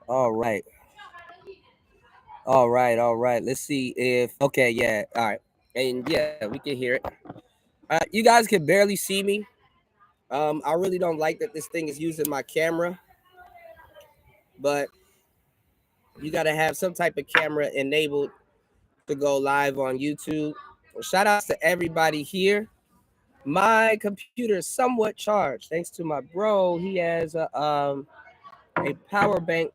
All right. All right. All right. Let's see if okay, yeah. All right. And yeah, we can hear it. You guys can barely see me. I really don't like that this thing is using my camera, but you got to have some type of camera enabled to go live on YouTube. Shout outs to everybody here. My computer is somewhat charged thanks to my bro. He has a power bank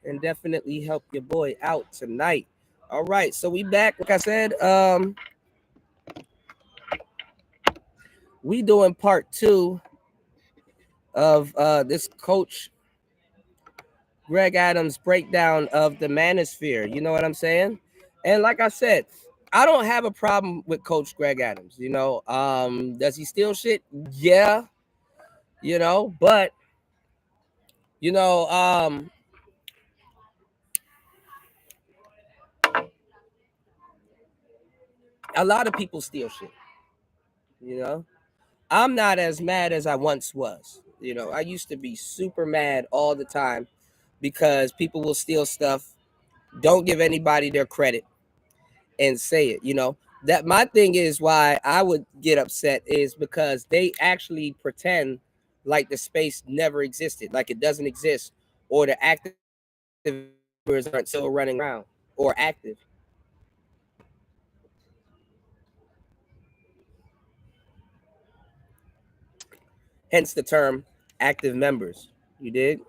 and definitely help your boy out tonight. All right, so we back. Like I said, we doing part 2 of this coach Greg Adams breakdown of the manosphere. You know what I'm saying? And like I said, I don't have a problem with Coach Greg Adams. Does he steal shit? Yeah, but you know, a lot of people steal shit. I'm not as mad as I once was. I used to be super mad all the time because people will steal stuff, don't give anybody their credit, and say it. That my thing is why I would get upset is because they actually pretend like the space never existed, like it doesn't exist, or the active members aren't still running around or active. Hence the term active members. You dig?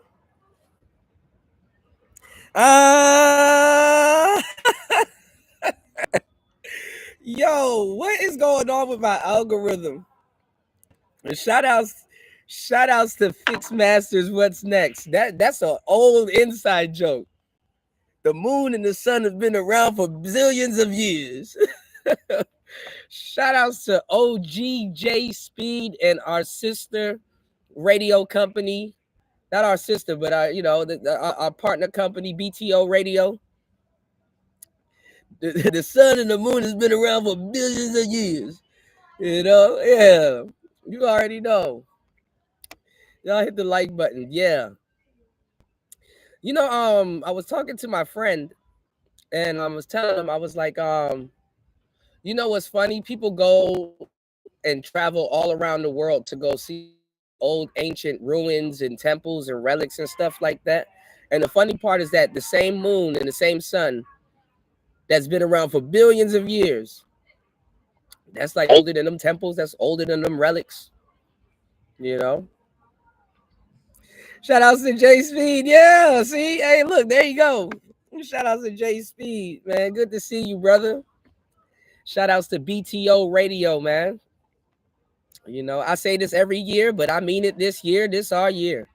Uh Yo, what is going on with my algorithm? Shout outs, shout outs to Fix Masters. What's next? That's an old inside joke. The moon and the sun have been around for zillions of years. Shout outs to OGJ Speed and our sister radio company. Not our sister, but our partner company, BTO Radio. The sun and the moon has been around for billions of years. Yeah. You already know. Y'all hit the like button. Yeah. I was talking to my friend and I was telling him, I was like, what's funny? People go and travel all around the world to go see old ancient ruins and temples and relics and stuff like that. And the funny part is that the same moon and the same sun that's been around for billions of years, that's like older than them temples, that's older than them relics, you know? Shout outs to J Speed. Yeah, see? Hey, look, there you go. Shout outs to J Speed, man. Good to see you, brother. Shout outs to BTO Radio, man. I say this every year, but I mean it this year. This our year.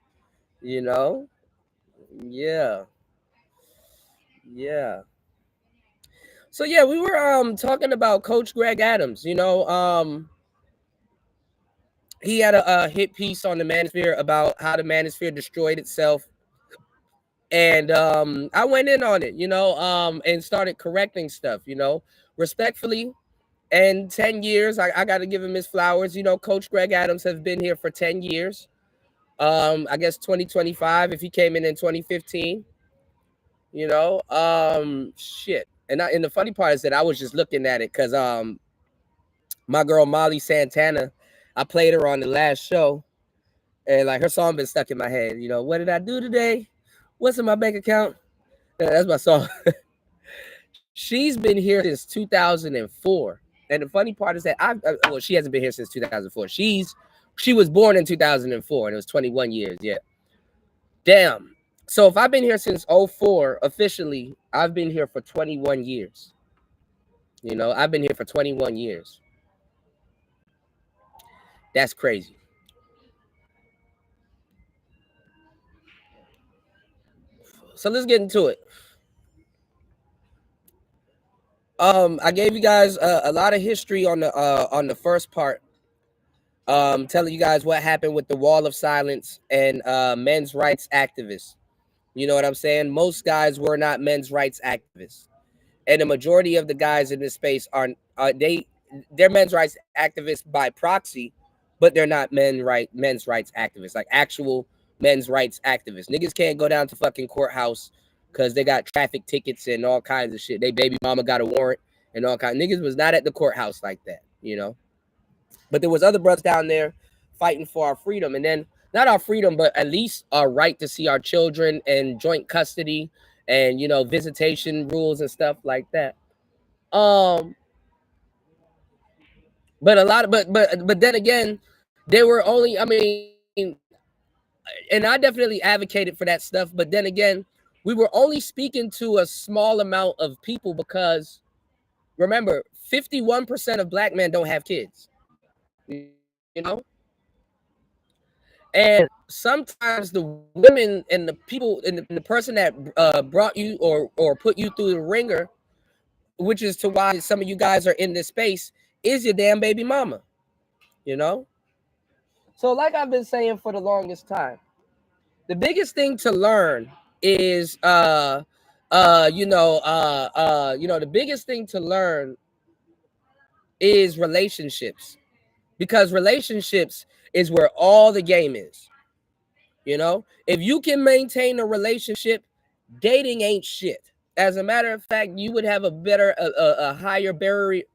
You know? Yeah. Yeah. So yeah, we were talking about Coach Greg Adams. He had a hit piece on the Manosphere about how the Manosphere destroyed itself. And I went in on it, and started correcting stuff, respectfully. And 10 years, I got to give him his flowers. Coach Greg Adams has been here for 10 years. I guess 2025, if he came in 2015, shit. And the funny part is that I was just looking at it because my girl Molly Santana, I played her on the last show, and like her song been stuck in my head. What did I do today? What's in my bank account? That's my song. She's been here since 2004. And the funny part is that she hasn't been here since 2004. She was born in 2004 and it was 21 years. Yeah. Damn. So if I've been here since 04 officially, I've been here for 21 years. I've been here for 21 years. That's crazy. So let's get into it. I gave you guys a lot of history on the first part. Telling you guys what happened with the Wall of Silence and men's rights activists. You know what I'm saying? Most guys were not men's rights activists, and the majority of the guys in this space they're men's rights activists by proxy, but they're not men's rights activists, like actual men's rights activists. Niggas can't go down to fucking courthouse because they got traffic tickets and all kinds of shit. They baby mama got a warrant and all kinds. Niggas was not at the courthouse like that, you know. But there was other brothers down there fighting for our freedom, and then not our freedom, but at least our right to see our children and joint custody and, you know, visitation rules and stuff like that. But a lot of but then again, they were only, I mean, and I definitely advocated for that stuff, but then again, we were only speaking to a small amount of people because remember, 51% of black men don't have kids. You know? And sometimes the women and the people and the person that brought you or put you through the ringer, which is to why some of you guys are in this space, is your damn baby mama. You know? So like I've been saying for the longest time, the biggest thing to learn is the biggest thing to learn is relationships, because relationships is where all the game is. You know, if you can maintain a relationship, dating ain't shit. As a matter of fact, you would have a higher barrier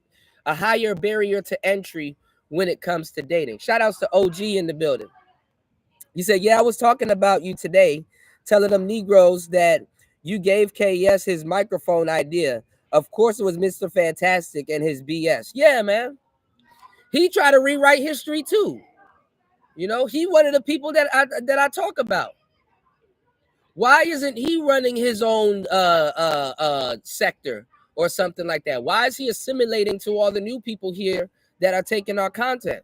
to entry when it comes to dating. Shout outs to OG in the building. You said, yeah, I was talking about you today, telling them Negroes that you gave KS his microphone idea. Of course, it was Mr. Fantastic and his BS. Yeah, man. He tried to rewrite history too. You know, he one of the people that I talk about. Why isn't he running his own sector or something like that? Why is he assimilating to all the new people here that are taking our content?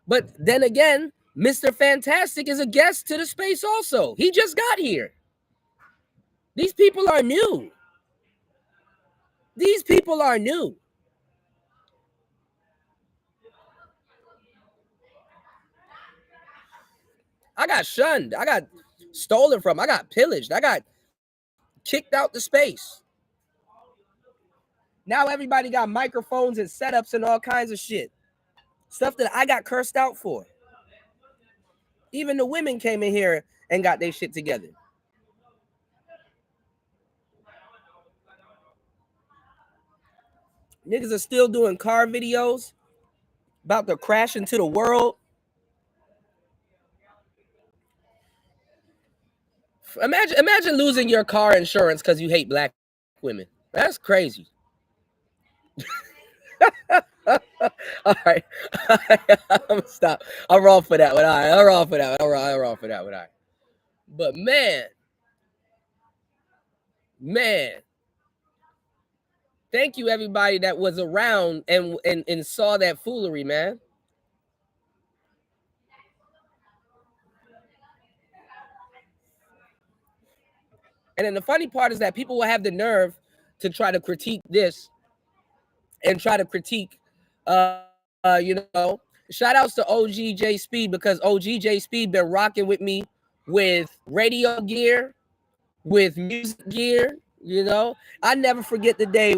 But then again, Mr. Fantastic is a guest to the space also. He just got here. These people are new. These people are new. I got shunned. I got stolen from. I got pillaged. I got kicked out the space. Now everybody got microphones and setups and all kinds of shit. Stuff that I got cursed out for. Even the women came in here and got their shit together. Niggas are still doing car videos about to crash into the world. Imagine losing your car insurance because you hate black women. That's crazy. All right. I'm gonna stop. I'm wrong for that one. All right. I'm wrong for that one. I'm wrong for that one. All right. But man, thank you everybody that was around and saw that foolery, man. And then the funny part is that people will have the nerve to try to critique this and try to critique, shout outs to OGJ Speed, because OGJ Speed been rocking with me with radio gear, with music gear. You know, I never forget the day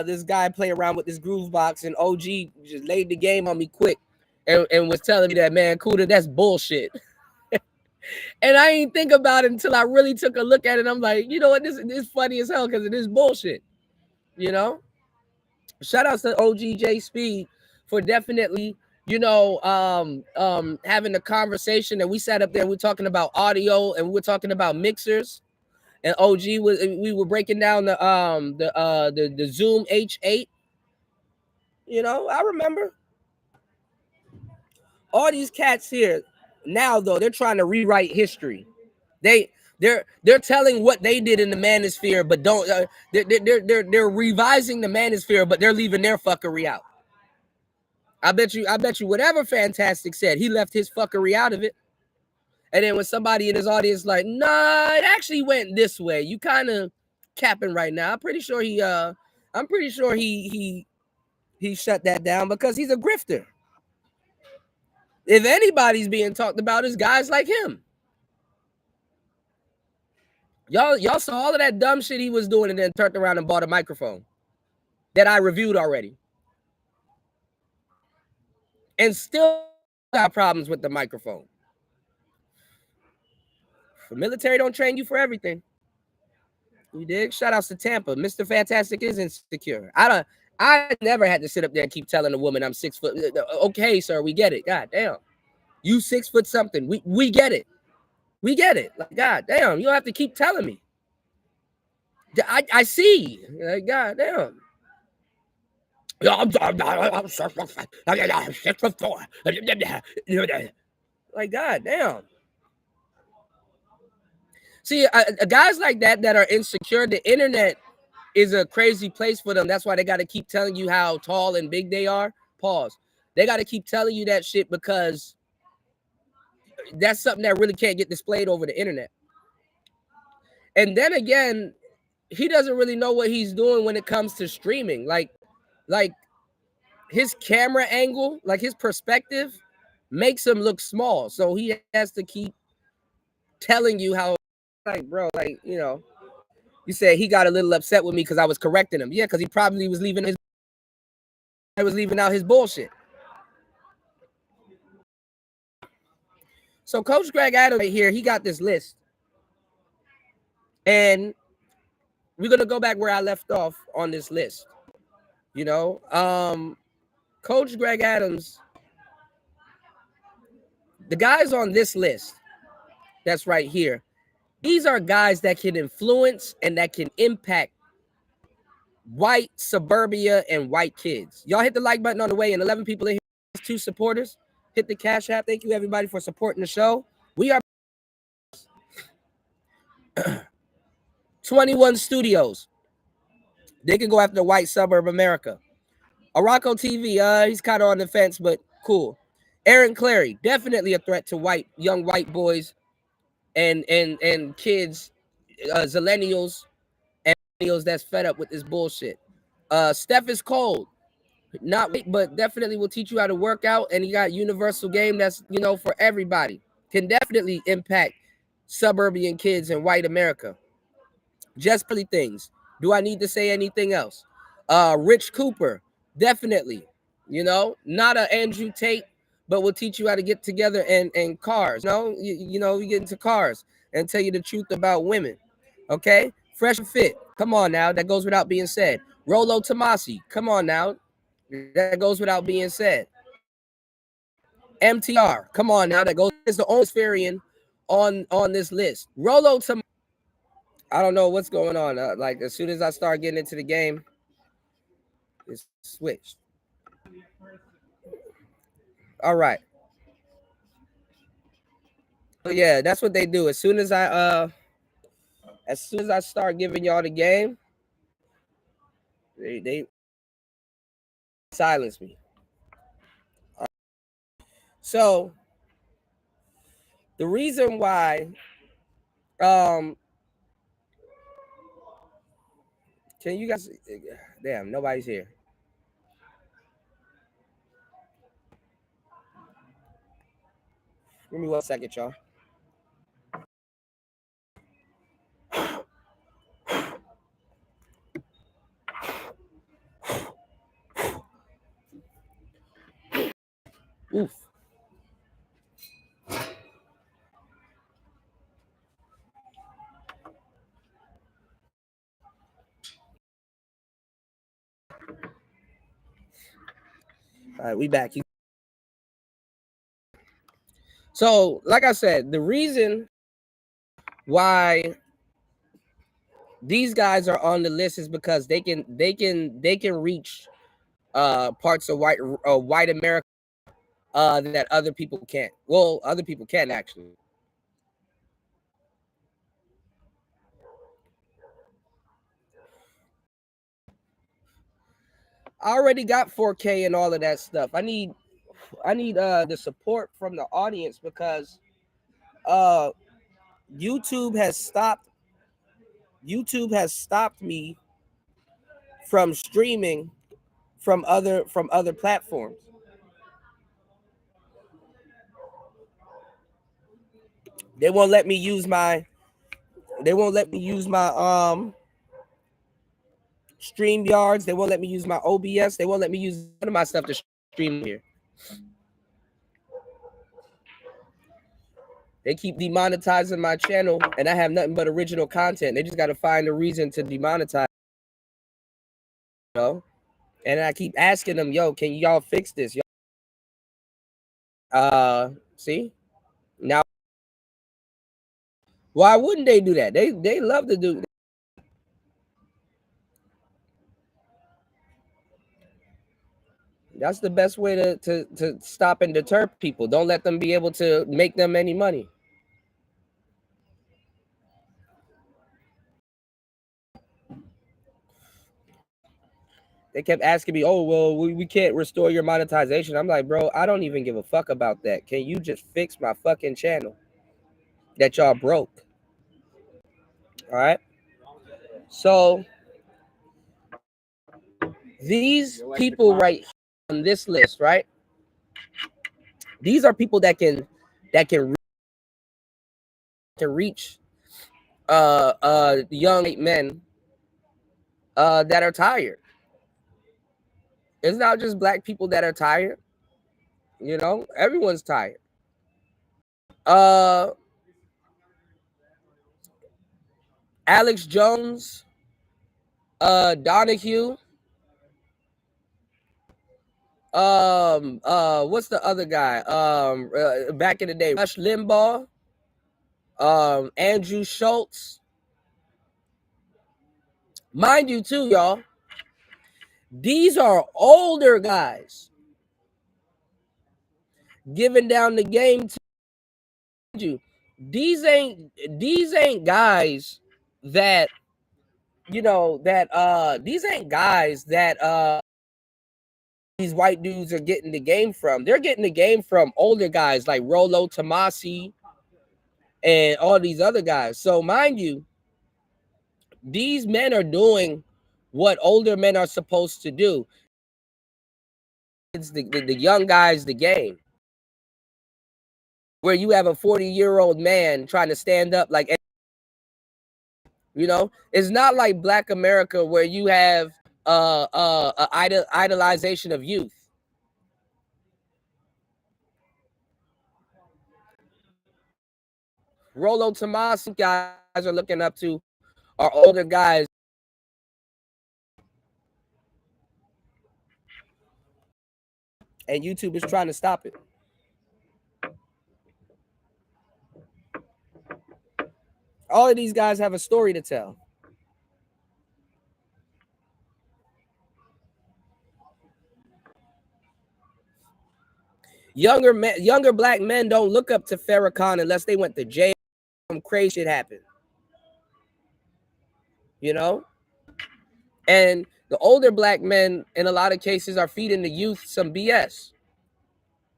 this guy played around with this groove box and OG just laid the game on me quick and was telling me that, man, Cuda, that's bullshit. And I ain't think about it until I really took a look at it. I'm like, you know what, this is funny as hell because it is bullshit. You know? Shout outs to OGJ Speed for definitely, having a conversation. And we sat up there, we're talking about audio and we're talking about mixers. And we were breaking down the Zoom H8. You know, I remember. All these cats here now, though, they're trying to rewrite history. They're telling what they did in the manosphere, but don't they're revising the manosphere, but they're leaving their fuckery out. I bet you whatever Fantastic said, he left his fuckery out of it. And then when somebody in his audience like, nah, it actually went this way, you kind of capping right now. I'm pretty sure he shut that down because he's a grifter. If anybody's being talked about, is guys like him. Y'all saw all of that dumb shit he was doing and then turned around and bought a microphone that I reviewed already. and still got problems with the microphone. The military don't train you for everything. You dig? Shout outs to Tampa. Mr. Fantastic is insecure. I never had to sit up there and keep telling a woman I'm 6 foot. Okay, sir, we get it. God damn. You 6 foot something. We get it. We get it. Like, God damn, you don't have to keep telling me. I see. Like, God damn. Like, God damn. See, guys like that are insecure, the internet is a crazy place for them. That's why they got to keep telling you how tall and big they are. Pause. They got to keep telling you that shit because that's something that really can't get displayed over the internet. And then again, he doesn't really know what he's doing when it comes to streaming. Like his camera angle, like his perspective makes him look small. So he has to keep telling you how, like, bro, like, you know, you said he got a little upset with me because I was correcting him. Yeah, because he probably was leaving out his bullshit. So Coach Greg Adams right here, he got this list. And we're going to go back where I left off on this list. You know, Coach Greg Adams, the guys on this list that's right here, these are guys that can influence and that can impact white suburbia and white kids. Y'all hit the like button on the way, and 11 people in here, 2 supporters. Hit the Cash App. Thank you, everybody, for supporting the show. We are 21 Studios. They can go after the white suburb America. Araco TV, he's kind of on the fence, but cool. Aaron Clary, definitely a threat to young white boys and kids, zillennials and millennials that's fed up with this bullshit. Steph is cold. Not white, but definitely will teach you how to work out, and he got universal game that's, you know, for everybody. Can definitely impact suburban kids in white America. Just pretty things. Do I need to say anything else? Rich Cooper, definitely. You know, not an Andrew Tate, but will teach you how to get together and cars. You know, you get into cars and tell you the truth about women. Okay? Fresh and Fit. Come on now. That goes without being said. Rolo Tomasi. Come on now. That goes without being said. MTR. Come on now. That goes is the only Spherian on this list. Rolo Tomasi. I don't know what's going on. Like, as soon as I start getting into the game, it's switched. All right. So yeah, that's what they do. As soon as I start giving y'all the game, they silence me. So the reason why can you guys, damn, nobody's here. Give me 1 second, y'all. Oof. All right, we back. So, like I said, the reason why these guys are on the list is because they can reach parts of white America that other people can't. Well, other people can actually. I already got 4K and all of that stuff. I need the support from the audience because YouTube has stopped me from streaming from other platforms. They won't let me use my StreamYards. They won't let me use my OBS. They won't let me use none of my stuff to stream here. They keep demonetizing my channel, and I have nothing but original content. They just got to find a reason to demonetize, you know? And I keep asking them, yo, can y'all fix this? See? Now, why wouldn't they do that? They love to do. That's the best way to stop and deter people. Don't let them be able to make them any money. They kept asking me, oh, well, we can't restore your monetization. I'm like, bro, I don't even give a fuck about that. Can you just fix my fucking channel that y'all broke? All right. So these people right on this list, right? These are people that can reach young men that are tired. It's not just black people that are tired. You know, everyone's tired. Uh, Alex Jones, Donahue, what's the other guy? Back in the day, Rush Limbaugh, Andrew Schultz. Mind you, too, y'all. These are older guys giving down the game to you. These ain't guys that these ain't guys that these white dudes are getting the game from. They're getting the game from older guys like Rollo Tomasi and all these other guys. So mind you, these men are doing what older men are supposed to do. It's the young guys the game. Where you have a 40-year-old man trying to stand up like, it's not like Black America where you have idolization of youth. Rollo Tomas guys are looking up to are older guys. And YouTube is trying to stop it. All of these guys have a story to tell. Younger black men don't look up to Farrakhan unless they went to jail. Some crazy shit happened. You know? And the older black men, in a lot of cases, are feeding the youth some BS.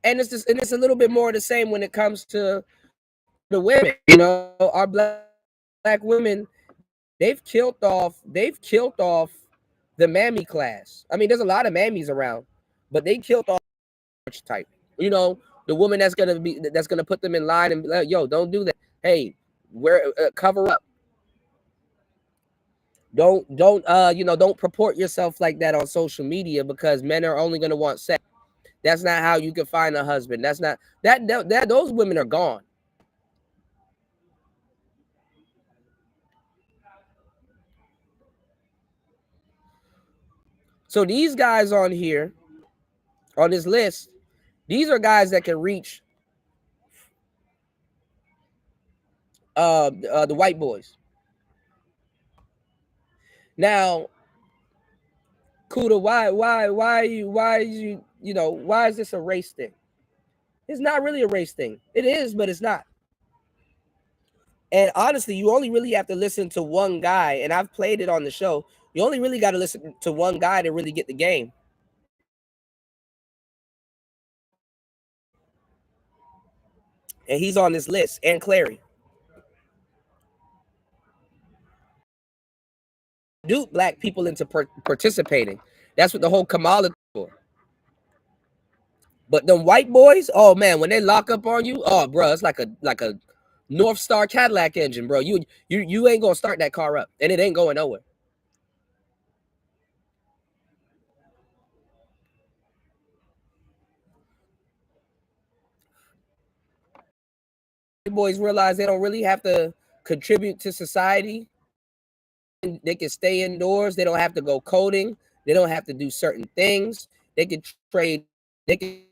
And it's a little bit more the same when it comes to the women. Our black women, they've killed off the mammy class. I mean, there's a lot of mammies around, but they killed off type. The woman that's gonna put them in line and be like, yo, don't do that. Hey, cover up. Don't purport yourself like that on social media because men are only gonna want sex. That's not how you can find a husband. That's not that those women are gone. So these guys on here, on this list, these are guys that can reach the white boys. Now, Cuda, why is this a race thing? It's not really a race thing. It is, but it's not. And honestly, you only really have to listen to one guy, and I've played it on the show. You only really got to listen to one guy to really get the game. And he's on this list, and Clary. Dude, black people into participating. That's what the whole Kamala for. But them white boys, oh man, when they lock up on you, oh bro, it's like a North Star Cadillac engine, bro. You ain't gonna start that car up, and it ain't going nowhere. boys realize they don't really have to contribute to society. They can stay indoors. They don't have to go coding. They don't have to do certain things. They can trade. They can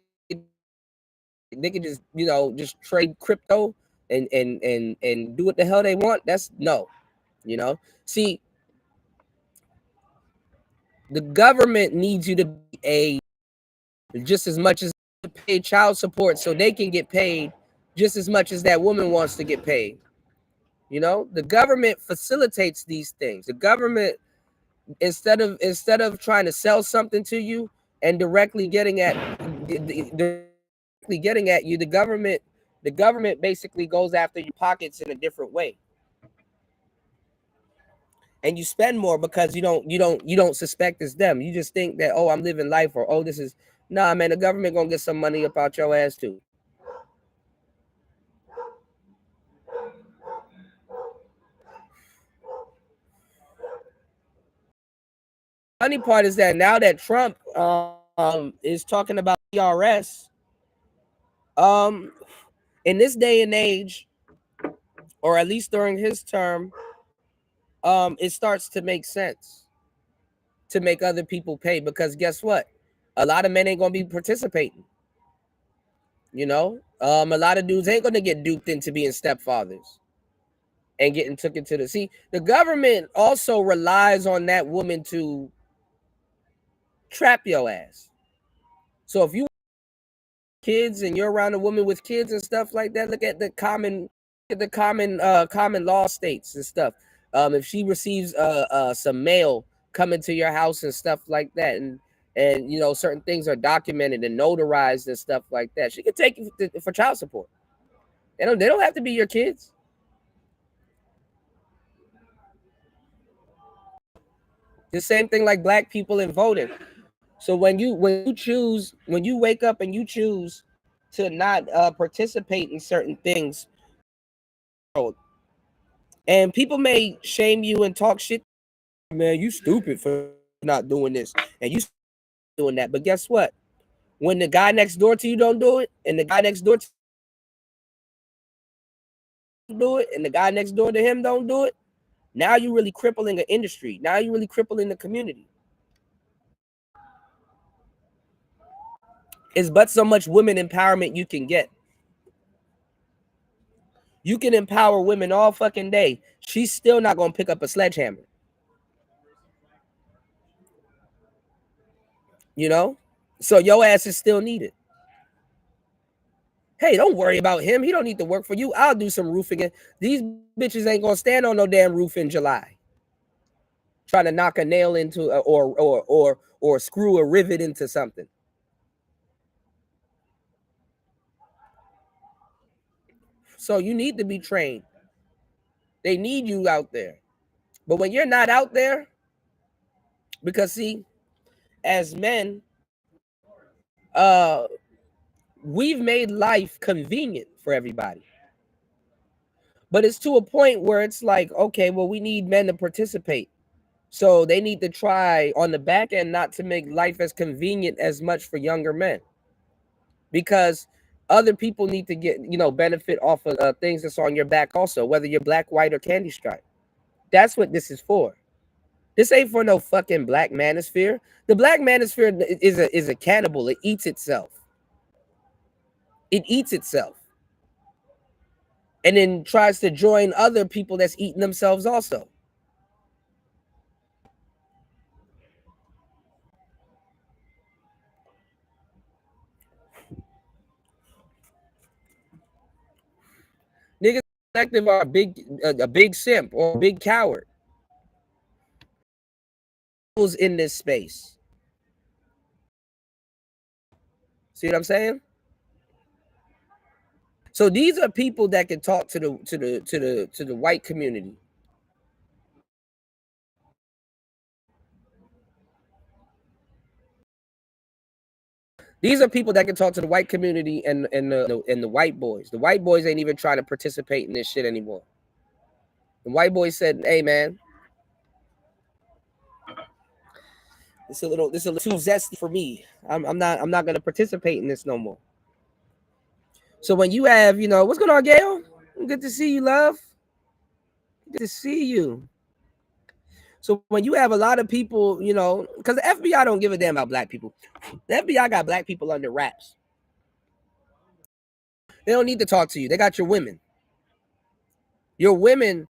just just trade crypto and do what the hell they want. That's no, See, the government needs you to be just as much as pay child support so they can get paid just as much as that woman wants to get paid. The government facilitates these things. The government, instead of trying to sell something to you and directly getting at you, the government basically goes after your pockets in a different way. And you spend more because you don't suspect it's them. You just think that, oh, I'm living life, or oh, this is nah, man, the government gonna get some money up out your ass too. Funny part is that now that Trump is talking about TRS, in this day and age, or at least during his term, it starts to make sense to make other people pay, because guess what? A lot of men ain't gonna be participating. A lot of dudes ain't gonna get duped into being stepfathers and getting took into the government also relies on that woman to trap your ass. So if you kids and you're around a woman with kids and stuff like that, look at the common law states and stuff. If she receives some mail coming to your house and stuff like that, and certain things are documented and notarized and stuff like that, she can take you for child support. They don't have to be your kids. The same thing like black people in voting. So when you wake up and you choose to not participate in certain things, and people may shame you and talk shit, man, you stupid for not doing this and you doing that. But guess what? When the guy next door to you don't do it, and the guy next door to do it, and the guy next door to him don't do it, now you're really crippling an industry. Now you're really crippling the community. It's but so much women empowerment you can get. You can empower women all fucking day. She's still not gonna pick up a sledgehammer. So your ass is still needed. Hey, don't worry about him. He don't need to work for you. I'll do some roofing. These bitches ain't gonna stand on no damn roof in July, trying to knock a nail into or screw a rivet into something. So you need to be trained. They need you out there. But when you're not out there, because see, as men, we've made life convenient for everybody. But it's to a point where it's like, okay, well, we need men to participate. So they need to try on the back end not to make life as convenient as much for younger men. Because other people need to get, benefit off of things that's on your back also, whether you're black, white, or candy stripe. That's what this is for. This ain't for no fucking black manosphere. The black manosphere is a cannibal. It eats itself. It eats itself. And then tries to join other people that's eating themselves also. Niggas collective are a big simp or a big coward. Who's in this space? See what I'm saying? So these are people that can talk to the white community. These are people that can talk to the white community and the white boys. The white boys ain't even trying to participate in this shit anymore. The white boys said, "Hey, man, this a little too zesty for me. I'm not gonna participate in this no more." So when you have, what's going on, Gail? Good to see you, love. Good to see you. So when you have a lot of people, you know, because the FBI don't give a damn about black people. The FBI got black people under wraps. They don't need to talk to you. They got your women. Your women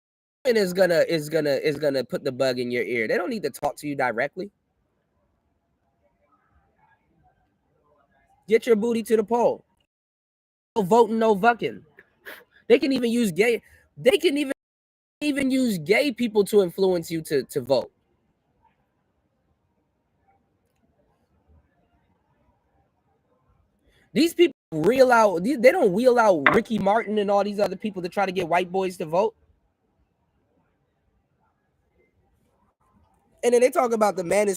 is gonna put the bug in your ear. They don't need to talk to you directly. Get your booty to the poll. No voting, no fucking. They can even use gay. They can even use gay people to influence you to vote. These people they don't wheel out Ricky Martin and all these other people to try to get white boys to vote. And then they talk about the man is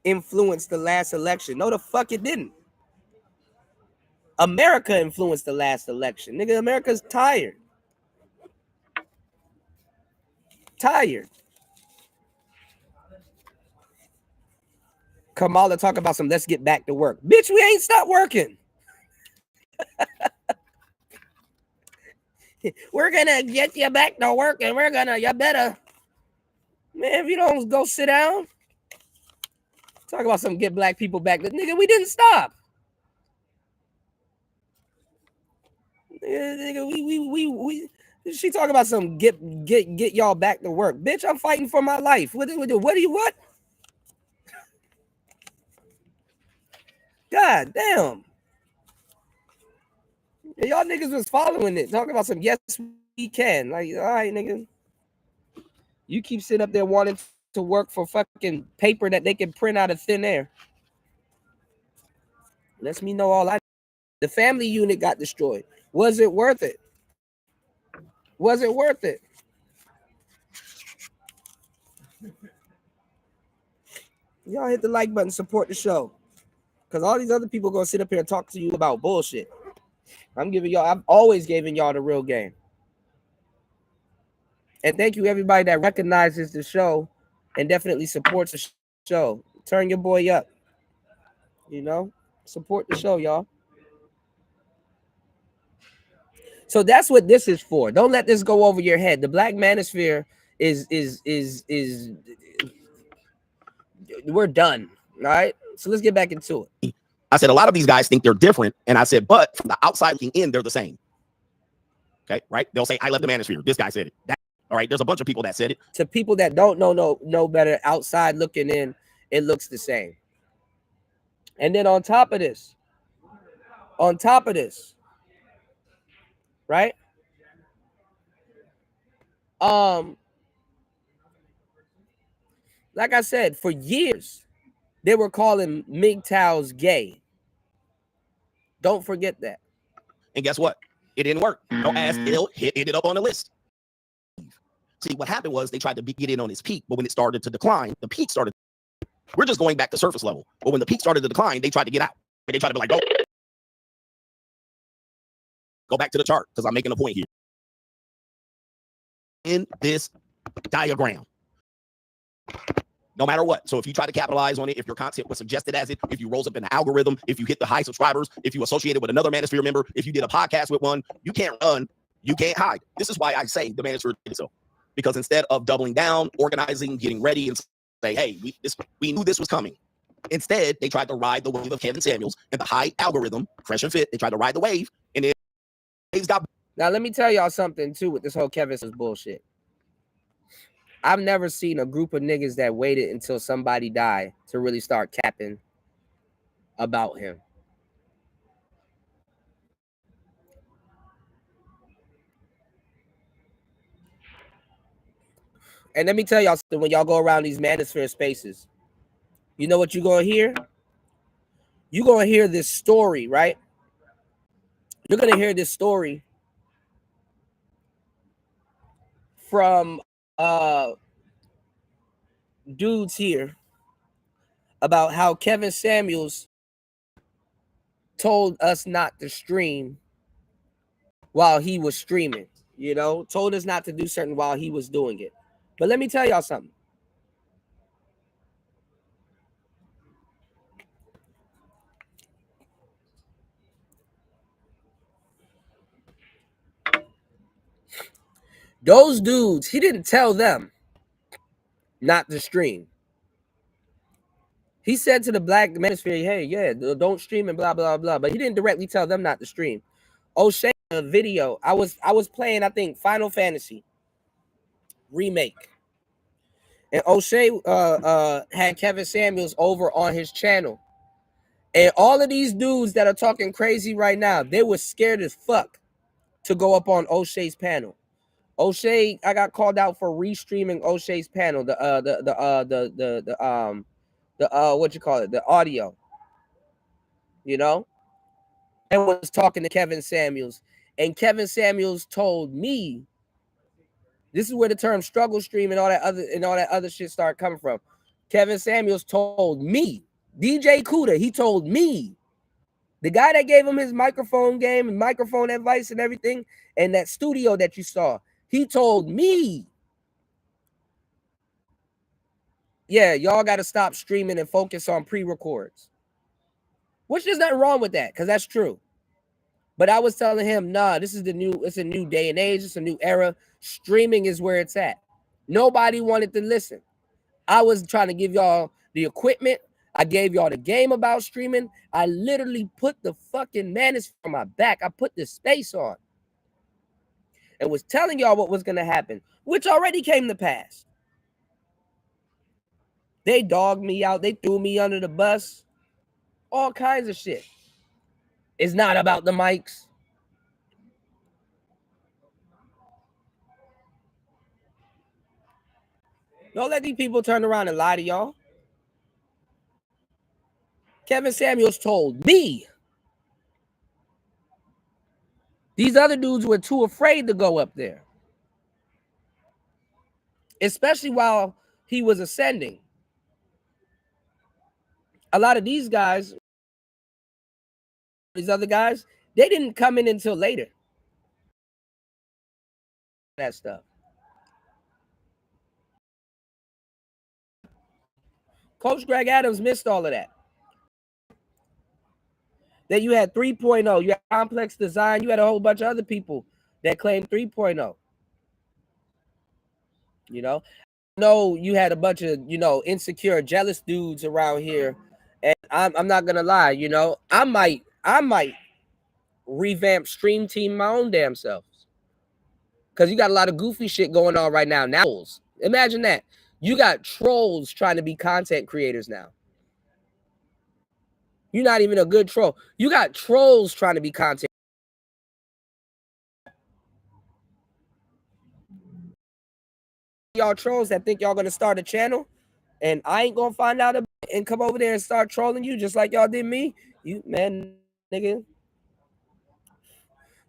influenced the last election. No, the fuck it didn't. America influenced the last election. Nigga, America's tired. Tired. Kamala talk about some let's get back to work. Bitch, we ain't stopped working. We're gonna get you back to work and you better. Man, if you don't go sit down. Talk about some get black people back. Nigga, we didn't stop. Nigga, we she talking about some get y'all back to work. Bitch, I'm fighting for my life. What do you what? God damn. Y'all niggas was following it. Talking about some yes, we can. Like, all right, nigga. You keep sitting up there wanting to work for fucking paper that they can print out of thin air. Lets me know all I. The family unit got destroyed. Was it worth it? Was it worth it? Y'all hit the like button, support the show. Because all these other people going to sit up here and talk to you about bullshit. I've always given y'all the real game. And thank you, everybody that recognizes the show and definitely supports the show. Turn your boy up. You know, support the show, y'all. So that's what this is for. Don't let this go over your head. The Black Manosphere is we're done. All right. So let's get back into it. I said, a lot of these guys think they're different. And I said, but from the outside looking in, they're the same. Okay, right? They'll say, I left the Manosphere. This guy said it. All right, there's a bunch of people that said it. To people that don't know better, outside looking in, it looks the same. And then on top of this, right? Like I said, for years, they were calling MGTOWs gay. Don't forget that. And guess what? It didn't work. No ass ill ended up on the list. See, what happened was they tried to get in on his peak, but when it started to decline, the peak started. We're just going back to surface level. But when the peak started to decline, they tried to get out. And they tried to be like, go back to the chart, because I'm making a point here. In this diagram, no matter what. So if you try to capitalize on it, if your content was suggested as it, if you rose up in the algorithm, if you hit the high subscribers, if you associated with another Manosphere member, if you did a podcast with one, you can't run, you can't hide. This is why I say the Manosphere did so. Because instead of doubling down, organizing, getting ready, and say, hey, we knew this was coming. Instead, they tried to ride the wave of Kevin Samuels and the high algorithm, fresh and fit. They tried to ride the wave, and it waves got. Now, let me tell y'all something, too, with this whole Kevin Samuels bullshit. I've never seen a group of niggas that waited until somebody died to really start capping about him. And let me tell y'all something, when y'all go around these Manosphere spaces, you know what you're going to hear? You're going to hear this story, right? You're going to hear this story from dudes here about how Kevin Samuels told us not to stream while he was streaming, you know, told us not to do certain while he was doing it. But let me tell y'all something. Those dudes, he didn't tell them not to stream. He said to the black manosphere, hey, yeah, don't stream and blah, blah, blah. But he didn't directly tell them not to stream. O'Shea, a video, I was playing, I think, Final Fantasy Remake. And O'Shea had Kevin Samuels over on his channel. And all of these dudes that are talking crazy right now, they were scared as fuck to go up on O'Shea's panel. O'Shea, I got called out for restreaming O'Shea's panel, the what you call it, the audio, you know, and was talking to Kevin Samuels, and Kevin Samuels told me, this is where the term struggle stream and all that other shit started coming from. Kevin Samuels told me, DJ Cuda, he told me, the guy that gave him his microphone game and microphone advice and everything, and that studio that you saw, he told me, yeah, y'all got to stop streaming and focus on pre-records. Which there's nothing wrong with that, because that's true. But I was telling him, nah, it's a new day and age, it's a new era. Streaming is where it's at. Nobody wanted to listen. I was trying to give y'all the equipment. I gave y'all the game about streaming. I literally put the fucking manosphere on my back. I put the space on. And was telling y'all what was going to happen, which already came to pass. They dogged me out. They threw me under the bus. All kinds of shit. It's not about the mics. Don't let these people turn around and lie to y'all. Kevin Samuels told me these other dudes were too afraid to go up there, especially while he was ascending. A lot of these guys, these other guys, they didn't come in until later. That stuff. Coach Greg Adams missed all of that. Then you had 3.0, you had Complex Design, you had a whole bunch of other people that claimed 3.0. You know, you had a bunch of, insecure, jealous dudes around here. And I'm not gonna lie, I might revamp Stream Team my own damn self. Because you got a lot of goofy shit going on right now. Imagine that. You got trolls trying to be content creators now. You're not even a good troll. You got trolls trying to be content. Y'all trolls that think y'all gonna start a channel, and I ain't gonna find out about it and come over there and start trolling you just like y'all did me. You man, nigga,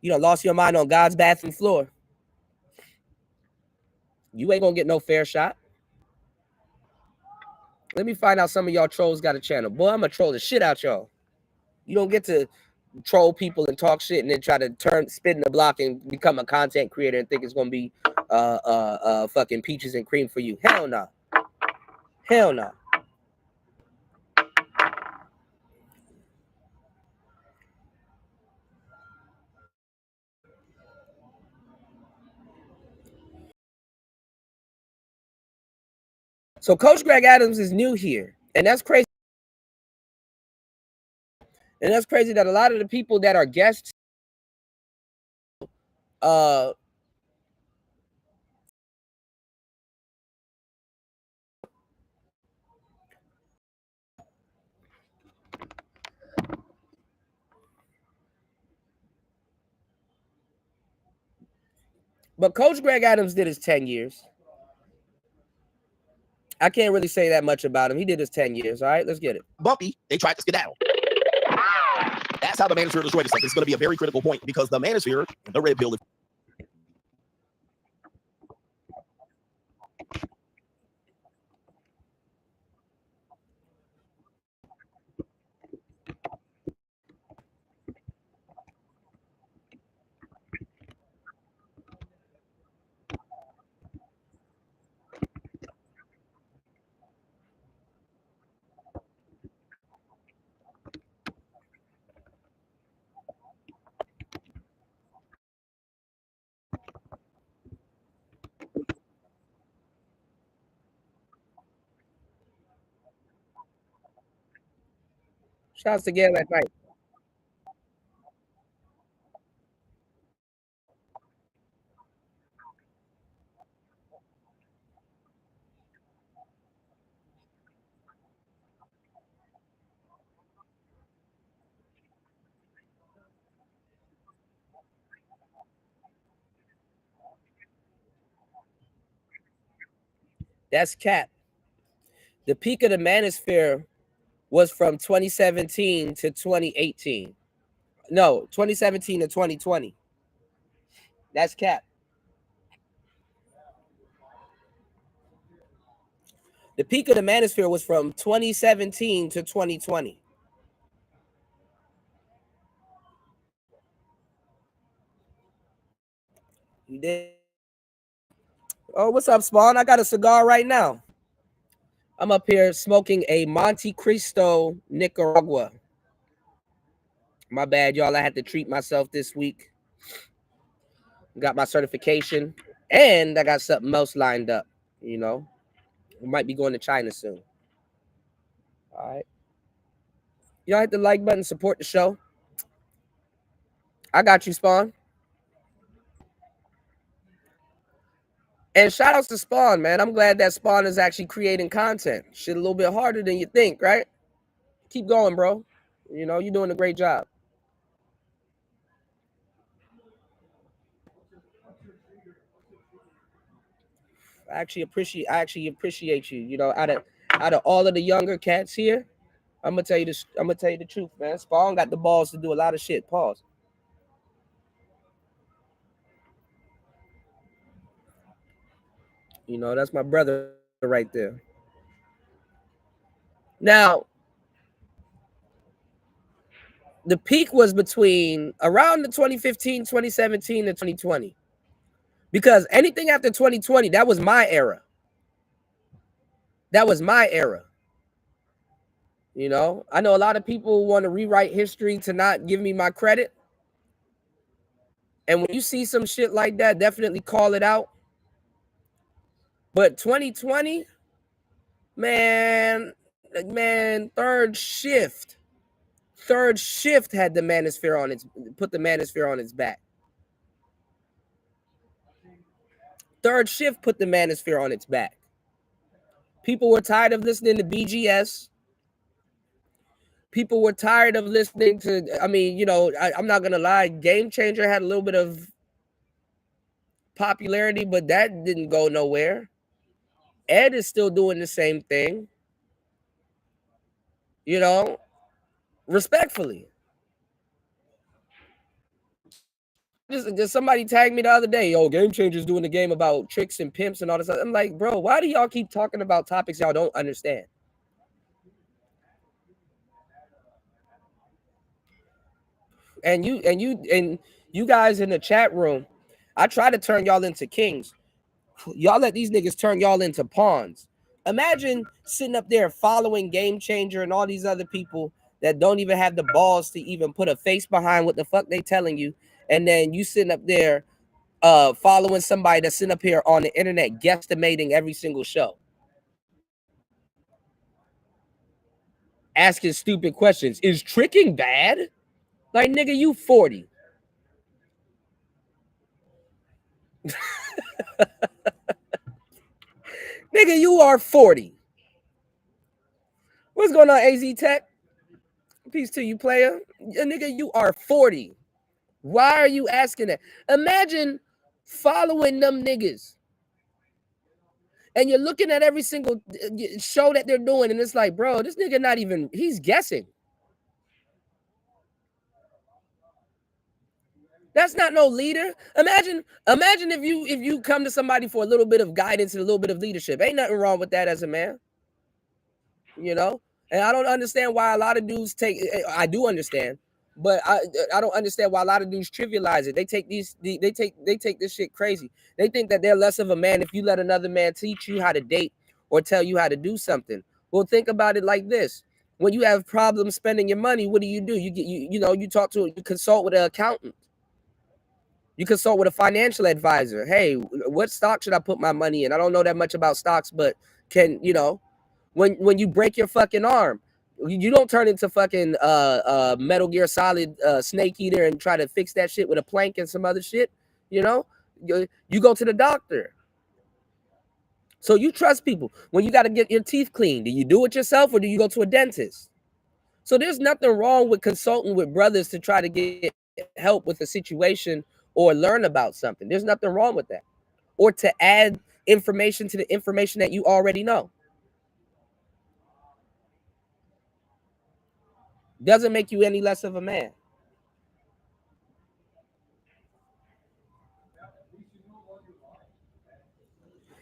you done lost your mind on God's bathroom floor. You ain't gonna get no fair shot. Let me find out some of y'all trolls got a channel. Boy, I'm gonna troll the shit out y'all. You don't get to troll people and talk shit and then try to spin the block and become a content creator and think it's gonna be fucking peaches and cream for you. Hell no. Hell no. So Coach Greg Adams is new here, and that's crazy. And that's crazy that a lot of the people that are guests, but Coach Greg Adams did his 10 years. I can't really say that much about him. He did his 10 years. All right, let's get it. Bumpy, they tried to skedaddle. That's how the manosphere destroyed itself. It's going to be a very critical point because the manosphere, the red pill, Shouts to Gail at night. That's cap. The peak of the manosphere was from 2017 to 2018. No, 2017 to 2020. That's cap. The peak of the manosphere was from 2017 to 2020. You did. Oh, what's up, Spawn? I got a cigar right now. I'm up here smoking a Monte Cristo Nicaragua. My bad, y'all. I had to treat myself this week. Got my certification, and I got something else lined up. You know, we might be going to China soon. All right. Y'all hit the like button, support the show. I got you, Spawn. And shout outs to Spawn, man. I'm glad that Spawn is actually creating content. Shit a little bit harder than you think, right? Keep going, bro. You know, you're doing a great job. I actually appreciate you. You know, out of all of the younger cats here, I'm gonna tell you this. I'm gonna tell you the truth, man. Spawn got the balls to do a lot of shit. Pause. You know, that's my brother right there. Now, the peak was between around the 2015, 2017, and 2020. Because anything after 2020, that was my era. That was my era. You know, I know a lot of people want to rewrite history to not give me my credit. And when you see some shit like that, definitely call it out. But 2020, man, third shift had the manosphere on its put the manosphere on its back. Third shift put the manosphere on its back. People were tired of listening to BGS. People were tired of listening to, I mean, you know, I'm not going to lie. Game Changer had a little bit of popularity, but that didn't go nowhere. Ed is still doing the same thing. You know, respectfully. Just somebody tagged me the other day. Yo, Game Changer's doing a game about tricks and pimps and all this stuff. I'm like, bro, why do y'all keep talking about topics y'all don't understand? And you guys in the chat room, I try to turn y'all into kings. Y'all let these niggas turn y'all into pawns. Imagine sitting up there following Game Changer and all these other people that don't even have the balls to even put a face behind what the fuck they telling you, and then you sitting up there following somebody that's sitting up here on the internet guesstimating every single show, asking stupid questions. Is tricking bad? Like, nigga, you 40. Nigga, you are 40. What's going on, AZ Tech? Peace to you, player. Nigga, you are 40. Why are you asking that? Imagine following them niggas and you're looking at every single show that they're doing, and it's like, bro, this nigga not even, he's guessing. That's not no leader. Imagine if you come to somebody for a little bit of guidance and a little bit of leadership. Ain't nothing wrong with that as a man. You know? And I don't understand why a lot of dudes I do understand, but I don't understand why a lot of dudes trivialize it. They take this shit crazy. They think that they're less of a man if you let another man teach you how to date or tell you how to do something. Well, think about it like this. When you have problems spending your money, what do? You talk to, you consult with an accountant. You consult with a financial advisor. Hey, what stock should I put my money in? I don't know that much about stocks, but when you break your fucking arm, You don't turn into fucking Metal Gear Solid Snake Eater and try to fix that shit with a plank and some other shit. You know, you go to the doctor. So you trust people. When you got to get your teeth cleaned, do you do it yourself or do you go to a dentist? So there's nothing wrong with consulting with brothers to try to get help with a situation or learn about something. There's nothing wrong with that. Or to add information to the information that you already know. Doesn't make you any less of a man.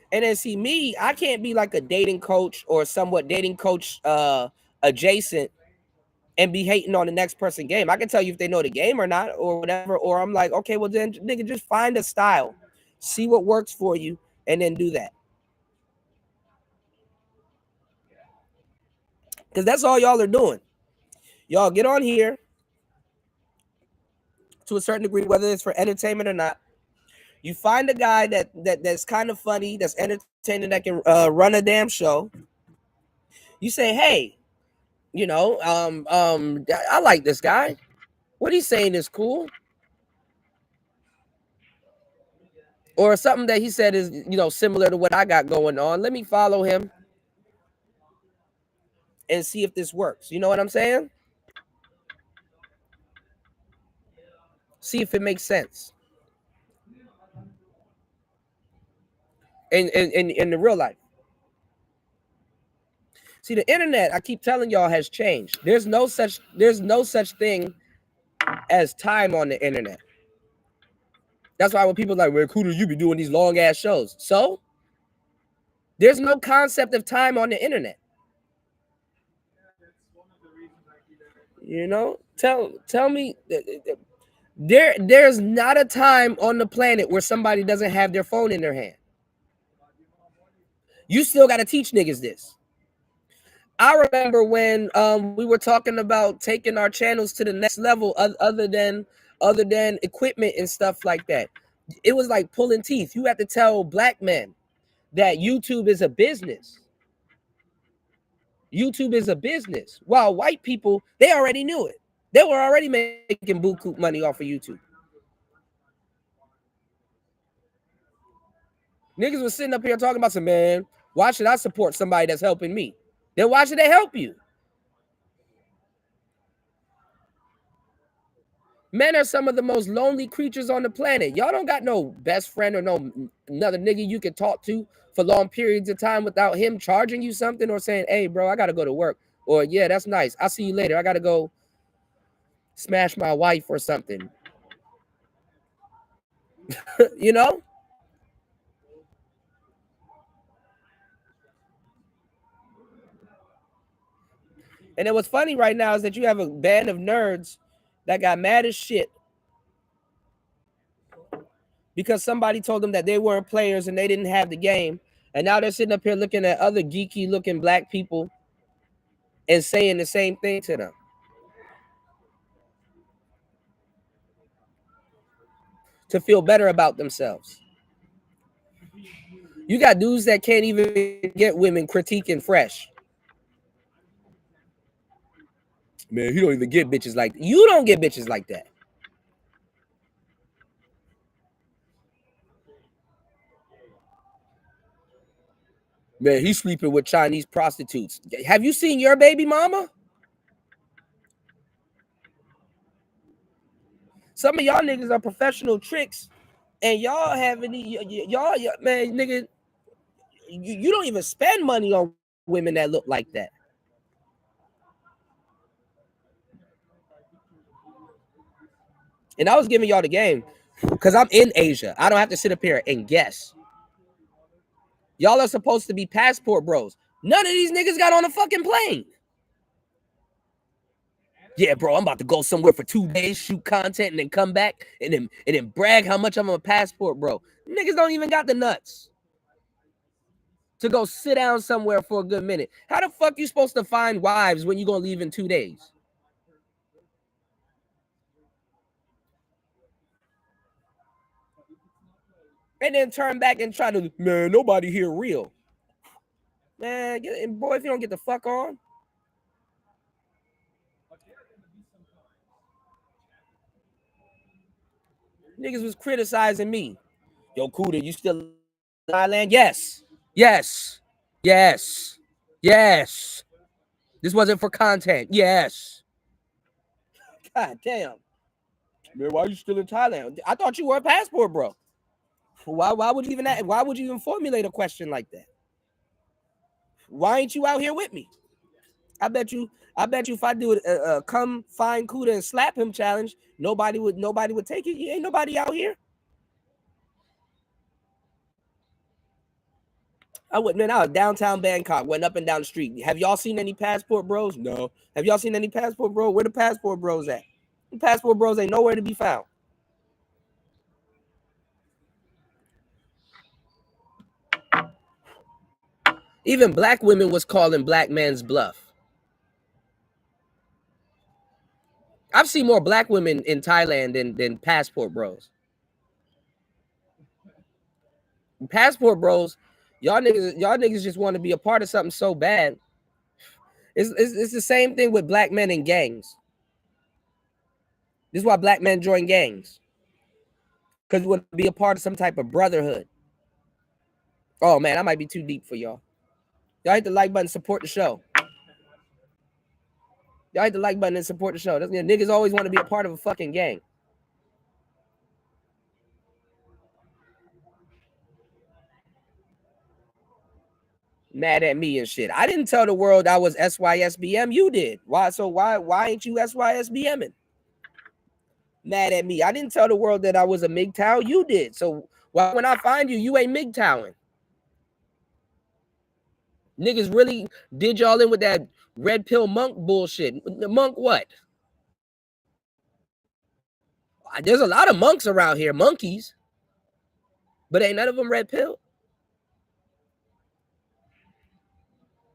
And then see me, I can't be like a dating coach or somewhat dating coach adjacent and be hating on the next person game. I can tell you if they know the game or not or whatever. Or I'm like, okay, well then nigga, just find a style, see what works for you, and then do that. Because that's all y'all are doing. Y'all get on here to a certain degree, whether it's for entertainment or not. You find a guy that's kind of funny, that's entertaining, that can run a damn show. You say, hey, I like this guy. What he's saying is cool. Or something that he said is, similar to what I got going on. Let me follow him and see if this works. You know what I'm saying? See if it makes sense. In the real life. See, the internet, I keep telling y'all, has changed. There's no such thing as time on the internet. That's why when people are like, well, Cuda, you be doing these long ass shows. So there's no concept of time on the internet. Tell me, there's not a time on the planet where somebody doesn't have their phone in their hand. You still got to teach niggas this. I remember when we were talking about taking our channels to the next level, other than equipment and stuff like that. It was like pulling teeth. You have to tell black men that YouTube is a business. YouTube is a business. While white people, they already knew it. They were already making buku money off of YouTube. Niggas was sitting up here talking about some, man, why should I support somebody that's helping me? Then why should they help you? Men are some of the most lonely creatures on the planet. Y'all don't got no best friend or no another nigga you can talk to for long periods of time without him charging you something or saying, hey, bro, I got to go to work. Or, yeah, that's nice. I'll see you later. I got to go smash my wife or something. You know? And then what's funny right now is that you have a band of nerds that got mad as shit because somebody told them that they weren't players and they didn't have the game. And now they're sitting up here looking at other geeky looking black people and saying the same thing to them. To feel better about themselves. You got dudes that can't even get women critiquing fresh. Man, he don't even get bitches like that. You don't get bitches like that. Man, he's sleeping with Chinese prostitutes. Have you seen your baby mama? Some of y'all niggas are professional tricks, and y'all haven't y'all man, nigga, you don't even spend money on women that look like that. And I was giving y'all the game because I'm in Asia. I don't have to sit up here and guess. Y'all are supposed to be passport bros. None of these niggas got on a fucking plane. Yeah, bro, I'm about to go somewhere for 2 days, shoot content, and then come back and then brag how much I'm a passport bro. Niggas don't even got the nuts to go sit down somewhere for a good minute. How the fuck you supposed to find wives when you gonna leave in 2 days? And then turn back and try to, man, nobody here real. Man, boy, if you don't get the fuck on. Niggas was criticizing me. Yo, Cuda, you still in Thailand? Yes. Yes. Yes. Yes. This wasn't for content. Yes. God damn. Man, why are you still in Thailand? I thought you were a passport, bro. Why would you even why would you even formulate a question like that? Why ain't you out here with me? I bet you if I do a come find Cuda and slap him challenge, nobody would take it. You ain't nobody out here. I was downtown Bangkok, went up and down the street. Have y'all seen any passport bros? No. Have y'all seen any passport bro? Where the passport bros at? The passport bros ain't nowhere to be found. Even black women was calling black man's bluff. I've seen more black women in Thailand than passport bros. Passport bros, y'all niggas just want to be a part of something so bad. It's the same thing with black men in gangs. This is why black men join gangs. Because we want to be a part of some type of brotherhood. Oh man, I might be too deep for y'all. Y'all hit the like button, support the show. Y'all hit the like button and support the show. Niggas always want to be a part of a fucking gang. Mad at me and shit. I didn't tell the world I was SYSBM. You did. Why ain't you SYSBMing? Mad at me. I didn't tell the world that I was a MGTOW. You did. So why when I find you, you ain't MGTOWing? Niggas really did y'all in with that red pill monk bullshit. Monk what? There's a lot of monks around here, monkeys. But ain't none of them red pill.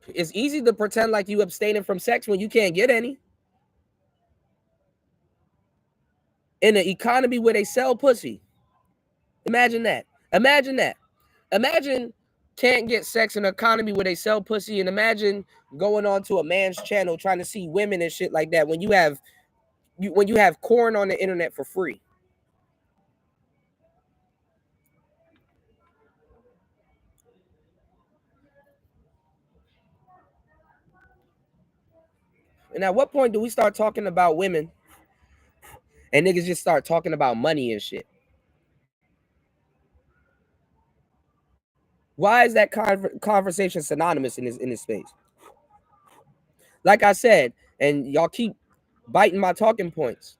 It's easy to pretend like you abstaining from sex when you can't get any. In an economy where they sell pussy. Imagine that. Imagine that. Imagine can't get sex in an economy where they sell pussy, and imagine going on to a man's channel trying to see women and shit like that when you have corn on the internet for free. And at what point do we start talking about women and niggas just start talking about money and shit? Why is that conversation synonymous in this space? Like I said, and y'all keep biting my talking points.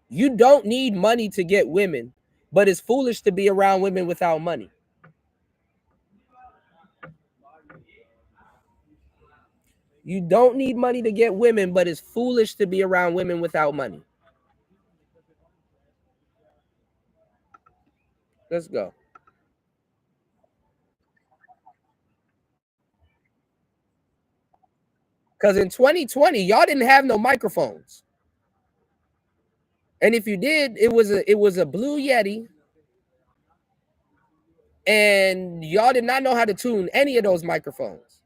You don't need money to get women, but it's foolish to be around women without money. You don't need money to get women, but it's foolish to be around women without money. Let's go. Because in 2020, y'all didn't have no microphones. And if you did, it was a Blue Yeti. And y'all did not know how to tune any of those microphones.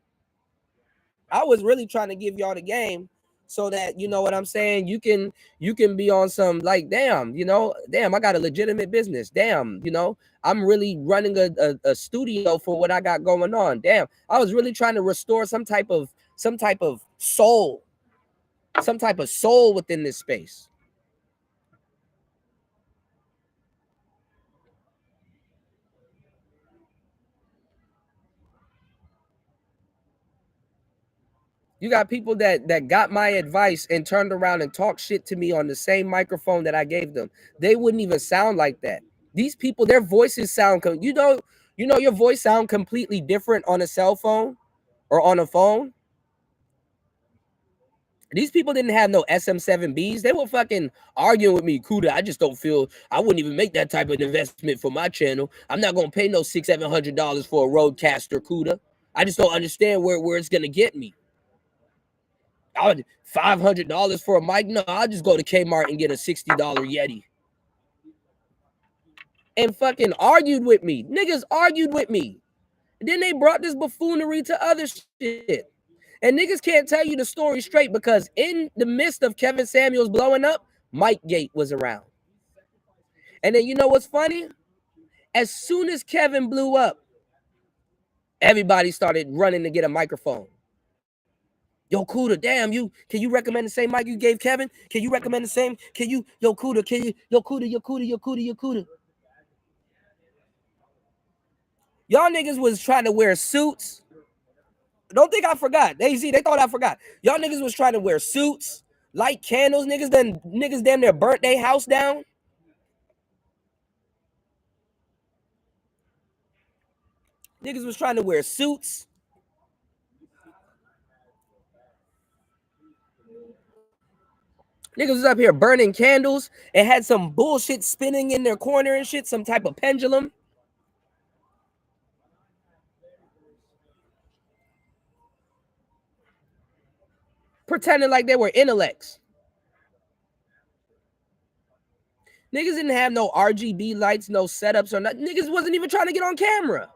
I was really trying to give y'all the game so that, you know what I'm saying, you can be on some like, damn, I got a legitimate business. Damn, I'm really running a studio for what I got going on. Damn, I was really trying to restore some type of soul, within this space. You got people that got my advice and turned around and talked shit to me on the same microphone that I gave them. They wouldn't even sound like that. These people, their voices sound, your voice sound completely different on a cell phone or on a phone. These people didn't have no SM7Bs. They were fucking arguing with me. Cuda, I just don't feel, I wouldn't even make that type of investment for my channel. I'm not going to pay no $600-700 for a Roadcaster, Cuda. I just don't understand where it's going to get me. $500 for a mic? No, I'll just go to Kmart and get a $60 Yeti. And fucking argued with me. Niggas argued with me. And then they brought this buffoonery to other shit. And niggas can't tell you the story straight because in the midst of Kevin Samuels blowing up, Mike Gate was around. And then you know what's funny? As soon as Kevin blew up, everybody started running to get a microphone. Yo, Cuda, damn, can you recommend the same mic you gave Kevin? Can you recommend the same? Yo, Cuda, yo, Cuda. Y'all niggas was trying to wear suits. Don't think I forgot. They thought I forgot. Y'all niggas was trying to wear suits, light candles. Niggas damn near burnt their house down. Niggas was trying to wear suits. Niggas was up here burning candles and had some bullshit spinning in their corner and shit, some type of pendulum. Pretending like they were intellects. Niggas didn't have no RGB lights, no setups or nothing. Niggas wasn't even trying to get on camera.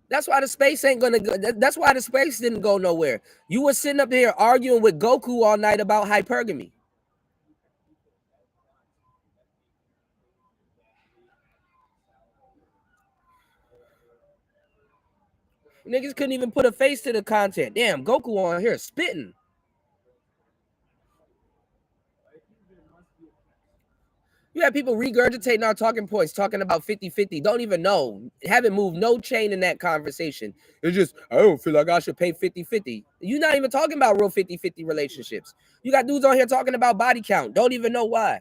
That's why the space ain't gonna go. That's why the space didn't go nowhere. You were sitting up here arguing with Goku all night about hypergamy. Niggas couldn't even put a face to the content. Damn, Goku on here spitting. You have people regurgitating our talking points, talking about 50-50. Don't even know. Haven't moved no chain in that conversation. It's just, I don't feel like I should pay 50-50. You're not even talking about real 50-50 relationships. You got dudes on here talking about body count. Don't even know why.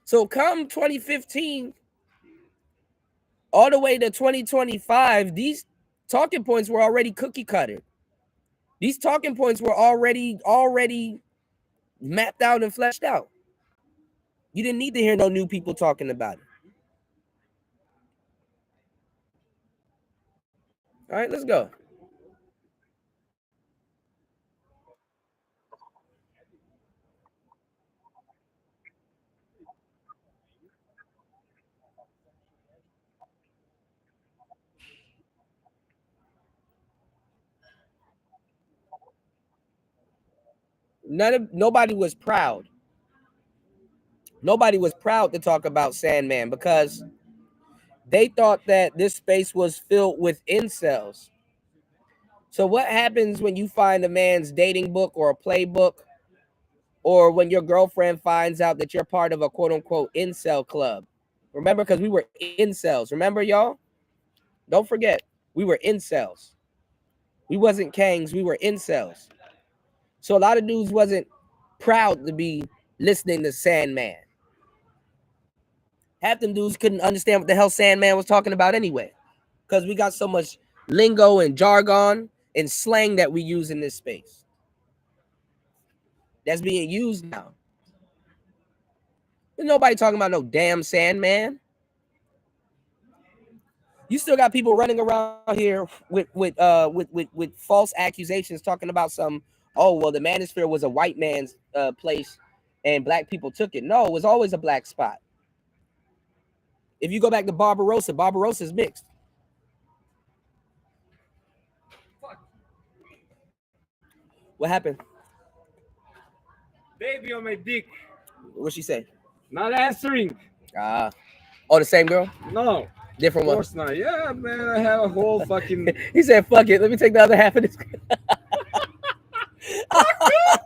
So come 2015, all the way to 2025, these talking points were already cookie cutter. These talking points were already mapped out and fleshed out. You didn't need to hear no new people talking about it. All right, let's go. Nobody was proud. Nobody was proud to talk about Sandman because they thought that this space was filled with incels. So what happens when you find a man's dating book or a playbook, or when your girlfriend finds out that you're part of a quote unquote incel club? Remember, because we were incels. Remember, y'all? Don't forget, we were incels. We wasn't Kangs, we were incels. So a lot of dudes wasn't proud to be listening to Sandman. Half them dudes couldn't understand what the hell Sandman was talking about anyway, because we got so much lingo and jargon and slang that we use in this space that's being used now. There's nobody talking about no damn Sandman. You still got people running around here with false accusations, talking about some. Oh well, the Manosphere was a white man's place, and black people took it. No, it was always a black spot. If you go back to Barbarossa is mixed. What happened? Baby on my dick. What'd she say? Not answering. Ah, oh, the same girl, No. different Of one. course not. Yeah, man, I have a whole fucking He said, "Fuck it, let me take the other half of this."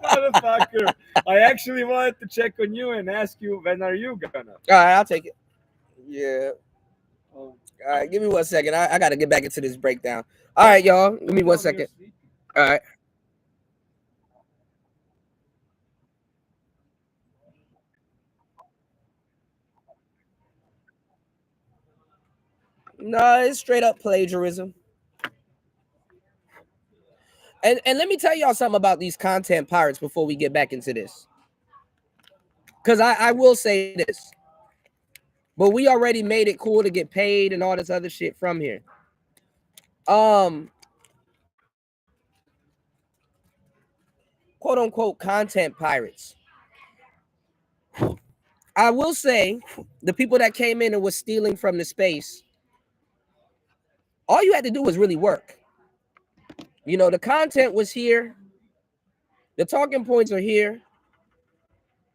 motherfucker. I actually wanted to check on you and ask you when are you gonna. All right, I'll take it. Yeah. Oh, All right, give me 1 second. I got to get back into this breakdown. All right, y'all. Give me 1 second. All right. No, it's straight up plagiarism. And let me tell y'all something about these content pirates before we get back into this. Because I will say this. But we already made it cool to get paid and all this other shit from here. Quote unquote content pirates. I will say, the people that came in and was stealing from the space, all you had to do was really work. You know, the content was here, the talking points are here.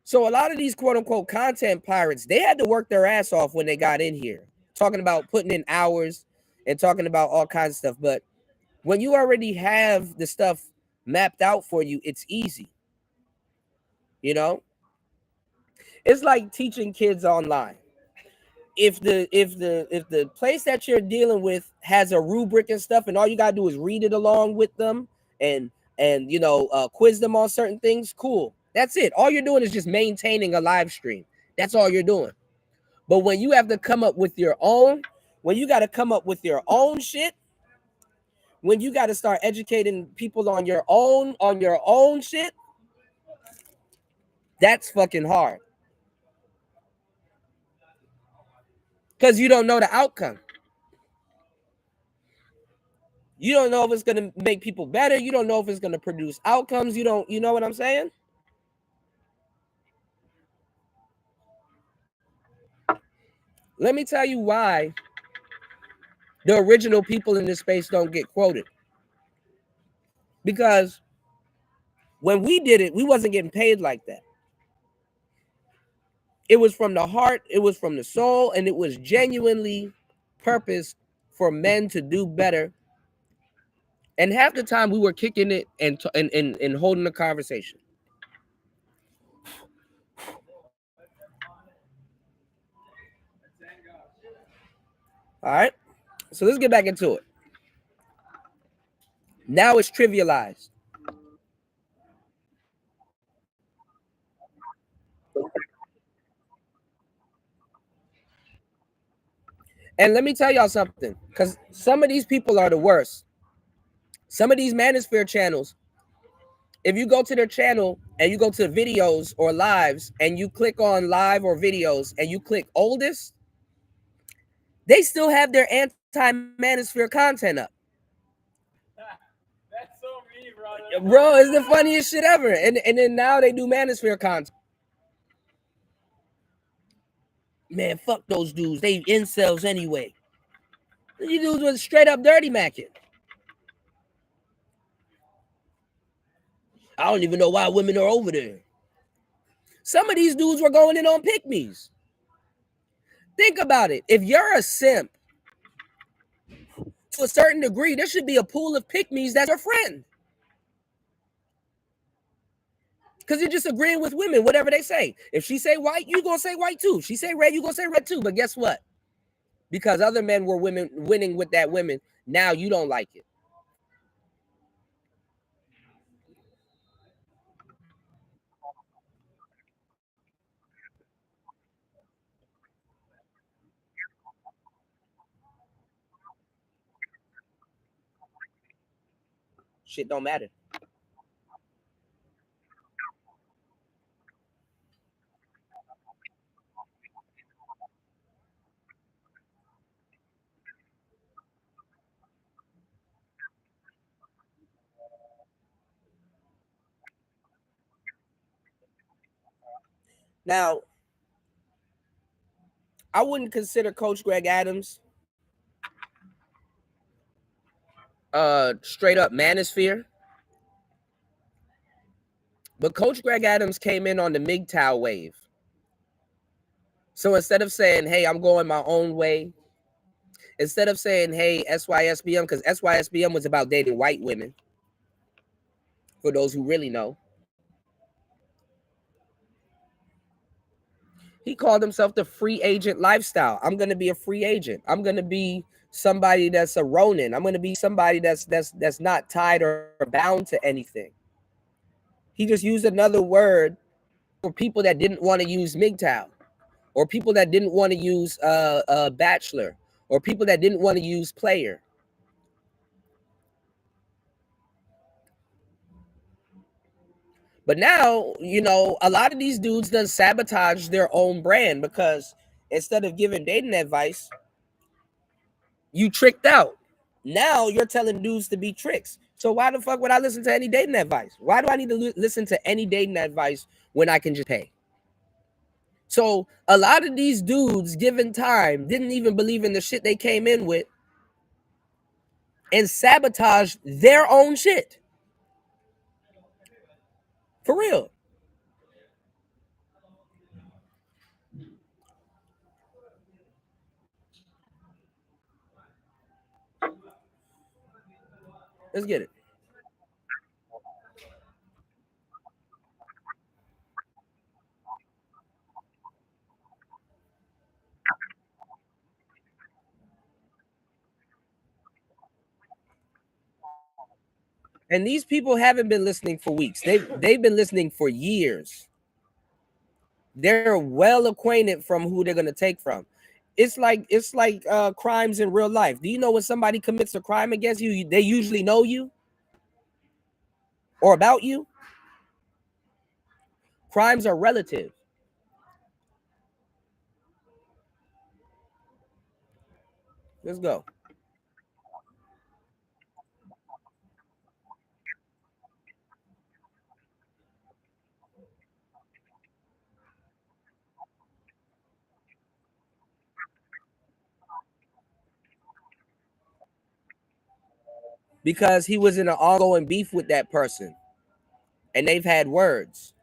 So a lot of these quote unquote content pirates, they had to work their ass off when they got in here, talking about putting in hours and talking about all kinds of stuff. But when you already have the stuff mapped out for you, it's easy. You know, it's like teaching kids online. If the place that you're dealing with has a rubric and stuff, and all you gotta do is read it along with them and quiz them on certain things, cool. That's it. All you're doing is just maintaining a live stream. That's all you're doing. But when you have to come up with your own, when you got to come up with your own shit, when you got to start educating people on your own shit, that's fucking hard. Because you don't know the outcome. You don't know if it's going to make people better. You don't know if it's going to produce outcomes. You know what I'm saying? Let me tell you why the original people in this space don't get quoted. Because when we did it, we wasn't getting paid like that. It was from the heart, it was from the soul, and it was genuinely purpose for men to do better. And half the time we were kicking it and holding the conversation. All right. So let's get back into it. Now it's trivialized. And let me tell y'all something, because some of these people are the worst. Some of these manosphere channels, if you go to their channel and you go to videos or lives and you click on live or videos and you click oldest, they still have their anti-manosphere content up. That's so me, bro. Bro, it's the funniest shit ever. And then now they do manosphere content. Man, fuck those dudes. They incels anyway. You dudes was straight up dirty macking. I don't even know why women are over there. Some of these dudes were going in on pick-me's. Think about it. If you're a simp, to a certain degree, there should be a pool of pick-me's that's your friend. Because you're just agreeing with women, whatever they say. If she say white, you gonna say white too. If she say red, you gonna say red too. But guess what? Because other men were winning with that women, now you don't like it. Shit don't matter. Now, I wouldn't consider Coach Greg Adams straight up manosphere. But Coach Greg Adams came in on the MGTOW wave. So instead of saying, hey, I'm going my own way, instead of saying, hey, SYSBM, because SYSBM was about dating white women, for those who really know, he called himself the free agent lifestyle. I'm going to be a free agent. I'm going to be somebody that's a Ronin. I'm going to be somebody that's not tied or bound to anything. He just used another word for people that didn't want to use MGTOW, or people that didn't want to use bachelor, or people that didn't want to use player. But now, a lot of these dudes done sabotage their own brand, because instead of giving dating advice, you tricked out. Now you're telling dudes to be tricks. So why the fuck would I listen to any dating advice? Why do I need to listen to any dating advice when I can just pay? So a lot of these dudes, given time, didn't even believe in the shit they came in with and sabotaged their own shit. For real. Let's get it. And these people haven't been listening for weeks. They've been listening for years. They're well acquainted from who they're gonna take from. It's like crimes in real life. Do you know when somebody commits a crime against you, they usually know you or about you? Crimes are relative. Let's go. Because he was in an ongoing beef with that person and they've had words.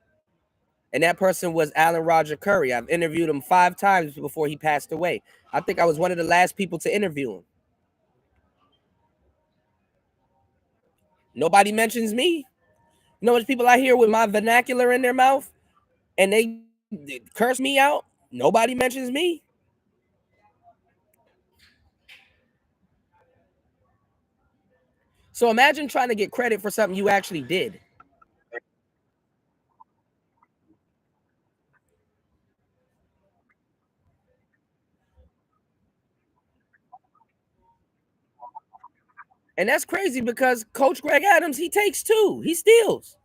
And that person was Alan Roger Curry. I've interviewed him 5 times before he passed away. I think I was one of the last people to interview him. Nobody mentions me. You know, there's people out here with my vernacular in their mouth and they curse me out. Nobody mentions me. So imagine trying to get credit for something you actually did. And that's crazy because Coach Greg Adams, he takes two. He steals.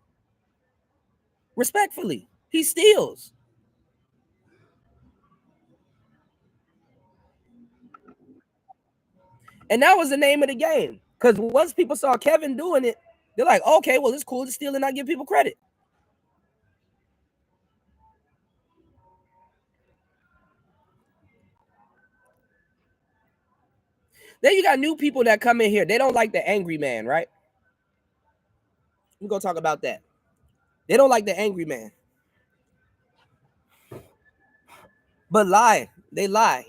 Respectfully, he steals. And that was the name of the game. Because once people saw Kevin doing it, they're like, okay, well, it's cool to steal and not give people credit. Then you got new people that come in here. They don't like the angry man, right? We're going to talk about that. They don't like the angry man. But lie. They lie.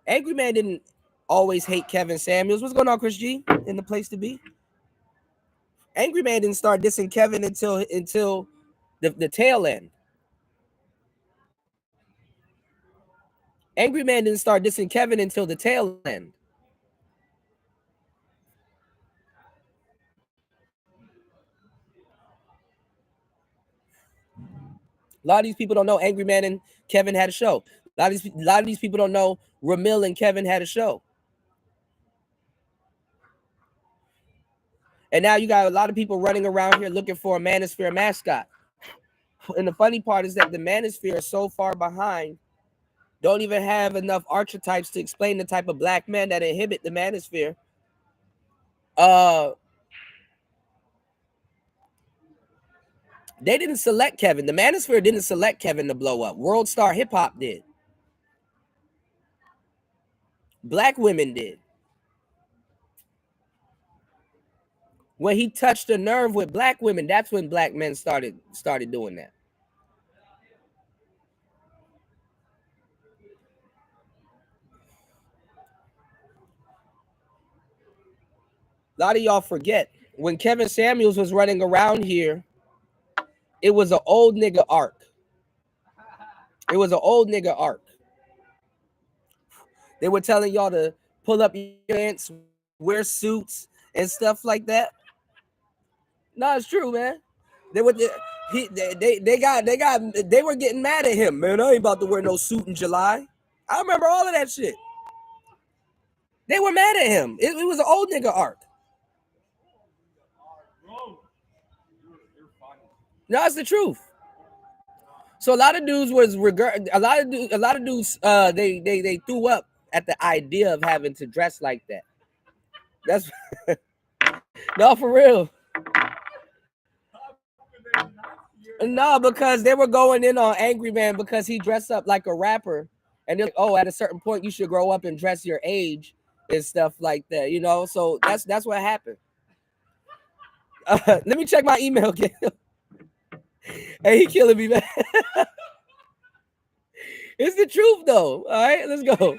Angry man didn't always hate Kevin Samuels. What's going on, Chris G? In the place to be? Angry man didn't start dissing Kevin until the tail end. Angry man didn't start dissing Kevin until the tail end. A lot of these people don't know Angry Man and Kevin had a show. A lot of these people don't know Ramil and Kevin had a show. And now you got a lot of people running around here looking for a Manosphere mascot. And the funny part is that the Manosphere is so far behind, don't even have enough archetypes to explain the type of black men that inhibit the Manosphere. They didn't select Kevin. The Manosphere didn't select Kevin to blow up. World Star Hip Hop did. Black women did. When he touched a nerve with black women, that's when black men started doing that. A lot of y'all forget when Kevin Samuels was running around here, it was an old nigga arc. It was an old nigga arc. They were telling y'all to pull up your pants, wear suits, and stuff like that. No, it's true, man. They were they were getting mad at him, man. I ain't about to wear no suit in July. I remember all of that shit. They were mad at him. It was an old nigga arc. No, it's the truth. So a lot of dudes a lot of dudes they threw up at the idea of having to dress like that. That's no, for real. No, because they were going in on Angry Man because he dressed up like a rapper, and they're like, "Oh, at a certain point, you should grow up and dress your age and stuff like that." You know, so that's what happened. Let me check my email again. Hey, he killing me, man. It's the truth, though. All right, let's go.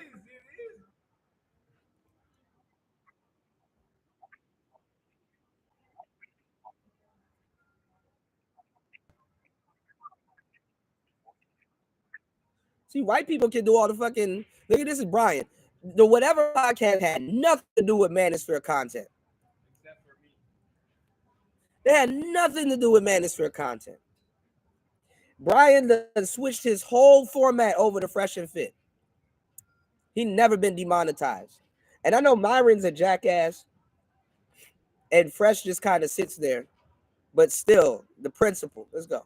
See, white people can do all the fucking. Look at this is Brian. The whatever podcast had nothing to do with manosphere content. They had nothing to do with manosphere content. Brian switched his whole format over to Fresh and Fit. He never been demonetized. And I know Myron's a jackass, and Fresh just kind of sits there. But still, the principle. Let's go.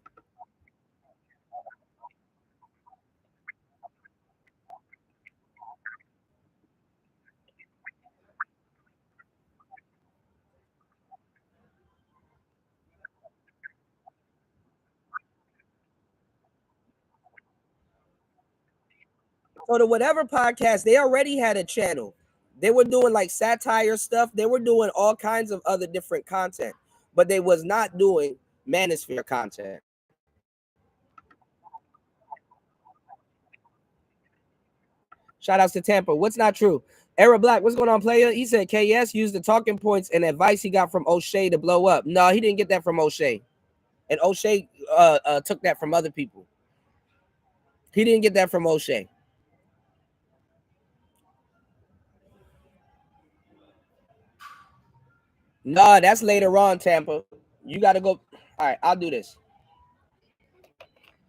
So the whatever podcast, they already had a channel. They were doing like satire stuff. They were doing all kinds of other different content, but they was not doing manosphere content. Shout outs to Tampa. What's not true? Era Black, what's going on, player? He said KS used the talking points and advice he got from O'Shea to blow up. No, he didn't get that from O'Shea. And O'Shea took that from other people. He didn't get that from O'Shea. No, that's later on, Tampa. You got to go. All right, I'll do this.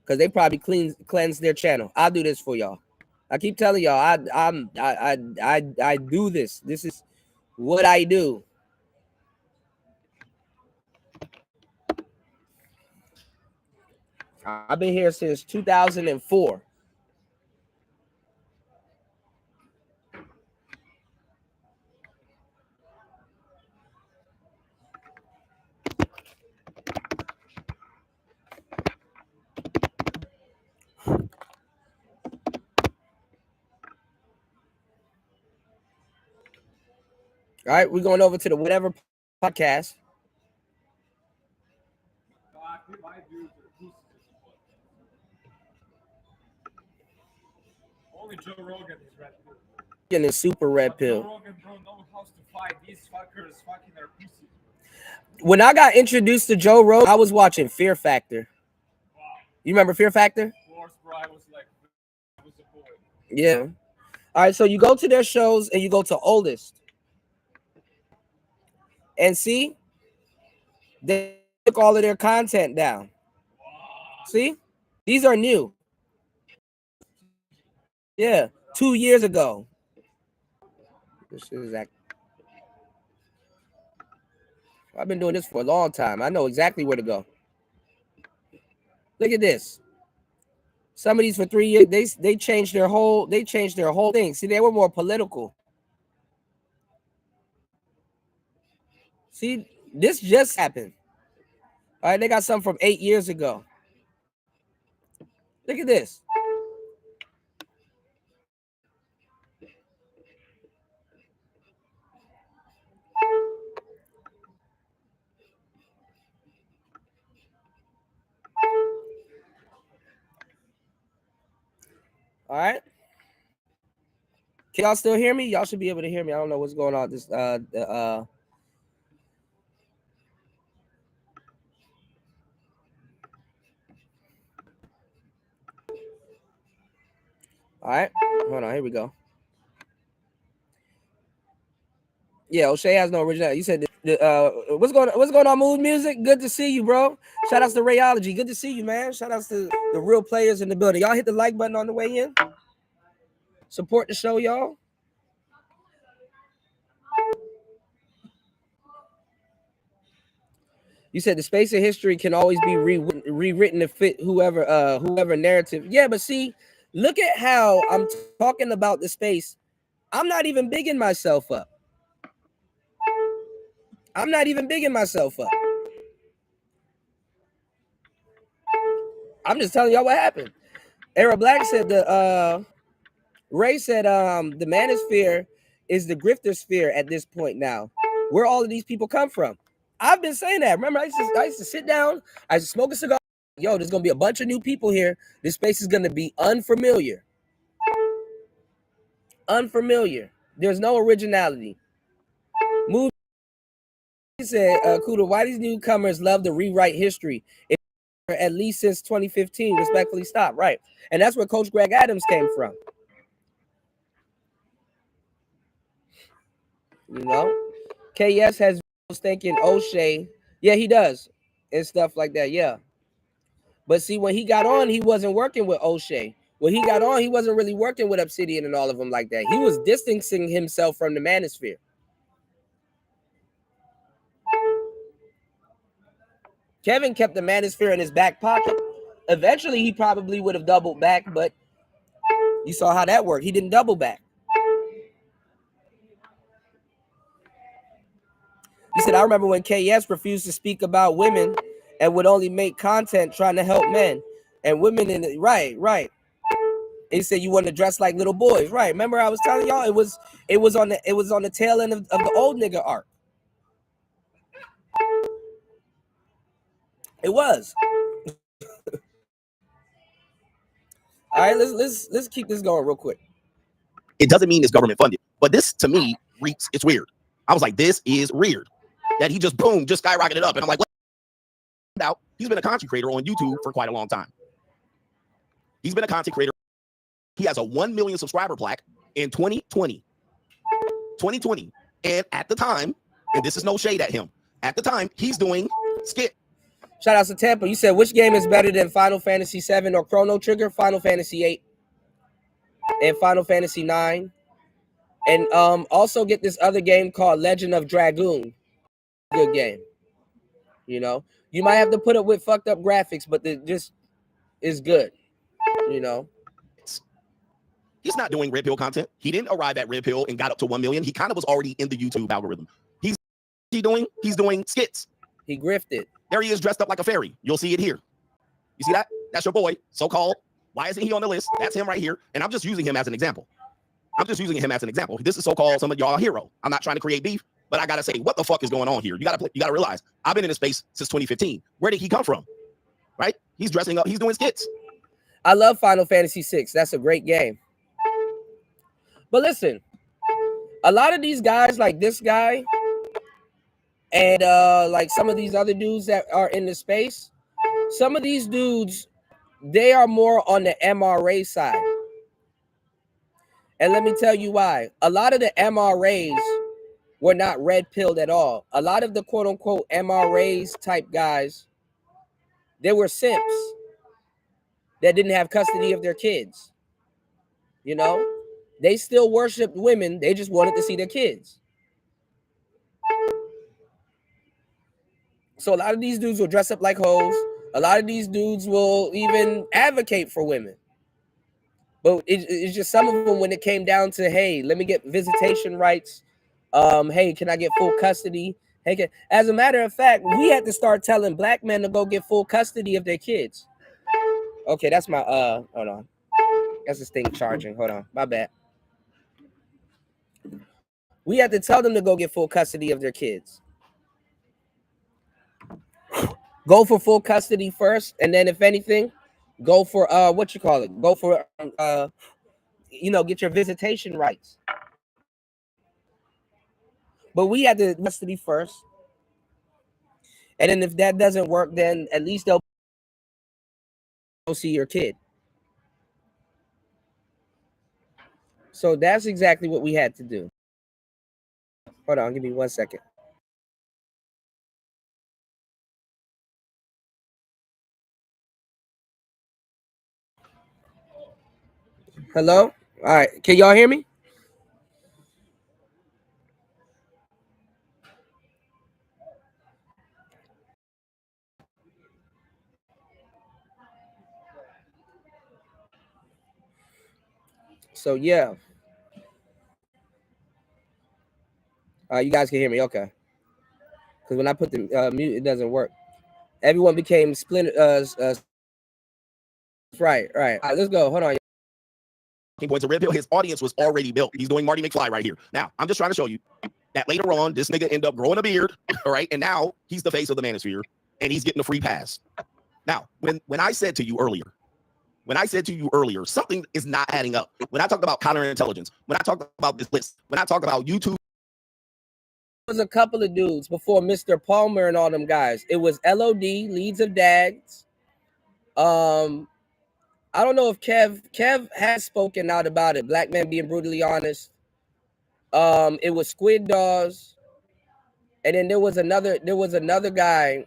Because they probably cleanse their channel. I'll do this for y'all. I keep telling y'all, I do this. This is what I do. I've been here since 2004. All right, we're going over to the whatever podcast. Only Joe Rogan is red pill. Getting a super red pill. Joe Rogan, bro, knows how to fight. These fuckers fucking are pussies. When I got introduced to Joe Rogan, I was watching Fear Factor. Wow. You remember Fear Factor? Of course, bro, I was like, I was a boy. Yeah. All right, so you go to their shows and you go to Oldest. And see, they took all of their content down. Wow. See, these are new. Yeah, 2 years ago. This is that. I've been doing this for a long time. I know exactly where to go. Look at this. Some of these for 3 years, they changed their whole thing. See, they were more political. See, this just happened. All right, they got something from 8 years ago. Look at this. All right. Can y'all still hear me? Y'all should be able to hear me. I don't know what's going on. This all right. Hold on. Here we go. Yeah, O'Shea has no originality. You said what's going on, Mood Music? Good to see you, bro. Shout outs to Rayology. Good to see you, man. Shout outs to the real players in the building. Y'all hit the like button on the way in. Support the show, y'all. You said the space of history can always be rewritten to fit whoever narrative. Yeah, but see, look at how I'm talking about the space. I'm not even bigging myself up. I'm not even bigging myself up. I'm just telling y'all what happened. Era Black said Ray said the manosphere is the grifter sphere at this point now. Where all of these people come from. I've been saying that. Remember, I used to sit down, I used to smoke a cigar. Yo, there's gonna be a bunch of new people here. This space is gonna be unfamiliar. Unfamiliar. There's no originality. Move said, Cuda, why these newcomers love to rewrite history? At least since 2015, respectfully stop. Right. And that's where Coach Greg Adams came from. You know, KS has thinking O'Shea. Yeah, he does. And stuff like that. Yeah. But see, when he got on, he wasn't working with O'Shea. When he got on, he wasn't really working with Obsidian and all of them like that. He was distancing himself from the manosphere. Kevin kept the manosphere in his back pocket. Eventually, he probably would have doubled back, but you saw how that worked. He didn't double back. He said, I remember when KS refused to speak about women and would only make content trying to help men and women in it. Right. He said you want to dress like little boys. Right. Remember I was telling y'all it was on the tail end of the old nigga arc. It was. All right, let's keep this going real quick. It doesn't mean it's government funded, but this to me reeks. It's weird. I was like, this is weird that he just boom, just skyrocketed up, and I'm like, what? Out. He's been a content creator on YouTube for quite a long time. He's been a content creator. He has a 1 million subscriber plaque in 2020. 2020, and at the time, and this is no shade at him. At the time, he's doing skit. Shout out to Tampa. You said which game is better than Final Fantasy 7 or Chrono Trigger? Final Fantasy 8 and Final Fantasy 9. And also get this other game called Legend of Dragoon. Good game. You know, you might have to put up with fucked up graphics, but it just is good. You know, he's not doing Red Pill content. He didn't arrive at Red Pill and got up to 1 million. He kind of was already in the YouTube algorithm. He's doing skits. He grifted. There he is dressed up like a fairy. You'll see it here. You see that? That's your boy, so-called. Why isn't he on the list? That's him right here. And I'm just using him as an example. This is so-called some of y'all hero. I'm not trying to create beef, but I gotta say, what the fuck is going on here? You gotta realize, I've been in this space since 2015. Where did he come from? Right? He's dressing up. He's doing skits. I love Final Fantasy 6. That's a great game. But listen, a lot of these guys, like this guy, and like some of these other dudes that are in the space, some of these dudes, they are more on the MRA side. And let me tell you why. A lot of the MRAs were not red-pilled at all. A lot of the quote-unquote MRAs type guys, they were simps that didn't have custody of their kids. You know? They still worshiped women. They just wanted to see their kids. So a lot of these dudes will dress up like hoes. A lot of these dudes will even advocate for women. But it's just some of them when it came down to, hey, let me get visitation rights. Hey, can I get full custody? Hey, as a matter of fact, we had to start telling black men to go get full custody of their kids. Okay, that's my hold on. That's this thing charging. Hold on. My bad. We had to tell them to go get full custody of their kids. Go for full custody first, and then if anything, go for what you call it? Go for get your visitation rights. But we had to custody first. And then if that doesn't work, then at least they'll go see your kid. So that's exactly what we had to do. Hold on, give me 1 second. Hello? All right. Can y'all hear me? So, yeah. You guys can hear me. Okay. Because when I put the mute, it doesn't work. Everyone became splinter. Right. All right, let's go. Hold on. Points of red pill. His audience was already built. He's doing Marty McFly right here. Now, I'm just trying to show you that later on, this nigga end up growing a beard, all right? And now he's the face of the manosphere, and he's getting a free pass. Now, when I said to you earlier, something is not adding up. When I talked about counterintelligence, when I talked about this list, when I talked about YouTube. There was a couple of dudes before Mr. Palmer and all them guys. It was LOD, Leads of Dads. I don't know if Kev has spoken out about it. Black Men Being Brutally Honest. It was Squid Daws, and then there was another guy.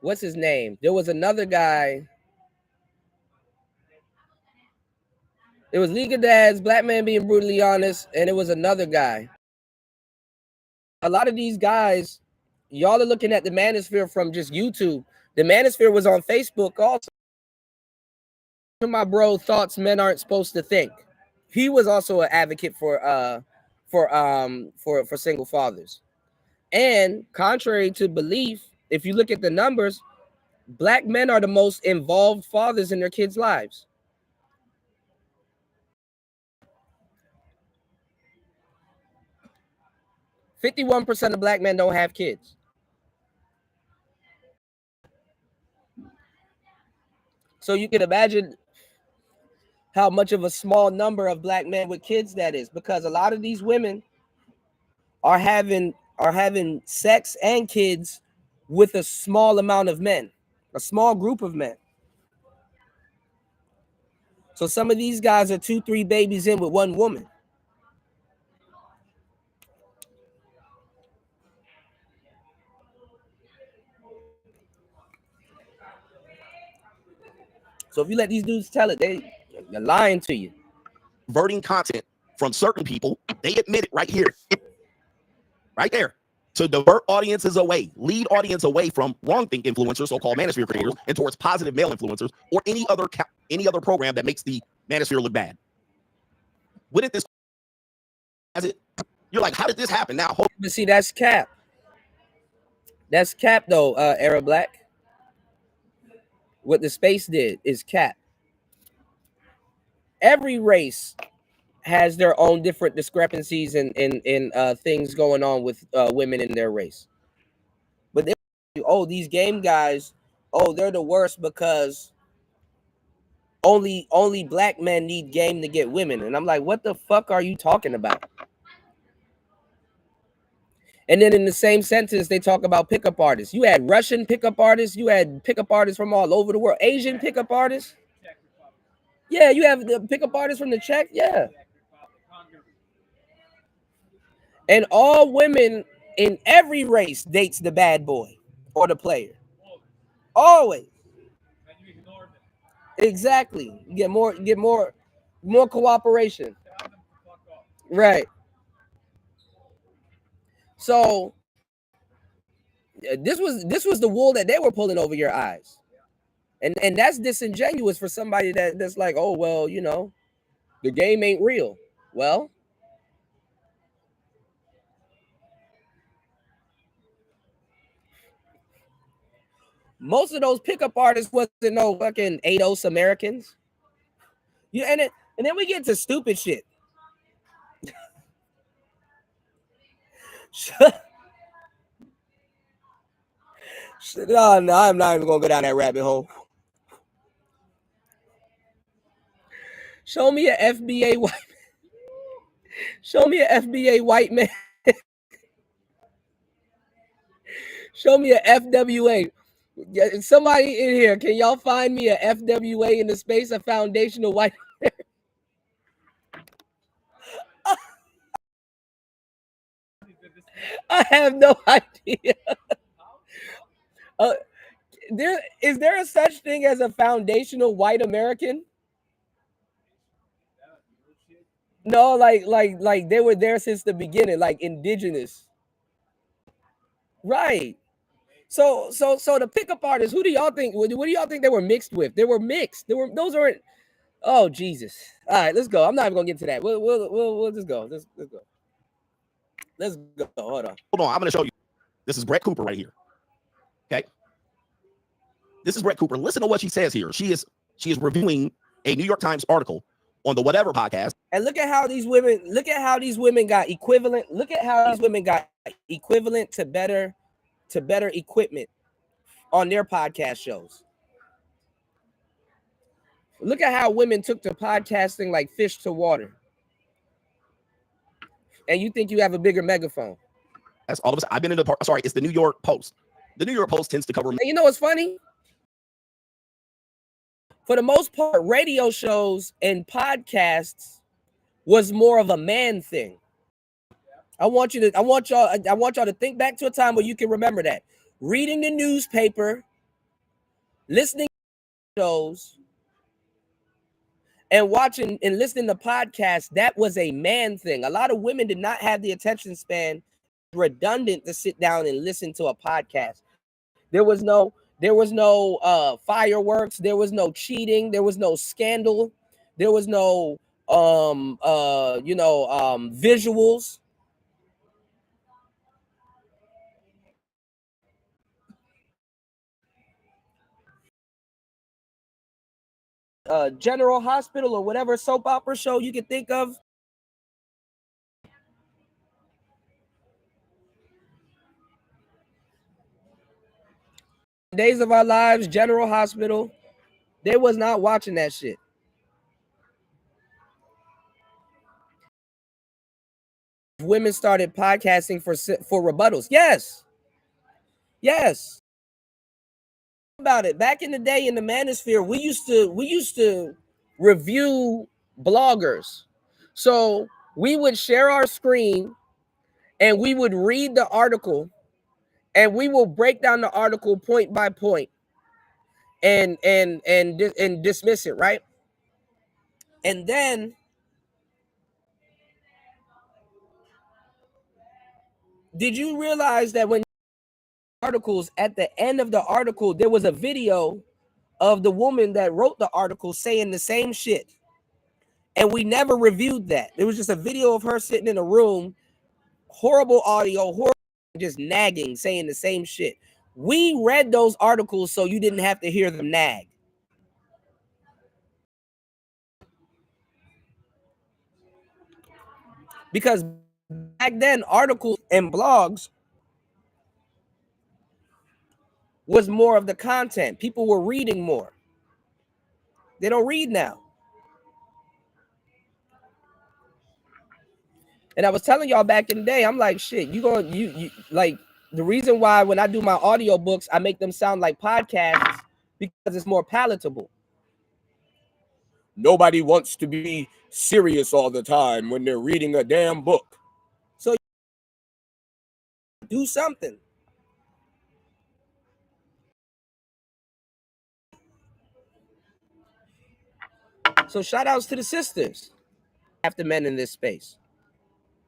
What's his name? There was another guy. It was League of Dads, Black Man Being Brutally Honest, and it was another guy. A lot of these guys, y'all are looking at the manosphere from just YouTube. The manosphere was on Facebook also. My bro Thoughts Men Aren't Supposed to Think. He was also an advocate for single fathers. And contrary to belief, if you look at the numbers, Black men are the most involved fathers in their kids' lives. %51% of Black men don't have kids. So you can imagine how much of a small number of Black men with kids that is, because a lot of these women are having sex and kids with a small amount of men, a small group of men. So some of these guys are 2-3 babies in with one woman. So if you let these dudes tell it, they're lying to you. Diverting content from certain people, they admit it right here, right there, to divert audiences away, lead audience away from wrong think influencers, so-called manosphere creators, and towards positive male influencers or any other program that makes the manosphere look bad. Wouldn't this, as it, you're like, how did this happen? Now, but see, that's cap. That's cap though, Arab Black. What the space did is cap. Every race has their own different discrepancies and things going on with women in their race. But these game guys, they're the worst because only Black men need game to get women. And I'm like, what the fuck are you talking about? And then in the same sentence, they talk about pickup artists. You had Russian pickup artists. You had pickup artists from all over the world. Asian pickup artists. Yeah, you have the pickup artists from the Czech. Yeah. And all women in every race dates the bad boy or the player. Always. Exactly. You get more cooperation. Right. So this was the wool that they were pulling over your eyes. And that's disingenuous for somebody that's like, oh, well, you know, the game ain't real. Well, most of those pickup artists wasn't no fucking thos Americans. Yeah, and then we get to stupid shit. No, I'm not even gonna go down that rabbit hole. Show me an FBA white. Show me an FBA white man. Show me an FWA. Somebody in here, can y'all find me a FWA in the space of foundational white? I have no idea. Is there a such thing as a foundational white American? No, like they were there since the beginning, like indigenous. Right. So the pickup artists, who do y'all think? What do y'all think they were mixed with? They were mixed. Those aren't. Oh Jesus! All right, let's go. I'm not even gonna get to that. We'll just go. Let's go. Let's go. Hold on. I'm gonna show you. This is Brett Cooper right here. Okay. This is Brett Cooper. Listen to what she says here. She is reviewing a New York Times article on the Whatever podcast. And look at how these women got equivalent. Look at how these women got equivalent to better equipment on their podcast shows. Look at how women took to podcasting like fish to water. And you think you have a bigger megaphone. That's all of us. I've been in the sorry, it's the New York Post. The New York Post tends to cover. And you know what's funny? For the most part, radio shows and podcasts was more of a man thing. I want y'all to think back to a time where you can remember that. Reading the newspaper, listening to shows, and watching and listening to podcasts, that was a man thing. A lot of women did not have the attention span redundant to sit down and listen to a podcast. There was no fireworks, there was no cheating, there was no scandal, there was no visuals. General Hospital or whatever soap opera show you can think of. Days of Our Lives, General Hospital, they was not watching that shit. Women started podcasting for rebuttals. Yes. About it. Back in the day in the manosphere, we used to review bloggers. So we would share our screen and we would read the article and we will break down the article point by point and dismiss it, right? And then did you realize that when articles, at the end of the article, there was a video of the woman that wrote the article saying the same shit? And we never reviewed that. It was just a video of her sitting in a room, horrible audio, just nagging, saying the same shit. We read those articles so you didn't have to hear them nag. Because back then, articles and blogs was more of the content. People were reading more. They don't read now. And I was telling y'all back in the day, I'm like, shit, you like the reason why when I do my audio books, I make them sound like podcasts because it's more palatable. Nobody wants to be serious all the time when they're reading a damn book. So do something. So shout outs to the sisters after men in this space.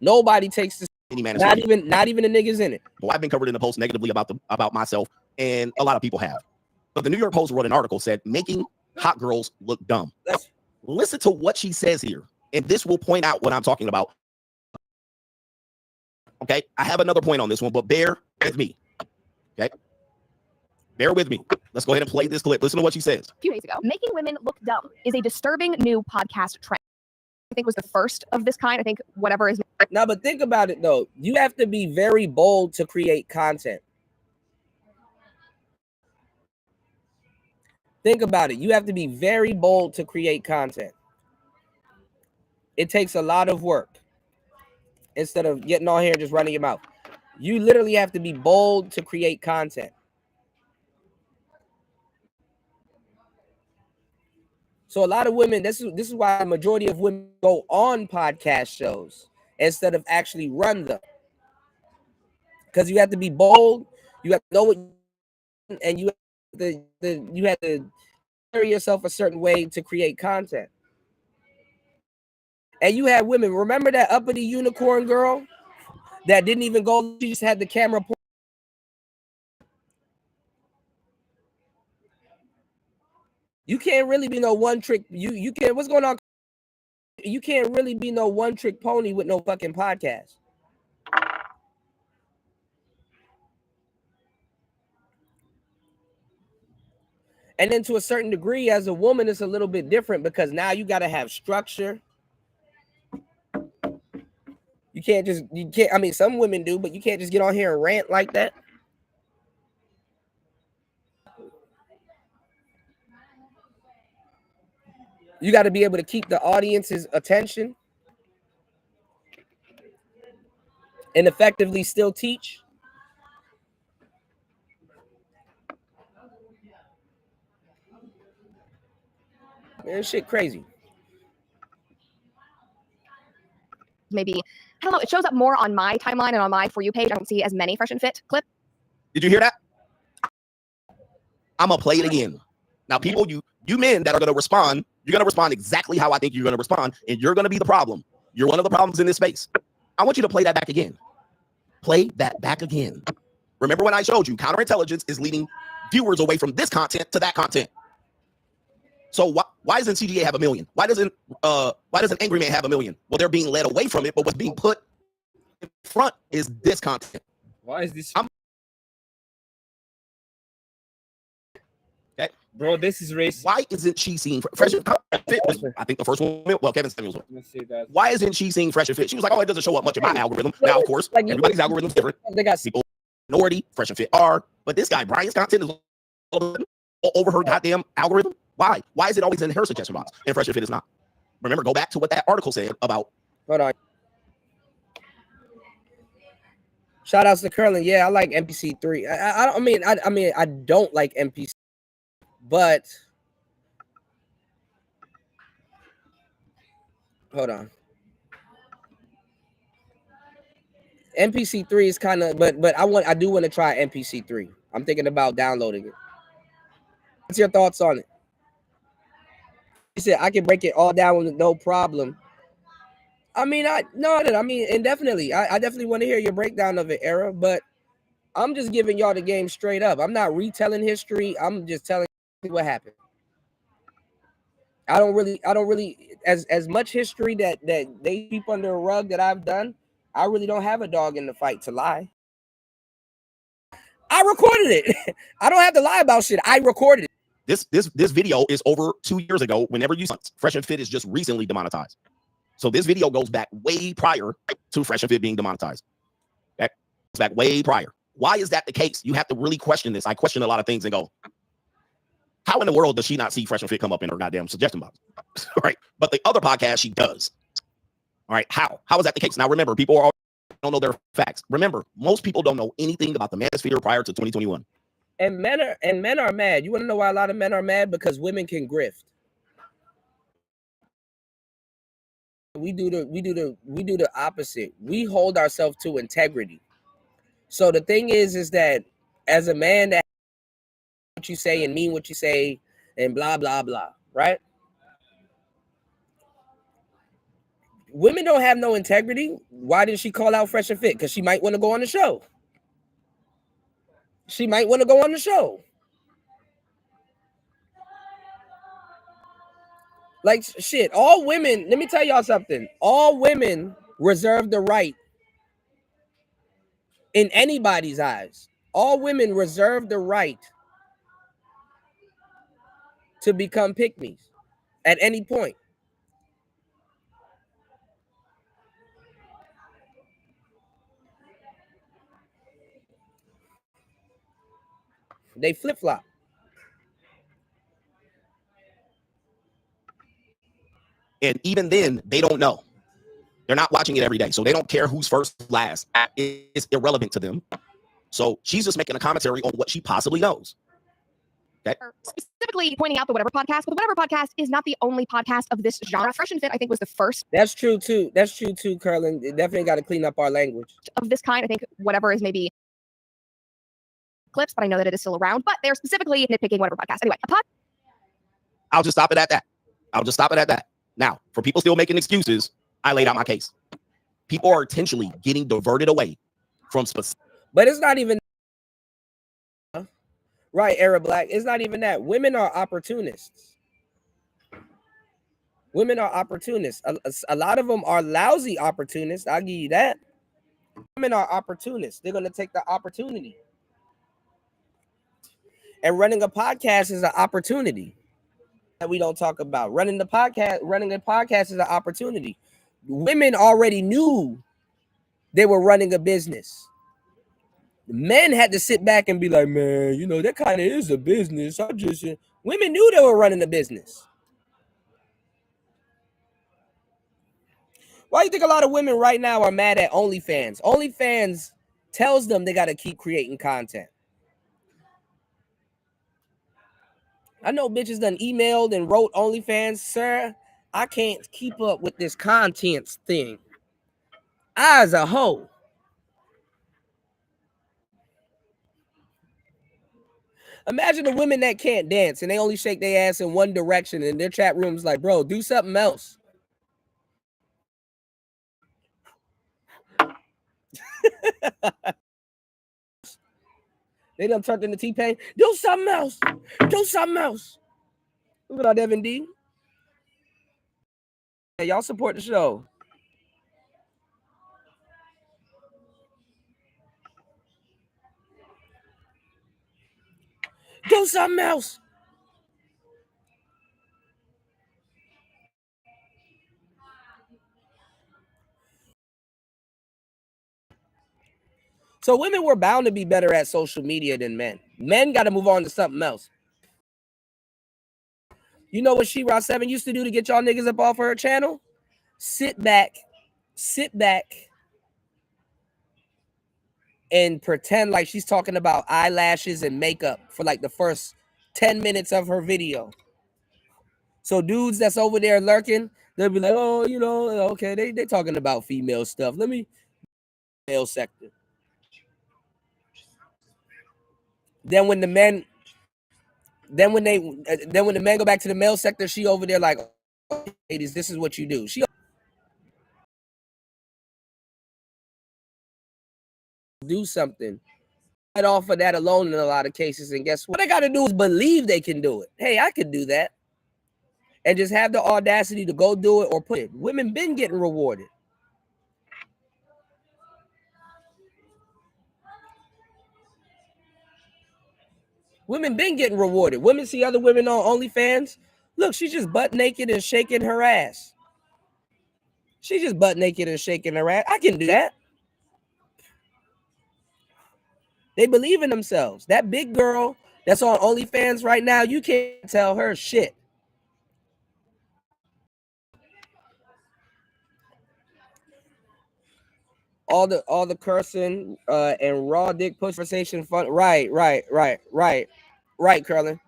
Nobody takes this. Not even the niggas in it. Well, I've been covered in the Post negatively about myself, and a lot of people have. But the New York Post wrote an article said making hot girls look dumb. Listen to what she says here, and this will point out what I'm talking about. Okay, I have another point on this one, but bear with me. Okay, bear with me. Let's go ahead and play this clip. Listen to what she says. A few days ago, making women look dumb is a disturbing new podcast trend. I think was the first of this kind. I think whatever is now, but think about it though. You have to be very bold to create content. Think about it. You have to be very bold to create content. It takes a lot of work. Instead of getting on here and just running your mouth, you literally have to be bold to create content. So a lot of women, this is why the majority of women go on podcast shows instead of actually run them. Because you have to be bold, you have to know what, and you have to carry yourself a certain way to create content. And you have women. Remember that uppity unicorn girl that didn't even go? She just had the camera. You can't really be no one trick. You can't. What's going on? You can't really be no one trick pony with no fucking podcast. And then to a certain degree, as a woman, it's a little bit different because now you got to have structure. You can't, I mean, some women do, but you can't just get on here and rant like that. You got to be able to keep the audience's attention and effectively still teach. Man, this shit crazy. Maybe, I don't know, it shows up more on my timeline and on my For You page. I don't see as many Fresh and Fit clips. Did you hear that? I'm gonna play it again. Now, people, you men that are gonna respond, you're gonna respond exactly how I think you're gonna respond, and you're gonna be the problem. You're one of the problems in this space. I want you to play that back again. Play that back again. Remember when I showed you counterintelligence is leading viewers away from this content to that content. So why doesn't CGA have 1 million? Why doesn't Angry Man have 1 million? Well, they're being led away from it, but what's being put in front is this content. Why is this? Okay. Bro, this is racist. Why isn't she seeing Fresh and Fit? I think the first one, well, Kevin Samuels. Let's see that. Why isn't she seeing Fresh and Fit? She was like, oh, it doesn't show up much in my algorithm. Now, of course, Like, everybody's algorithm is different. They got People, minority, Fresh and Fit are, but this guy, Brian's content is all over her goddamn algorithm. Why? Why is it always in her suggestion box and Fresh and Fit is not? Remember, go back to what that article said about. Hold on. Shout outs to Curlin. Yeah, I like MPC3. I mean, I don't like MPC, but hold on. MPC3 is kind of, but I do want to try MPC3. I'm thinking about downloading it. What's your thoughts on it? He said I can break it all down with no problem. I mean, indefinitely. I definitely want to hear your breakdown of it, Era, but I'm just giving y'all the game straight up. I'm not retelling history. I'm just telling you what happened. I don't really as much history that they keep under a rug that I've done. I really don't have a dog in the fight to lie. I recorded it. I don't have to lie about shit. I recorded it. This video is over 2 years ago. Whenever you Fresh and Fit is just recently demonetized. So this video goes back way prior to Fresh and Fit being demonetized. Okay? It's back way prior. Why is that the case? You have to really question this. I question a lot of things and go, how in the world does she not see Fresh and Fit come up in her goddamn suggestion box? Right? But the other podcast, she does. All right. How is that the case? Now, remember, people don't know their facts. Remember, most people don't know anything about the manosphere prior to 2021. And men are mad. You want to know why a lot of men are mad? Because women can grift. We do the opposite. We hold ourselves to integrity. So the thing is that as a man that what you say and mean what you say and blah blah blah, right? Women don't have no integrity. Why did she call out Fresh and Fit? Because she might want to go on the show. She might want to go on the show. Like shit, all women, let me tell y'all something. All women reserve the right in anybody's eyes. All women reserve the right to become pick-me's at any point. They flip-flop. And even then, they don't know. They're not watching it every day. So they don't care who's first, last. It's irrelevant to them. So she's just making a commentary on what she possibly knows. Okay. Specifically pointing out the Whatever podcast, but the Whatever podcast is not the only podcast of this genre. Fresh and Fit, I think, was the first. That's true too, Curlin. Definitely got to clean up our language. Of this kind, I think Whatever is maybe clips, but I know that it is still around. But they're specifically nitpicking Whatever podcast. Anyway, I'll just stop it at that. Now, for people still making excuses, I laid out my case. People are intentionally getting diverted away from specific. But it's not even right, Era Black. It's not even that. Women are opportunists. Women are opportunists. A lot of them are lousy opportunists. I'll give you that. Women are opportunists. They're going to take the opportunity. And running a podcast is an opportunity that we don't talk about. Running a podcast is an opportunity. Women already knew they were running a business. Men had to sit back and be like, man, you know, that kind of is a business. Women knew they were running a business. Why do you think a lot of women right now are mad at OnlyFans? OnlyFans tells them they got to keep creating content. I know bitches done emailed and wrote OnlyFans, sir, I can't keep up with this content thing. I, as a hoe, imagine the women that can't dance and they only shake their ass in one direction and their chat room's like, bro, do something else. They done turned into T-Pain. Do something else. Do something else. Look at our Devin D. Hey, y'all support the show. Do something else. So women were bound to be better at social media than men. Men got to move on to something else. You know what She-Ra 7 used to do to get y'all niggas up off her channel? Sit back, and pretend like she's talking about eyelashes and makeup for like the first 10 minutes of her video. So dudes that's over there lurking, they'll be like, oh, you know, okay, they talking about female stuff. Let me male sector. Then when the men go back to the male sector, she over there like, oh, ladies, this is what you do. She do something right off of that alone in a lot of cases. And guess what? What they got to do is believe they can do it. Hey, I could do that. And just have the audacity to go do it or put it. Women been getting rewarded. Women been getting rewarded. Women see other women on OnlyFans. Look, she's just butt naked and shaking her ass. She's just butt naked and shaking her ass. I can do that. They believe in themselves. That big girl that's on OnlyFans right now, you can't tell her shit. All the cursing and raw dick push conversation fun. Right, Curlin.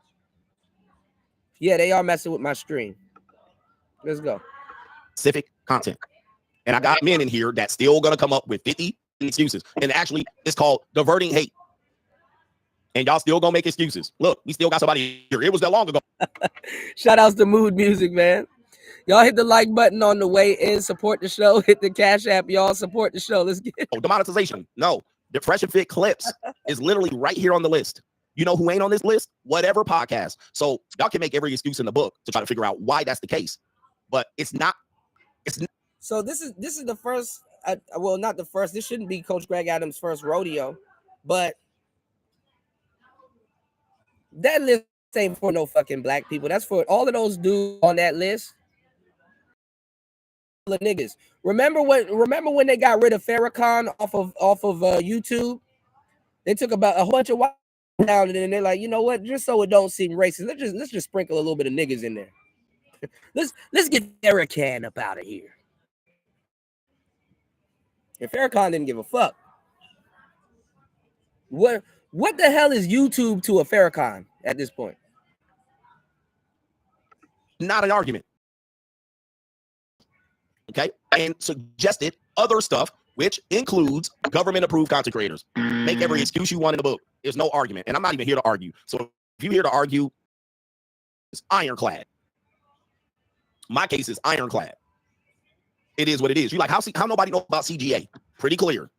Yeah, they are messing with my stream. Let's go. Specific content. And I got men in here that's still going to come up with 50 excuses. And actually, it's called diverting hate. And y'all still going to make excuses. Look, we still got somebody here. It was that long ago. Shout outs to Mood Music, man. Y'all hit the like button on the way in. Support the show. Hit the Cash App. Y'all support the show. Let's get it. Oh, demonetization. No. The Fresh and Fit clips is literally right here on the list. You know who ain't on this list? Whatever podcast. So y'all can make every excuse in the book to try to figure out why that's the case. But it's not. So this is the first. Well, not the first. This shouldn't be Coach Greg Adams' first rodeo, but that list ain't for no fucking black people. That's for all of those dudes on that list. The niggas. Remember when they got rid of Farrakhan off of YouTube? They took about a whole bunch of white down and then they're like, you know what? Just so it don't seem racist, let's just sprinkle a little bit of niggas in there. let's get Farrakhan up out of here. And Farrakhan didn't give a fuck. What the hell is YouTube to a Farrakhan at this point? Not an argument. Okay, and suggested other stuff, which includes government-approved content creators. Make every excuse you want in the book. There's no argument, and I'm not even here to argue. So if you're here to argue, it's ironclad. My case is ironclad. It is what it is. You're like, how nobody knows about CGA? Pretty clear.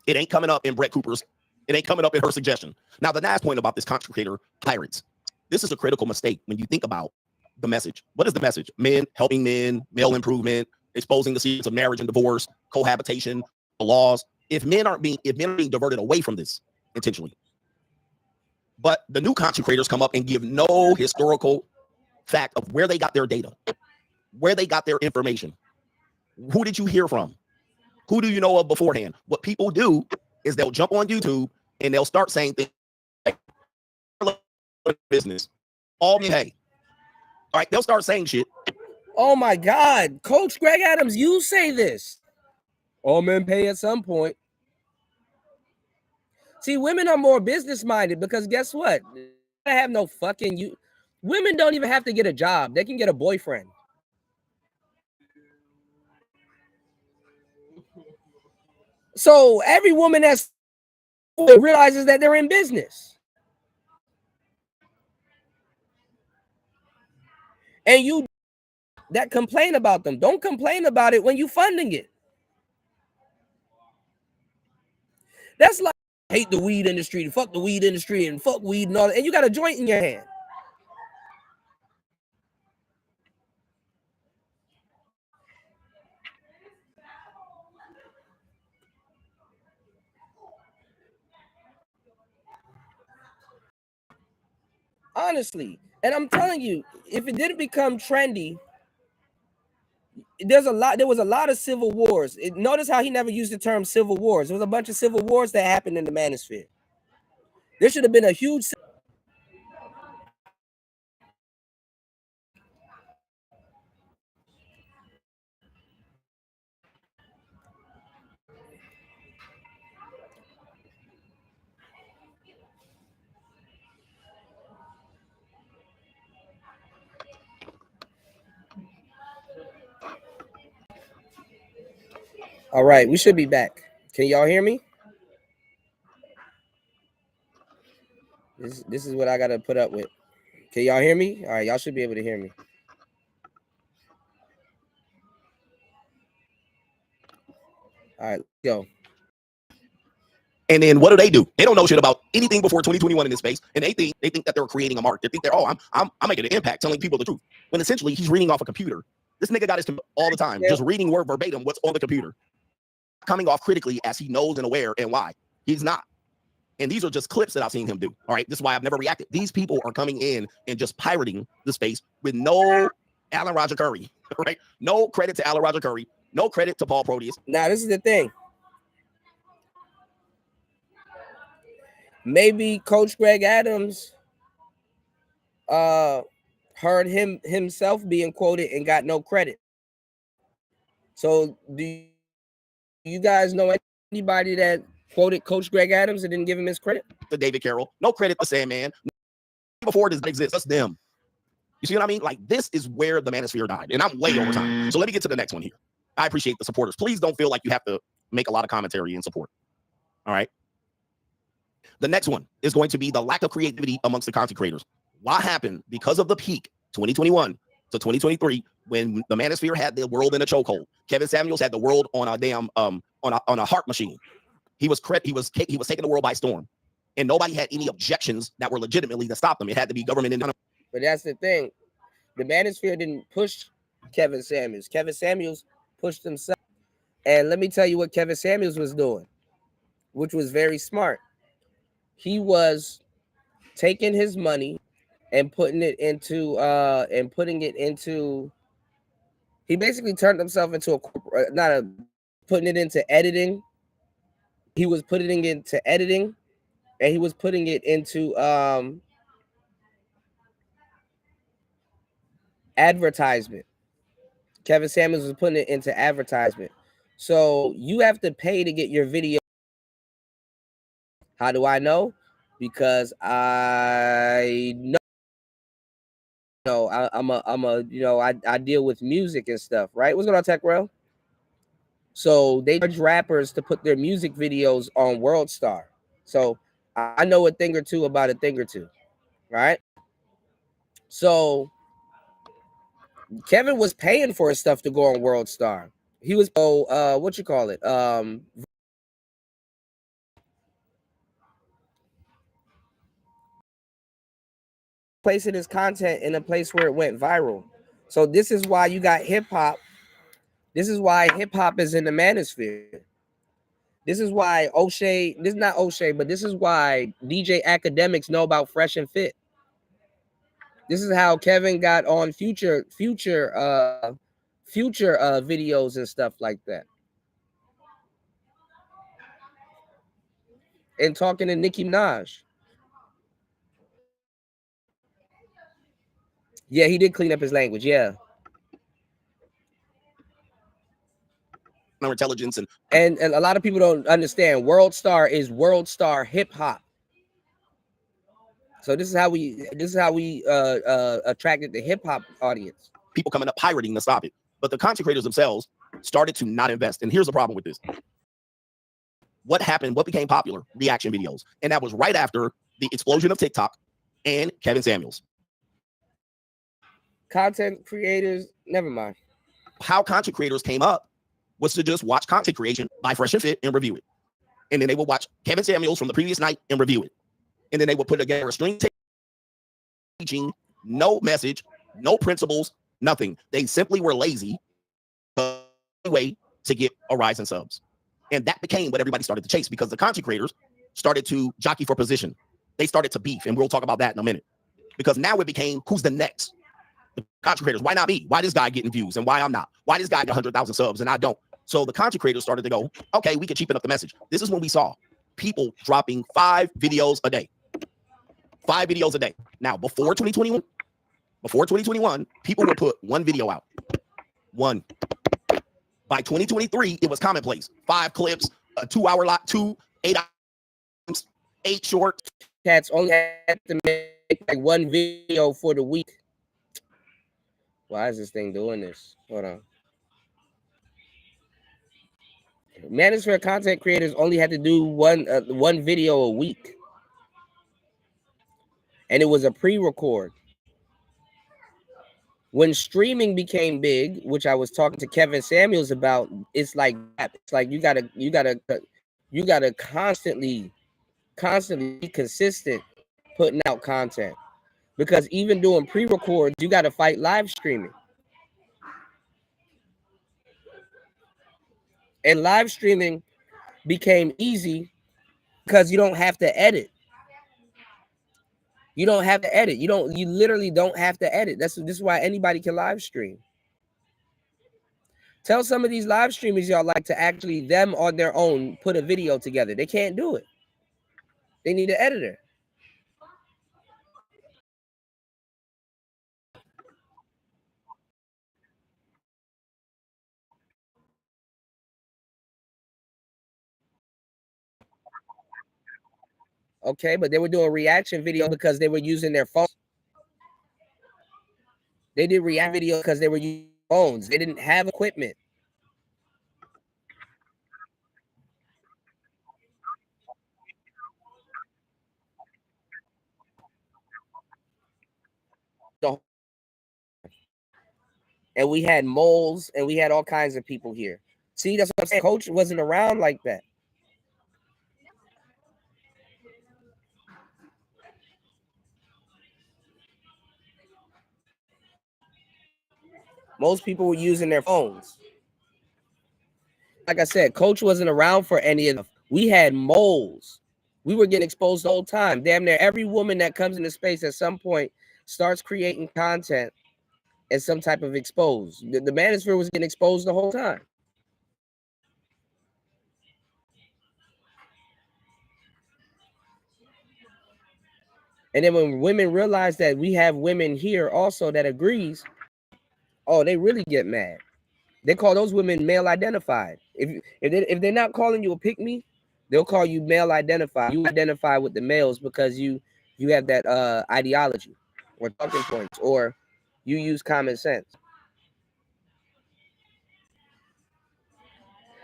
It ain't coming up in Brett Cooper's. It ain't coming up in her suggestion. Now, the last point about this content creator pirates. This is a critical mistake when you think about the message. What is the message? Men helping men, male improvement, exposing the secrets of marriage and divorce, cohabitation, the laws. If men are being diverted away from this intentionally, But the new content creators come up and give no historical fact of where they got their data, where they got their information. Who did you hear from? Who do you know of beforehand? What people do is they'll jump on YouTube and they'll start saying things like business. All hey. All right, they'll start saying shit. Oh my God, Coach Greg Adams, you say this. All men pay at some point. See, women are more business minded because guess what? They have no fucking you. Women don't even have to get a job. They can get a boyfriend. So every woman that realizes that they're in business. And you that complain about them, don't complain about it when you funding it. That's like hate the weed industry, fuck the weed industry, and fuck weed and all that. And you got a joint in your hand. Honestly, and I'm telling you, if it didn't become trendy, there was a lot of civil wars. Notice how he never used the term civil wars. There was a bunch of civil wars that happened in the manosphere. There should have been a huge. All right, we should be back. Can y'all hear me? This is what I gotta put up with. Can y'all hear me? All right, y'all should be able to hear me. All right, let's go. And then what do? They don't know shit about anything before 2021 in this space, and they think that they're creating a mark. They think I'm making an impact, telling people the truth. When essentially he's reading off a computer. This nigga got his all the time, just reading word verbatim what's on the computer, coming off critically as he knows and aware and why he's not. And these are just clips that I've seen him do. All right, this is why I've never reacted. These people are coming in and just pirating the space with no Alan Roger Curry, right? No credit to Alan Roger Curry. No credit to Paul Proteus. Now this is the thing. Maybe Coach Greg Adams heard himself being quoted and got no credit. So do you guys know anybody that quoted Coach Greg Adams and didn't give him his credit? To David Carroll, no credit to Sandman. Before it doesn't exist, that's them. You see what I mean? Like, this is where the manosphere died, and I'm way over time. So let me get to the next one here. I appreciate the supporters. Please don't feel like you have to make a lot of commentary and support. All right. The next one is going to be the lack of creativity amongst the content creators. What happened because of the peak 2021 to 2023 when the manosphere had the world in a chokehold? Kevin Samuels had the world on a damn on a heart machine. He was taking the world by storm, and nobody had any objections that were legitimately to stop them. It had to be government. But that's the thing. The manosphere didn't push Kevin Samuels. Kevin Samuels pushed himself. And let me tell you what Kevin Samuels was doing, which was very smart. He was taking his money and putting it into he basically turned himself into putting it into editing. He was putting it into editing, and he was putting it into advertisement. Kevin Samuels was putting it into advertisement. So you have to pay to get your video. How do I know? Because I know I deal with music and stuff, right? What's going on, Tech Rail? So they charge rappers to put their music videos on World Star. So I know a thing or two about a thing or two, right? So Kevin was paying for his stuff to go on World Star. He was what you call it? Placing his content in a place where it went viral. So this is why you got hip hop. This is why hip hop is in the manosphere. This is why O'Shea, this is not O'Shea, but this is why DJ academics know about Fresh and Fit. This is how Kevin got on future videos and stuff like that. And talking to Nicki Minaj. Yeah, he did clean up his language. Yeah. Intelligence and a lot of people don't understand. World Star is World Star Hip Hop. So this is how we attracted the hip hop audience. People coming up pirating to stop it. But the content creators themselves started to not invest. And here's the problem with this. What happened? What became popular? Reaction videos. And that was right after the explosion of TikTok and Kevin Samuels. Content creators, never mind. How content creators came up was to just watch content creation by Fresh and Fit and review it. And then they would watch Kevin Samuels from the previous night and review it. And then they would put together a string teaching, no message, no principles, nothing. They simply were lazy way to get a rise in subs. And that became what everybody started to chase because the content creators started to jockey for position. They started to beef, and we'll talk about that in a minute. Because now it became, who's the next? The content creators, why not me? Why this guy getting views and why I'm not? Why this guy got 100,000 subs and I don't? So the content creators started to go, okay, we can cheapen up the message. This is when we saw people dropping 5 videos a day. 5 videos a day. Now, before 2021, people would put 1 video out. 1. By 2023, it was commonplace. 5 clips, a 2-hour lot, 2, 8 hours, 8 short. Cats only had to make like 1 video for the week. Why is this thing doing this? Hold on. Manosphere content creators only had to do one video a week. And it was a pre-record. When streaming became big, which I was talking to Kevin Samuels about, it's like you gotta constantly be consistent putting out content. Because even doing pre-records, you gotta fight live streaming. And live streaming became easy because you don't have to edit. You don't have to edit. You literally don't have to edit. This is why anybody can live stream. Tell some of these live streamers y'all like to actually them on their own put a video together. They can't do it. They need an editor. Okay, but they were doing reaction video because they were using their phones. They did react video because they were using phones. They didn't have equipment. And we had moles and we had all kinds of people here. See, that's what I'm saying. Coach wasn't around like that. Most people were using their phones. Like I said, Coach wasn't around for any of them. We had moles. We were getting exposed the whole time. Damn near every woman that comes into space at some point starts creating content as some type of exposed. The manosphere was getting exposed the whole time. And then when women realize that we have women here also that agrees, oh, they really get mad. They call those women male identified. If they're not calling you a pick me, they'll call you male identified. You identify with the males because you have that ideology or talking points, or you use common sense.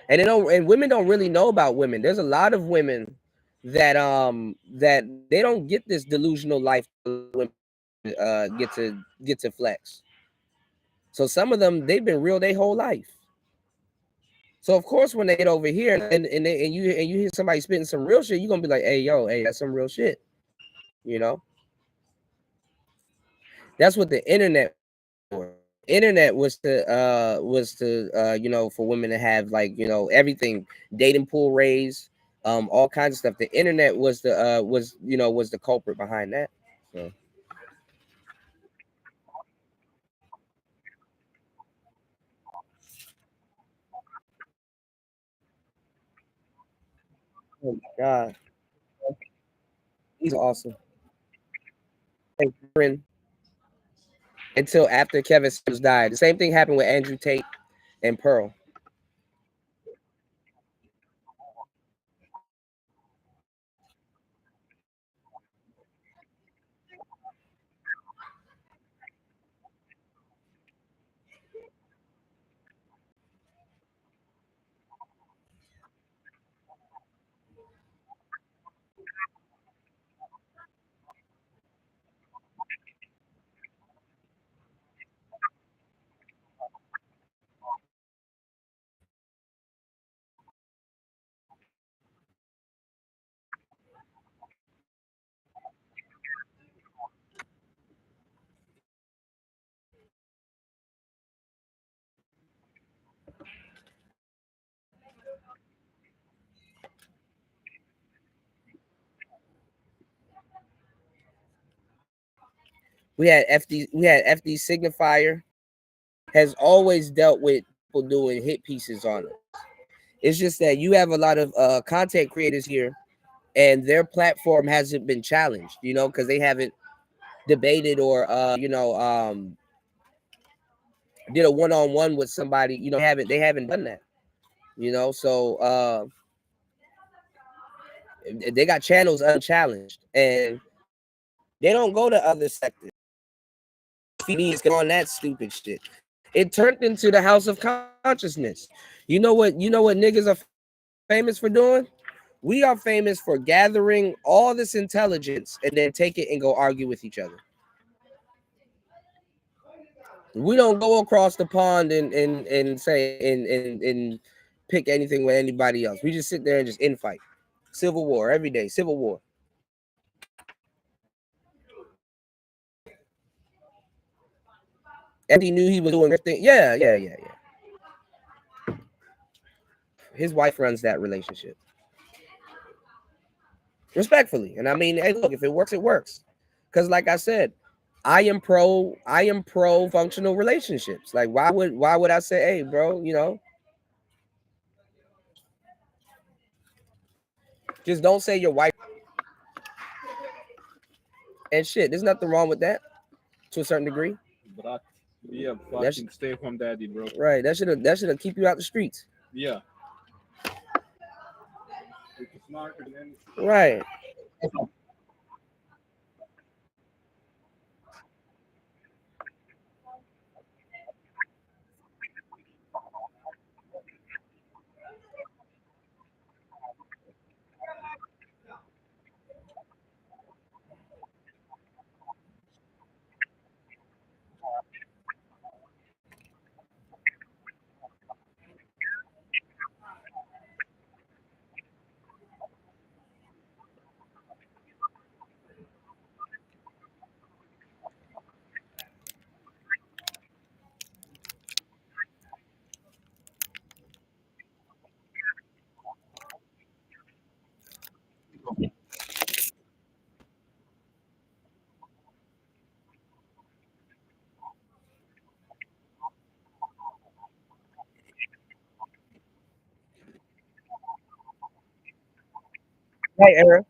And women don't really know about women. There's a lot of women that they don't get this delusional life women get to flex. So some of them, they've been real their whole life. So of course, when they get over here and you hear somebody spitting some real shit, you're gonna be like, hey, that's some real shit. You know? That's what the internet for. internet was to you know, for women to have, like, you know, everything, dating pool raise, all kinds of stuff. The internet was the culprit behind that. So oh my god, he's awesome. Thank you, friend. Until after Kevin Samuels died, the same thing happened with Andrew Tate and Pearl. We had FD Signifier has always dealt with people doing hit pieces on it. It's just that you have a lot of content creators here, and their platform hasn't been challenged, you know, because they haven't debated or did a one-on-one with somebody. You know, they haven't done that. You know, so they got channels unchallenged, and they don't go to other sectors. Feeds on that stupid shit. It turned into the house of consciousness. You know what niggas are famous for doing? We are famous for gathering all this intelligence and then take it and go argue with each other. We don't go across the pond and say and pick anything with anybody else. We just sit there and just infight. Civil war every day. Civil war. Everybody knew he was doing everything. Yeah. His wife runs that relationship respectfully, and I mean, hey, look, if it works, it works. Because, like I said, I am pro functional relationships. Like, why would I say, hey, bro, just don't say your wife and shit. There's nothing wrong with that to a certain degree. But yeah, That's fucking stay from daddy, bro. right. That should keep you out the streets. Yeah. It's smarter than anything. Right. Right, Aaron.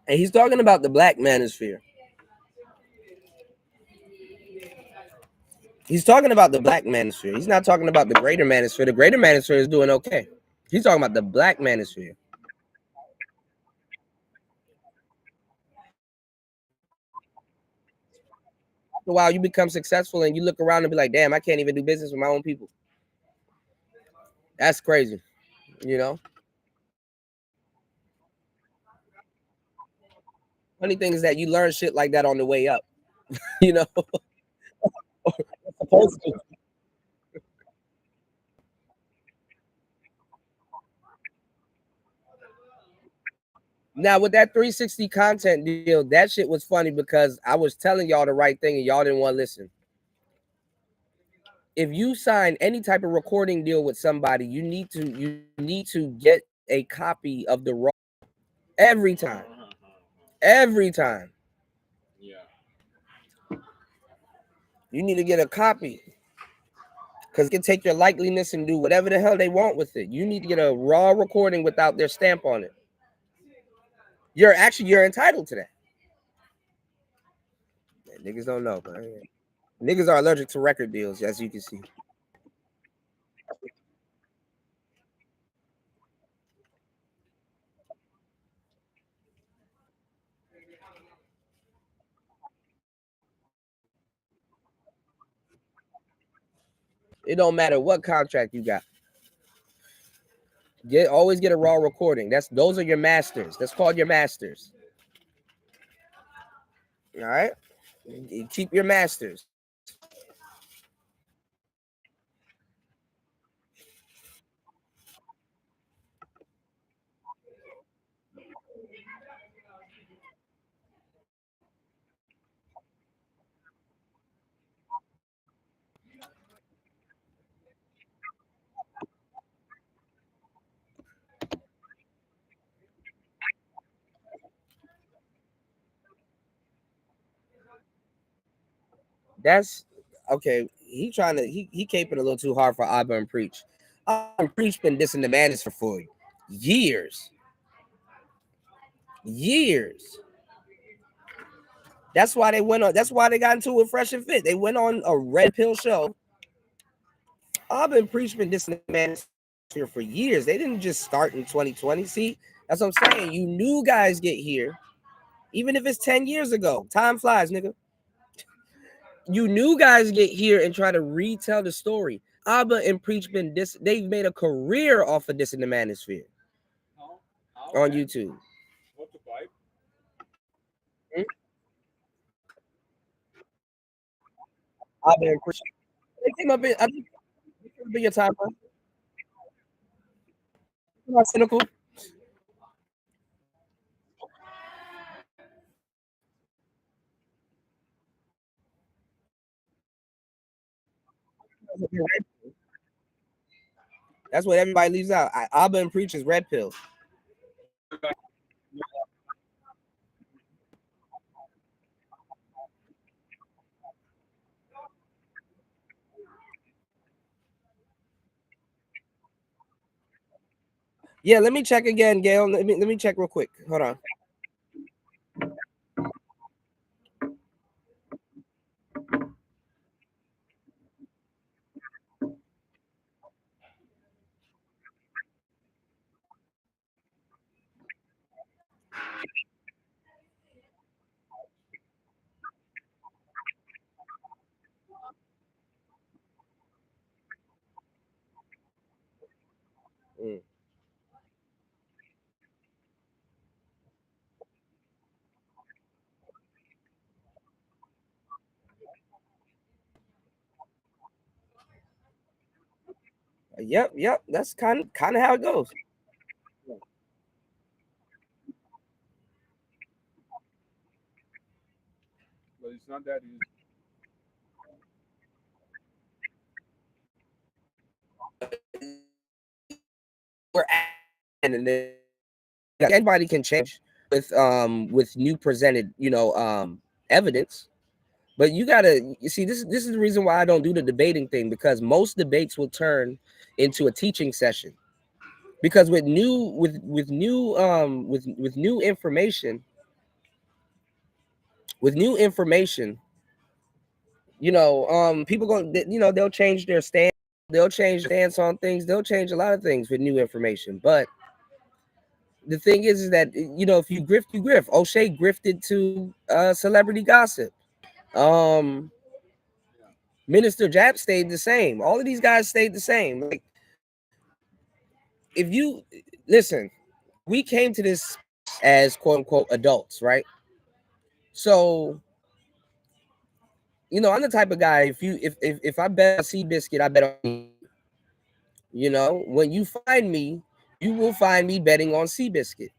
And he's talking about the black manosphere. He's talking about the black manosphere. He's not talking about the greater manosphere. The greater manosphere is doing okay. He's talking about the black manosphere. After a while, you become successful and you look around and be like, damn, I can't even do business with my own people. That's crazy, you know? Funny thing is that you learn shit like that on the way up. You know, supposed to. Now with that 360 content deal, that shit was funny because I was telling y'all the right thing and y'all didn't want to listen. If you sign any type of recording deal with somebody, you need to get a copy of the raw every time. Every time. Yeah. You need to get a copy. Because they can take your likeliness and do whatever the hell they want with it. You need to get a raw recording without their stamp on it. You're entitled to that. Man, niggas don't know, man. Niggas are allergic to record deals, as you can see. It don't matter what contract you got. Always get a raw recording. Those are your masters. That's called your masters. All right? You keep your masters. That's okay. He caping a little too hard for Abba and Preach. Abba and Preach been dissing the madness for years. Years. That's why they went on. That's why they got into it fresh and fit. They went on a red pill show. Abba and Preach been dissing the madness here for years. They didn't just start in 2020. See, that's what I'm saying. You new guys get here, even if it's 10 years ago. Time flies, nigga. You new guys get here and try to retell the story. Abba and Preach they've made a career off of this in the manosphere on YouTube. What the pipe? Abba and Preach. They came up in, I think, be your time. Not cynical. That's what everybody leaves out. Abba and Preach is red pills. Yeah, let me check again, Gail. Let me check real quick. Hold on. Mm. Yep. That's kind of how it goes. But it's not that easy. We're and then anybody can change with new presented evidence. But you see, this is the reason why I don't do the debating thing, because most debates will turn into a teaching session. Because with new information, people they'll change their stance on things, they'll change a lot of things with new information. But the thing is that if you grift, you grift. O'Shea grifted to celebrity gossip. Um Minister Jap stayed the same. All of these guys stayed the same. Like, if you listen, we came to this as quote unquote adults, right? So you know, I'm the type of guy. If I bet on Seabiscuit, I bet on you. You know, when you find me, you will find me betting on Seabiscuit.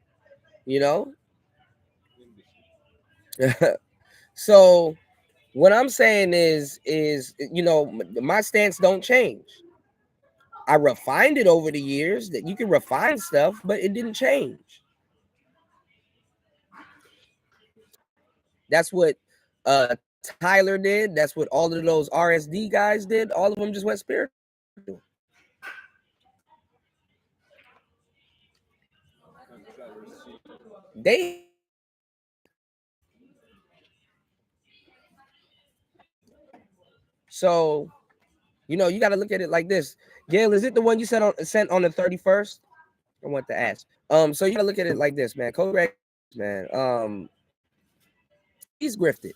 You know, so what I'm saying is you know, my stance don't change. I refined it over the years. That you can refine stuff, but it didn't change. That's what Tyler did. That's what all of those RSD guys did. All of them just went spiritual. They so you know you got to look at it like this. Gail, is it the one you sent on the 31st? I want to ask. So you got to look at it like this, man. Coach Greg, man, he's grifted.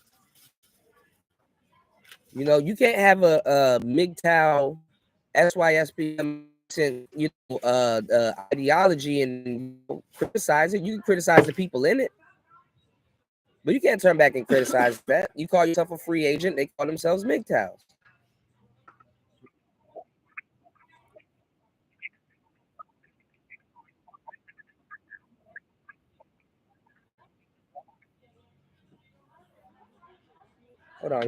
You know, you can't have a MGTOW SYSBM ideology and criticize it. You can criticize the people in it, but you can't turn back and criticize that. You call yourself a free agent, they call themselves MGTOWs. Hold on.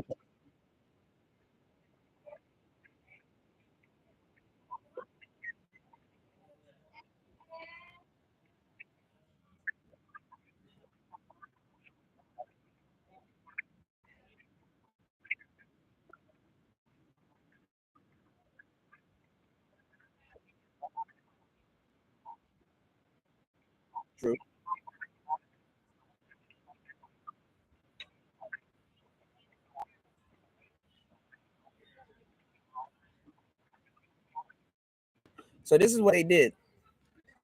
True. So this is what they did.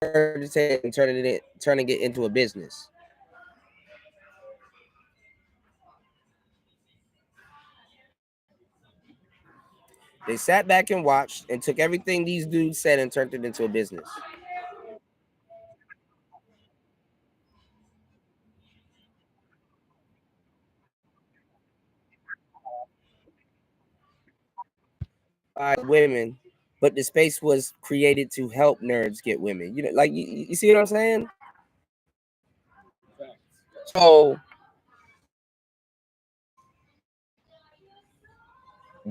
Turning it into a business. They sat back and watched and took everything these dudes said and turned it into a business. By women, but the space was created to help nerds get women. You know, like you see what I'm saying? So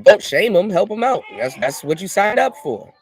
don't shame them, help them out. That's what you signed up for.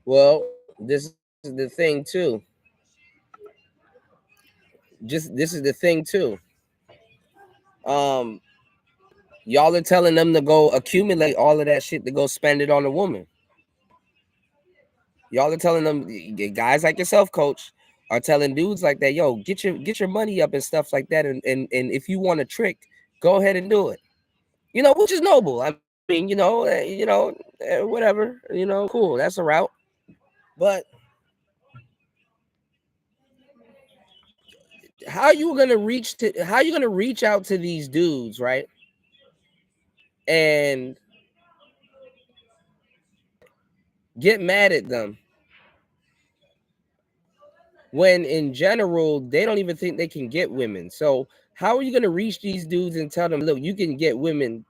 Well, this is the thing too. Just this is the thing too. Um, y'all are telling them to go accumulate all of that shit to go spend it on a woman. Y'all are telling them guys like yourself, coach, are telling dudes like that, yo, get your money up and stuff like that. And if you want a trick, go ahead and do it. You know, which is noble. I mean, whatever, cool. That's a route. But how you gonna reach out to these dudes, right? And get mad at them when in general they don't even think they can get women. So how are you going to reach these dudes and tell them, look, you can get women,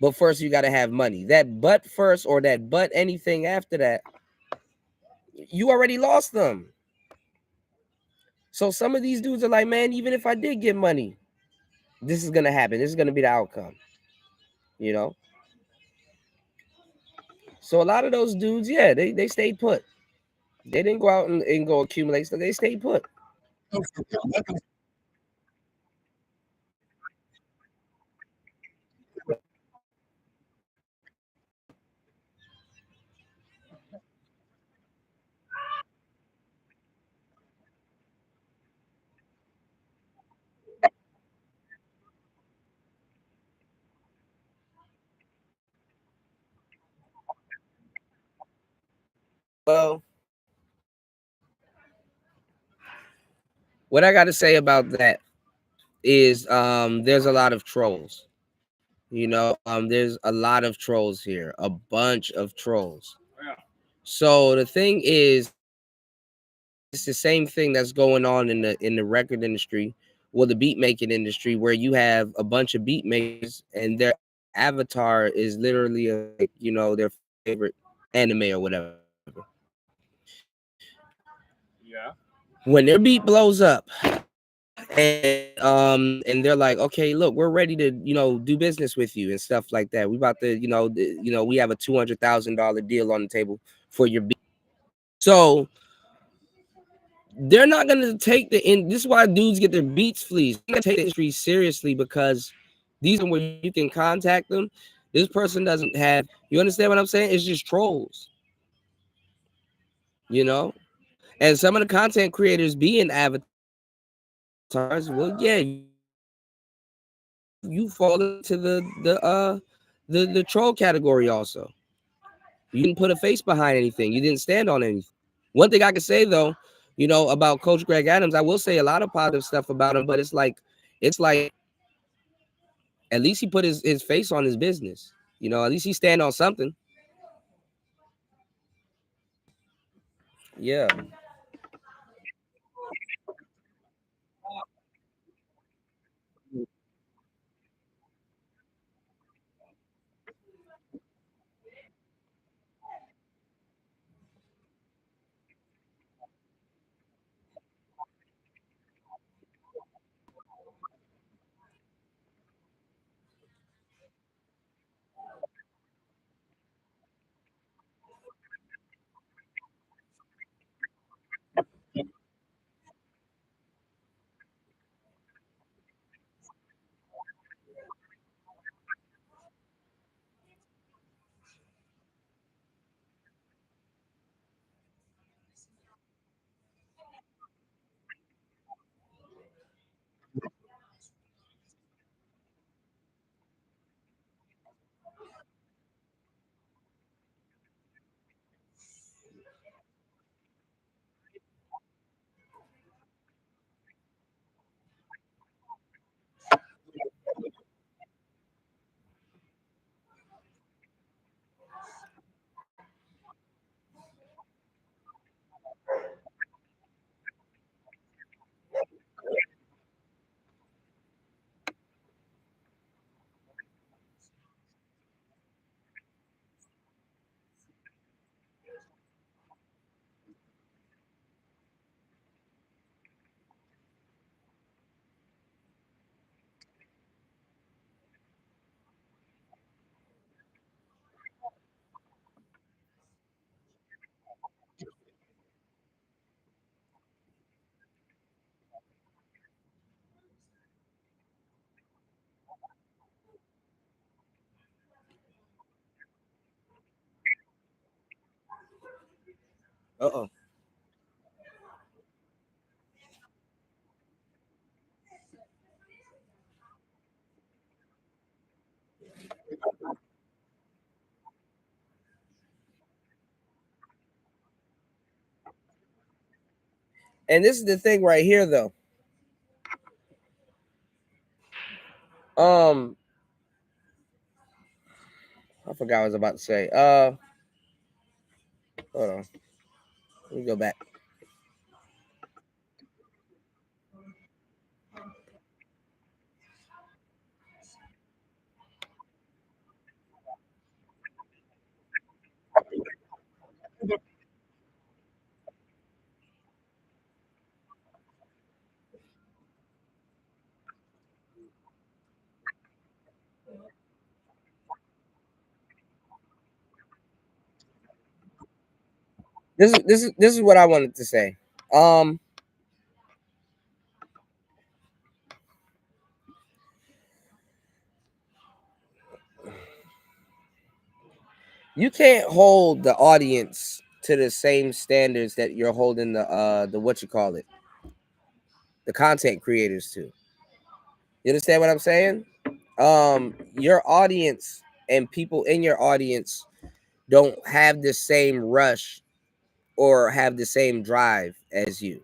but first you got to have money? That but first, or that but anything after that, you already lost them. So some of these dudes are like, man, even if I did get money, this is going to happen. This is going to be the outcome, you know? So a lot of those dudes, yeah, they stayed put. They didn't go out and go accumulate stuff. They stayed put. Well, what I got to say about that is there's a lot of trolls. You know, there's a lot of trolls here, a bunch of trolls. Yeah. So the thing is, it's the same thing that's going on in the record industry, well, the beat making industry, where you have a bunch of beat makers and their avatar is literally their favorite anime or whatever. Yeah. When their beat blows up, and they're like, okay, look, we're ready to do business with you and stuff like that. We about to we have a $200,000 deal on the table for your beat. So they're not gonna take this is why dudes get their beats fleeced. They're gonna take the industry seriously, because these are where you can contact them. This person doesn't have, you understand what I'm saying? It's just trolls, you know. And some of the content creators being avatars, well, yeah, you fall into the troll category also. You didn't put a face behind anything. You didn't stand on anything. One thing I can say though, about Coach Greg Adams, I will say a lot of positive stuff about him, but it's like at least he put his face on his business. At least he stand on something. Yeah. Uh-oh. And this is the thing right here, though. Um, I forgot what I was about to say. Hold on. Let me go back. This is what I wanted to say. You can't hold the audience to the same standards that you're holding the what you call it, the content creators to. You understand what I'm saying? Your audience and people in your audience don't have the same rush or have the same drive as you.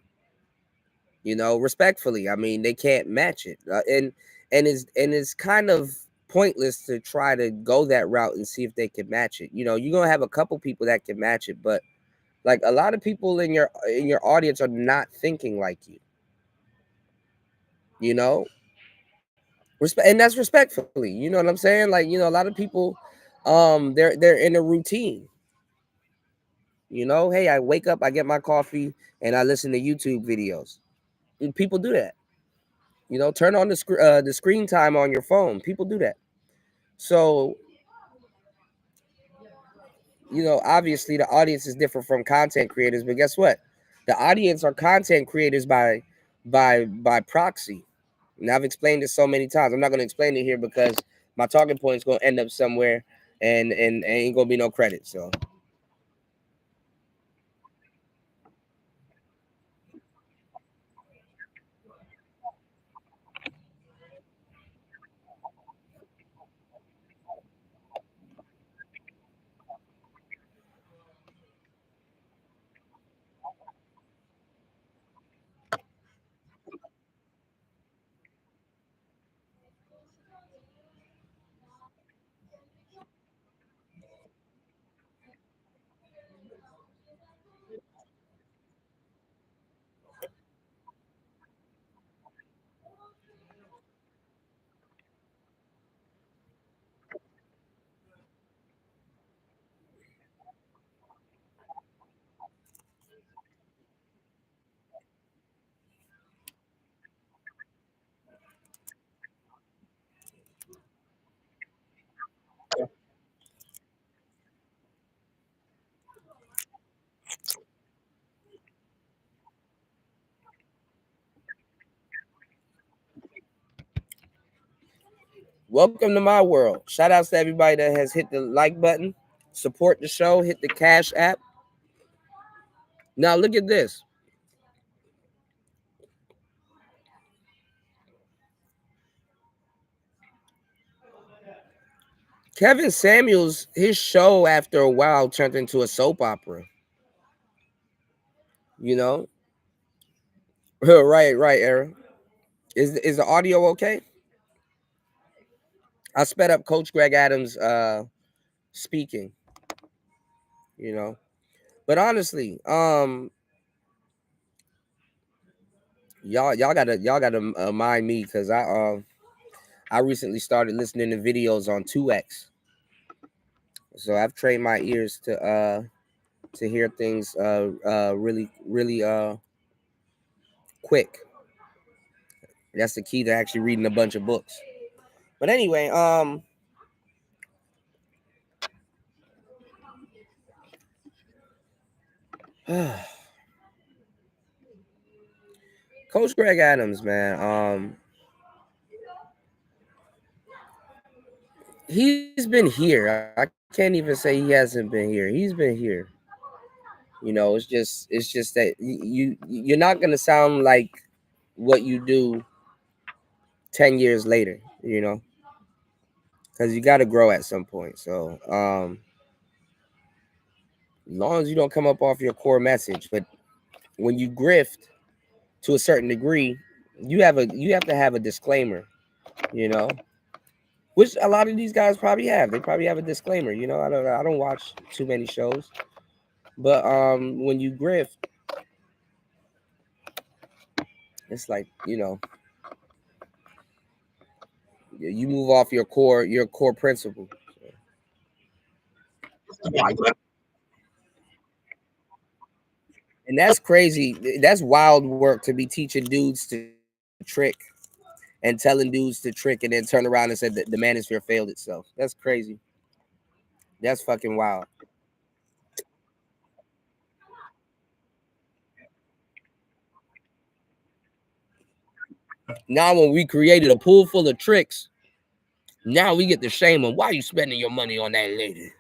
You know, respectfully, I mean, they can't match it, and it's kind of pointless to try to go that route and see if they can match it. You know, you're gonna have a couple people that can match it, but like a lot of people in your audience are not thinking like you. You know, and that's respectfully. You know what I'm saying? Like, you know, a lot of people, they're in a routine. You know, hey, I wake up, I get my coffee, and I listen to YouTube videos. And people do that. You know, turn on the screen time on your phone. People do that. So, you know, obviously the audience is different from content creators, but guess what? The audience are content creators by proxy. And I've explained this so many times. I'm not going to explain it here because my talking point is going to end up somewhere, and ain't going to be no credit. So, welcome to my world. Shout outs to everybody that has hit the like button, support the show, hit the Cash app. Now, look at this. Kevin Samuels, his show after a while turned into a soap opera. You know, right, Aaron. Is the audio okay? I sped up Coach Greg Adams speaking. You know, but honestly, y'all gotta mind me because I recently started listening to videos on 2x, so I've trained my ears to hear things really quick. That's the key to actually reading a bunch of books. But anyway, Coach Greg Adams, man, he's been here. I can't even say he hasn't been here. He's been here. You know, it's just that you're not gonna sound like what you do 10 years later. You know, because you got to grow at some point. So, as long as you don't come up off your core message, but when you grift to a certain degree, you have to have a disclaimer. You know, which a lot of these guys probably have. They probably have a disclaimer. You know, I don't watch too many shows, but when you grift, it's like, you know, you move off your core principle. And that's crazy. That's wild work to be teaching dudes to trick and telling dudes to trick and then turn around and say that the manosphere failed itself. That's crazy. That's fucking wild. Now, when we created a pool full of tricks, now we get to shame them. Why are you spending your money on that lady?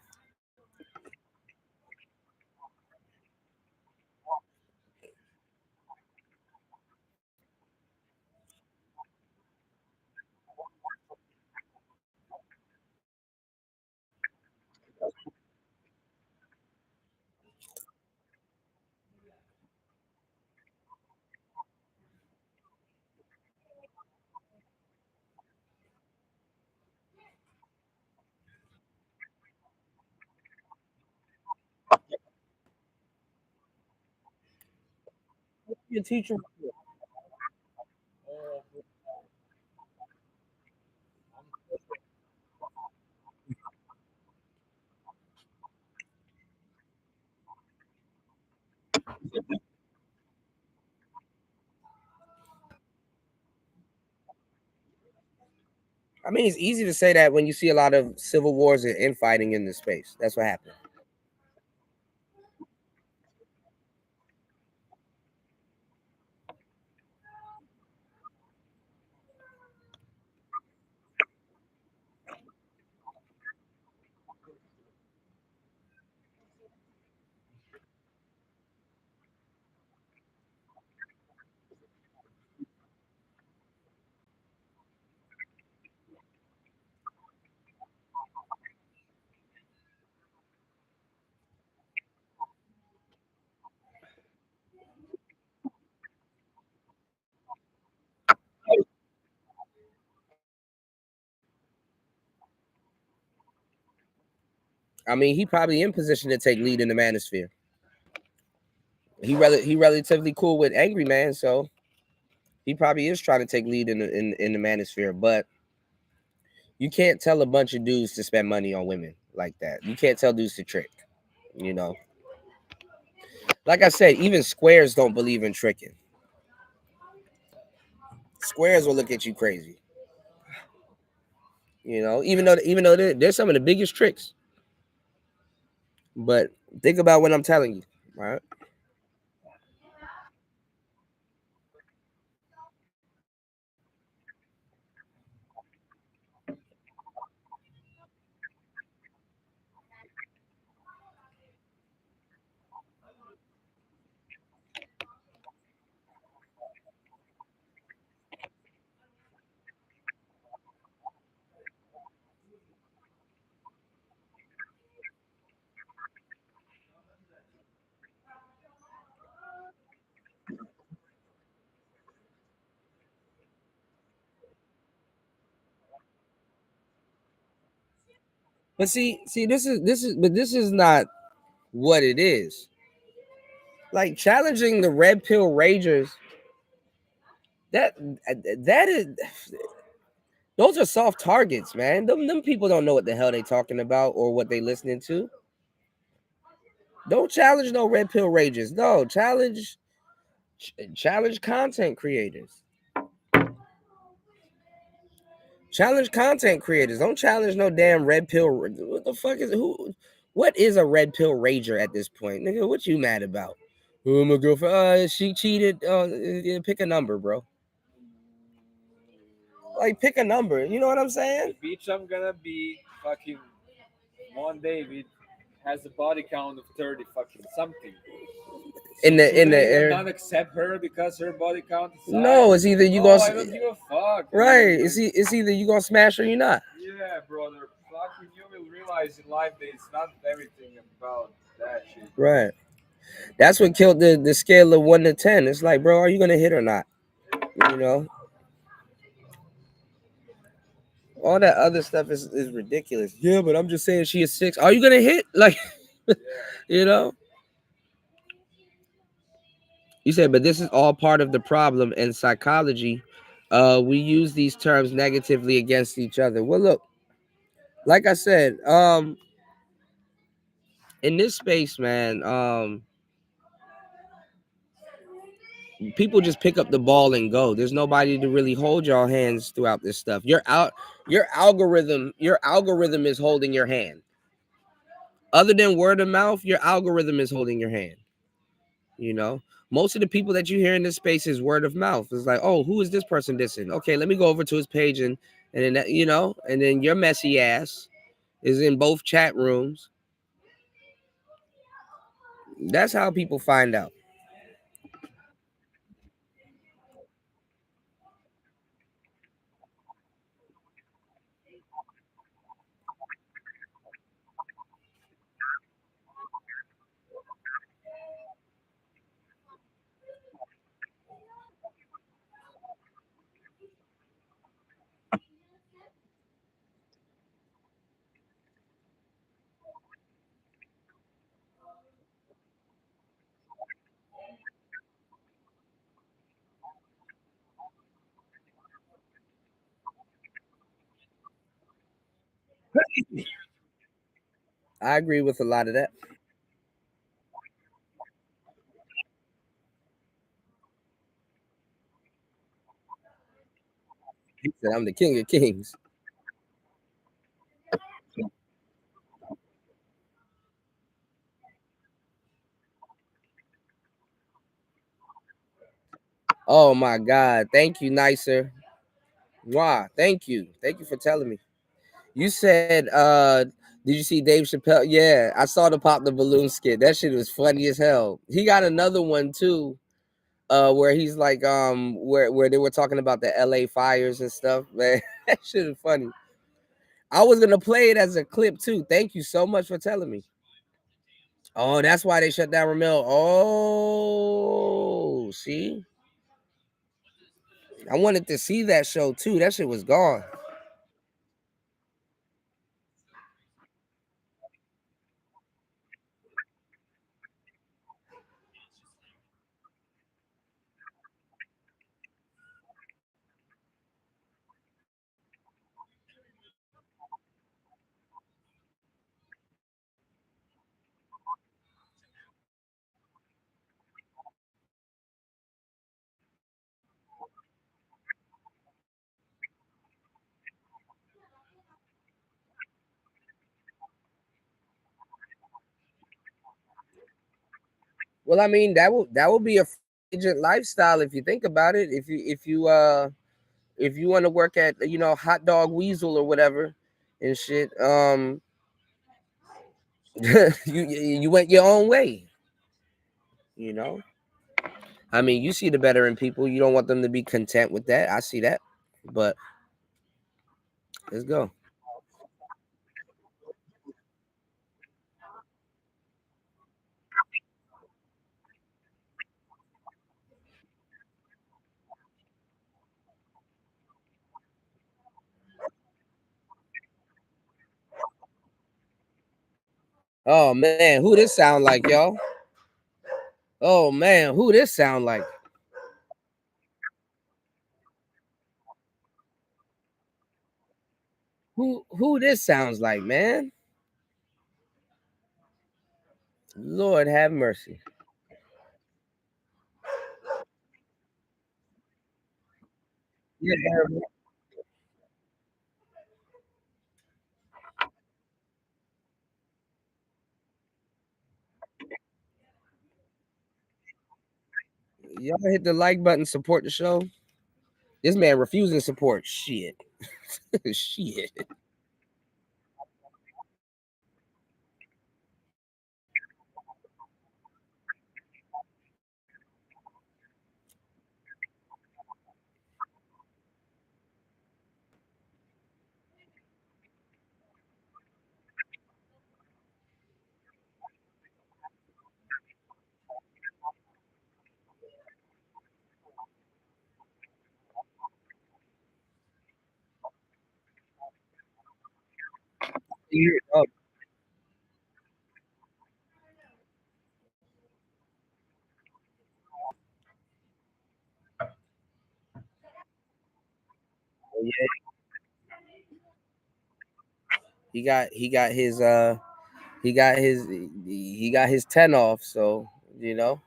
Your teacher. I mean, it's easy to say that when you see a lot of civil wars and infighting in the space. That's what happened. I mean, he probably in position to take lead in the manosphere. He relatively cool with Angry Man, so he probably is trying to take lead in the manosphere. But you can't tell a bunch of dudes to spend money on women like that. You can't tell dudes to trick. You know, like I said, even squares don't believe in tricking. Squares will look at you crazy. You know, even though they're some of the biggest tricks. But think about what I'm telling you, right? But see, this is not what it is. Like challenging the red pill ragers, that that is those are soft targets, man. Them people don't know what the hell they talking about or what they listening to. Don't challenge no red pill ragers. No, challenge content creators. Challenge content creators. Don't challenge no damn red pill. What the fuck is who? What is a red pill rager at this point, nigga? What you mad about? Oh, my girlfriend. She cheated. Yeah, pick a number, bro. Like pick a number. You know what I'm saying? The bitch I'm gonna be fucking one day with has a body count of 30 fucking something. In the Today, air. not accept her because her body count is high. No, it's either you No, I gonna don't give a fuck. right. dude. It's either you gonna smash or you're not. Yeah, brother. Fucking you will realize in life that it's not everything about that shit. Right. That's what killed the scale of 1 to 10. It's like, bro, are you gonna hit or not? You know, all that other stuff is ridiculous. Yeah, but I'm just saying she is 6. Are you gonna hit? Like, you know. You said, but this is all part of the problem in psychology. We use these terms negatively against each other. Well, look, like I said, in this space, man, people just pick up the ball and go. There's nobody to really hold your hands throughout this stuff. Your algorithm is holding your hand. Other than word of mouth, your algorithm is holding your hand. You know, most of the people that you hear in this space is word of mouth. It's like, oh, who is this person dissing? Okay, let me go over to his page and then that, and then your messy ass is in both chat rooms. That's how people find out. I agree with a lot of that. He said, I'm the king of kings. Oh my God. Thank you, Nicer. Wow. Thank you. Thank you for telling me. You said, did you see Dave Chappelle? Yeah, I saw the Pop the Balloon skit. That shit was funny as hell. He got another one too, where he's like, where they were talking about the LA fires and stuff. Man, that shit is funny. I was gonna play it as a clip too. Thank you so much for telling me. Oh, that's why they shut down Ramel. Oh, see, I wanted to see that show too. That shit was gone. Well, I mean, that will be a agent lifestyle if you think about it. If you want to work at Hot Dog Weasel or whatever and shit, you went your own way. You know, I mean, you see the better in people. You don't want them to be content with that. I see that, but let's go. Oh man, who this sound like, y'all? Oh man, who this sound like? Who this sounds like, man? Lord have mercy. Yeah, y'all hit the like button, support the show. This man refusing to support. Shit. Shit. Oh, yeah. He got his 10 off, so you know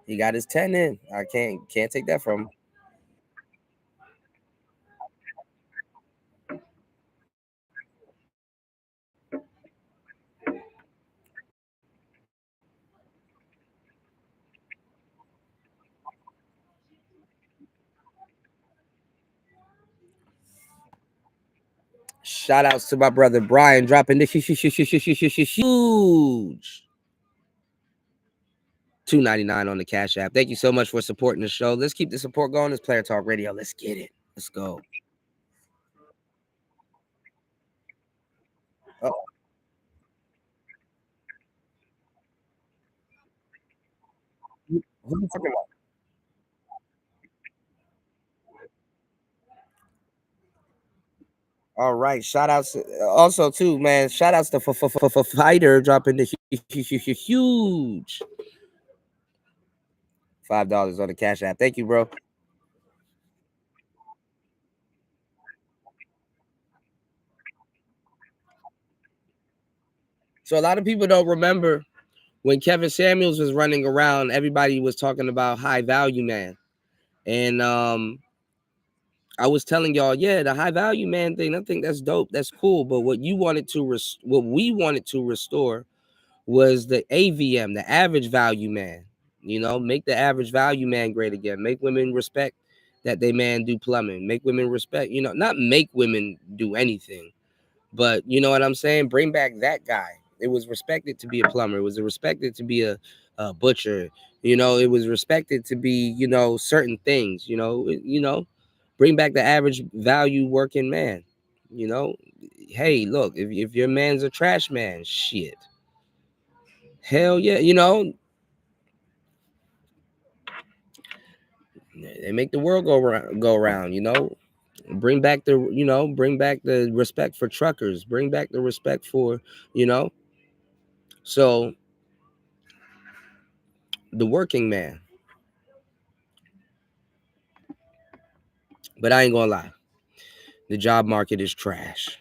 he got his 10 in. I can't take that from him. Shout outs to my brother Brian dropping the huge $2.99 on the Cash App. Thank you so much for supporting the show. Let's keep the support going. It's Player Talk Radio. Let's get it. Let's go. Oh, who you talking about? All right. Shout outs also too, man. Shout outs to Fighter dropping the huge $5 on the Cash App. Thank you, bro. So a lot of people don't remember when Kevin Samuels was running around, everybody was talking about high value man. And I was telling y'all, yeah, the high value man thing, I think that's dope. That's cool. But what you wanted to what we wanted to restore was the AVM, the average value man. You know, make the average value man great again. Make women respect that they man do plumbing. Make women respect, not make women do anything, but you know what I'm saying? Bring back that guy. It was respected to be a plumber. It was respected to be a butcher. It was respected to be, certain things, bring back the average value working man. You know, hey, look, if your man's a trash man, shit. Hell yeah, they make the world go around. Bring back the respect for truckers, bring back the respect for, you know, so the working man. But I ain't gonna lie, the job market is trash.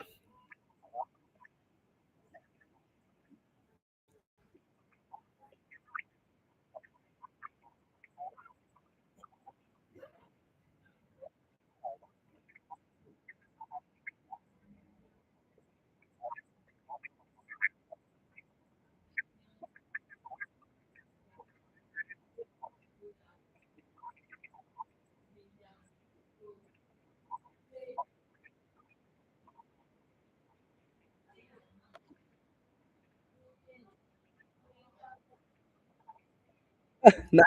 Nice,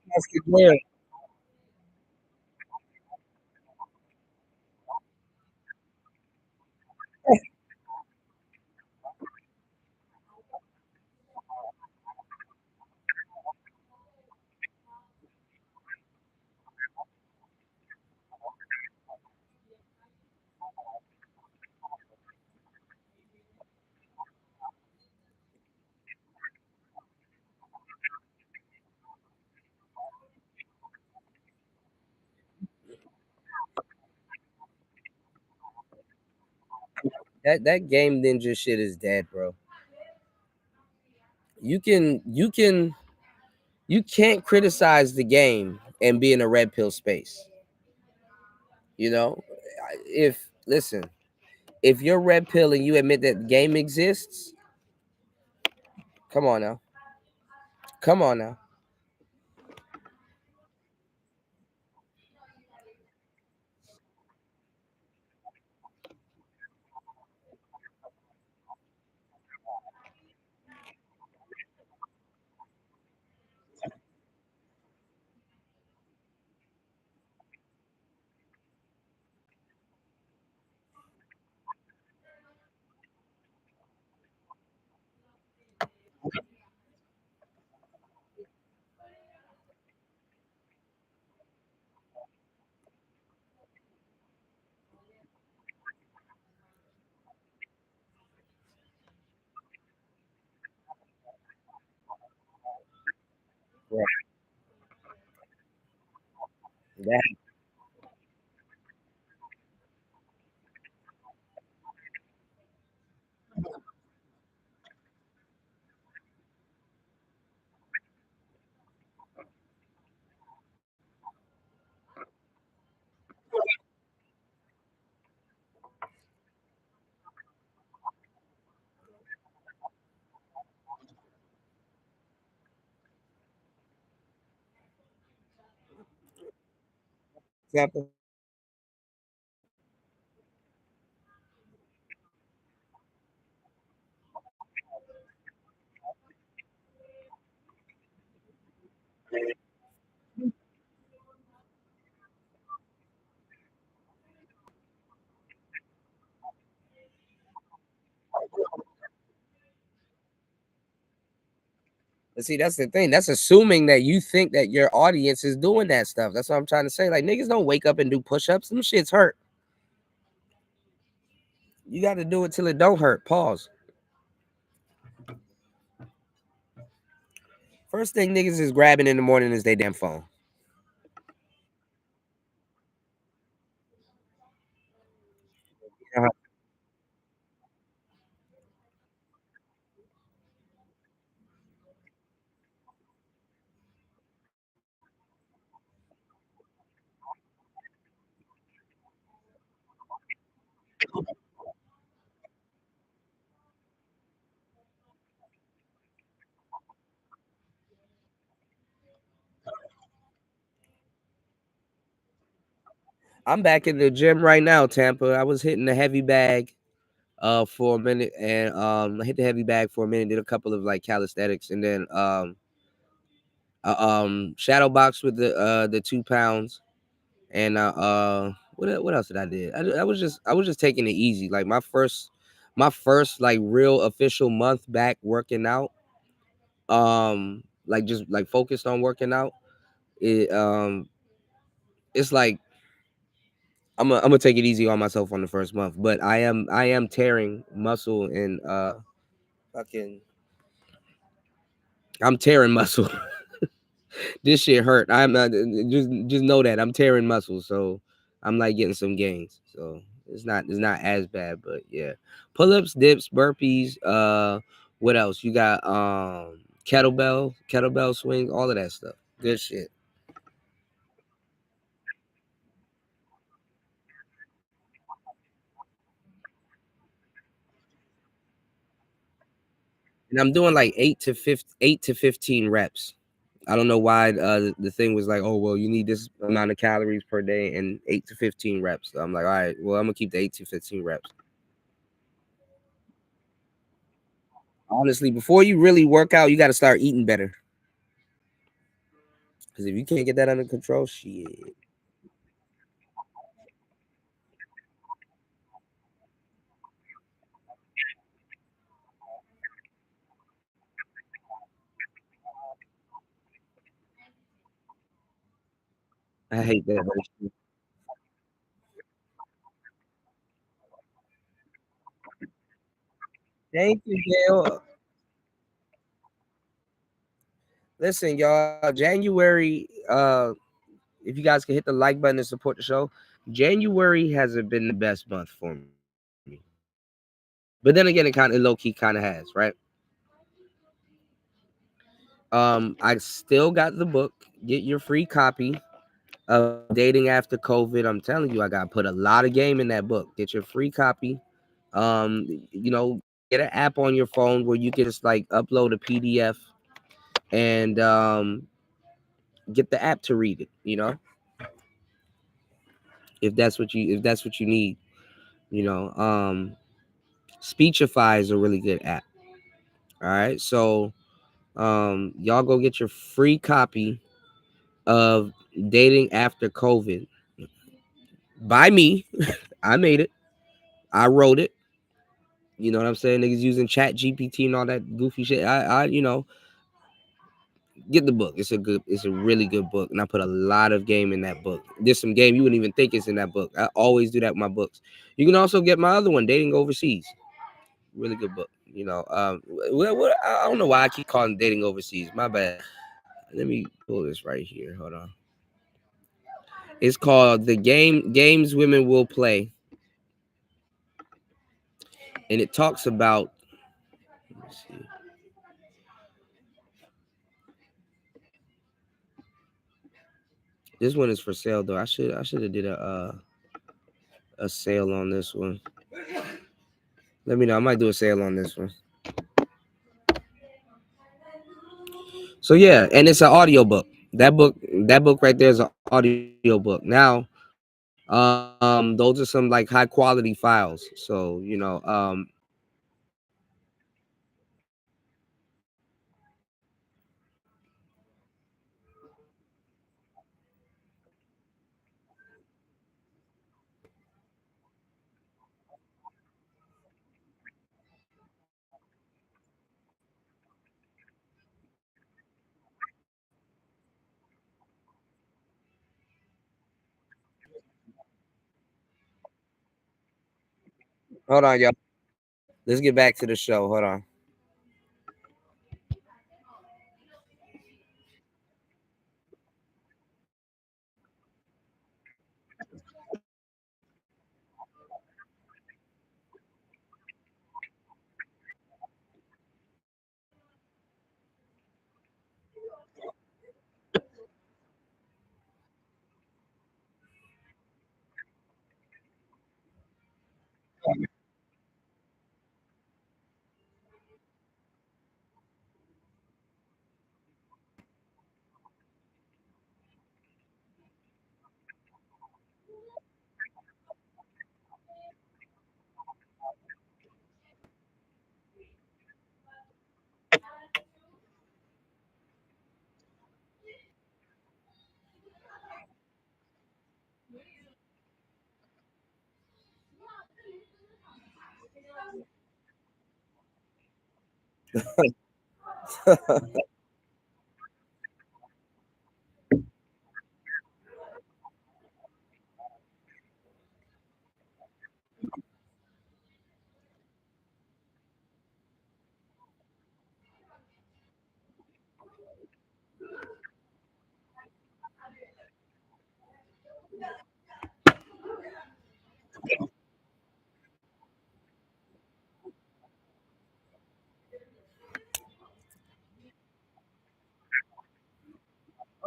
nice good word. That game ninja shit is dead, bro. You can't criticize the game and be in a red pill space. You know, if listen, if you're red pill and you admit that the game exists, come on now, come on now. Right. That, example. But see, that's the thing. That's assuming that you think that your audience is doing that stuff. That's what I'm trying to say. Like niggas don't wake up and do push-ups. Them shits hurt. You got to do it till it don't hurt. Pause. First thing niggas is grabbing in the morning is their damn phone. Uh, I'm back in the gym right now, Tampa. I was hitting the heavy bag for a minute, and I hit the heavy bag for a minute, did a couple of like calisthenics, and then shadow box with the 2 pounds, and what else did I did? I was just taking it easy. Like my first like real official month back working out, like just like focused on working out. It it's like I'm gonna take it easy on myself on the first month, but I am tearing muscle and fucking I'm tearing muscle. This shit hurt. I'm not just know that I'm tearing muscle, so I'm like getting some gains. So it's not as bad, but yeah. Pull-ups, dips, burpees, what else? You got kettlebell swings, all of that stuff. Good shit. And I'm doing like 8 to 15 reps. I don't know why the thing was like, oh well, you need this amount of calories per day and 8 to 15 reps. So I'm like, all right, well, I'm gonna keep the 8 to 15 reps. Honestly, before you really work out, you got to start eating better. Because if you can't get that under control, shit. I hate that. Thank you, Gail. Listen, y'all. January. If you guys can hit the like button and support the show, January hasn't been the best month for me. But then again, it kind of low key kind of has, right? I still got the book. Get your free copy of Dating After COVID. I'm telling you, I got to put a lot of game in that book. Get your free copy. Get an app on your phone where you can just like upload a PDF and get the app to read it. If that's what you need. You know, Speechify is a really good app. All right, so y'all go get your free copy of Dating After COVID by me. I made it. I wrote it. You know what I'm saying? Niggas using Chat GPT and all that goofy shit. Get the book. It's a really good book, and I put a lot of game in that book. There's some game you wouldn't even think is in that book. I always do that with my books. You can also get my other one, Dating Overseas. Really good book. I don't know why I keep calling Dating Overseas. My bad. Let me pull this right here. Hold on. It's called The Games Women Will Play, and it talks about. Let me see. This one is for sale though. I should have did a sale on this one. Let me know. I might do a sale on this one. So yeah, and it's an audio book. That book right there is an audio book. Now, those are some like high quality files. So Hold on, y'all. Let's get back to the show. Hold on.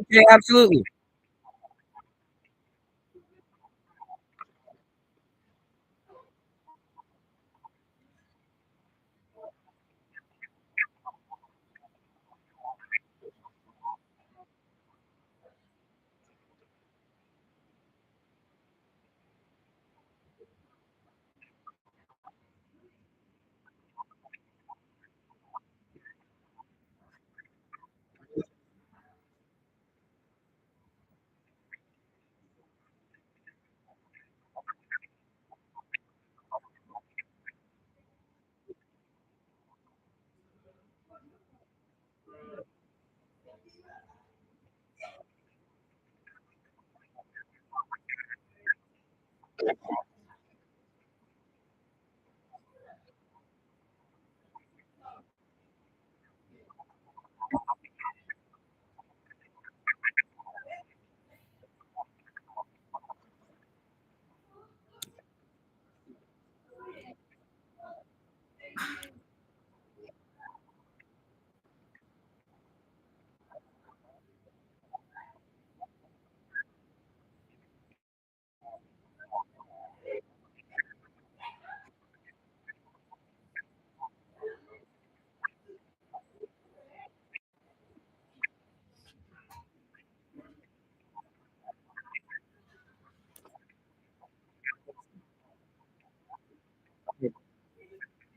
Okay, absolutely.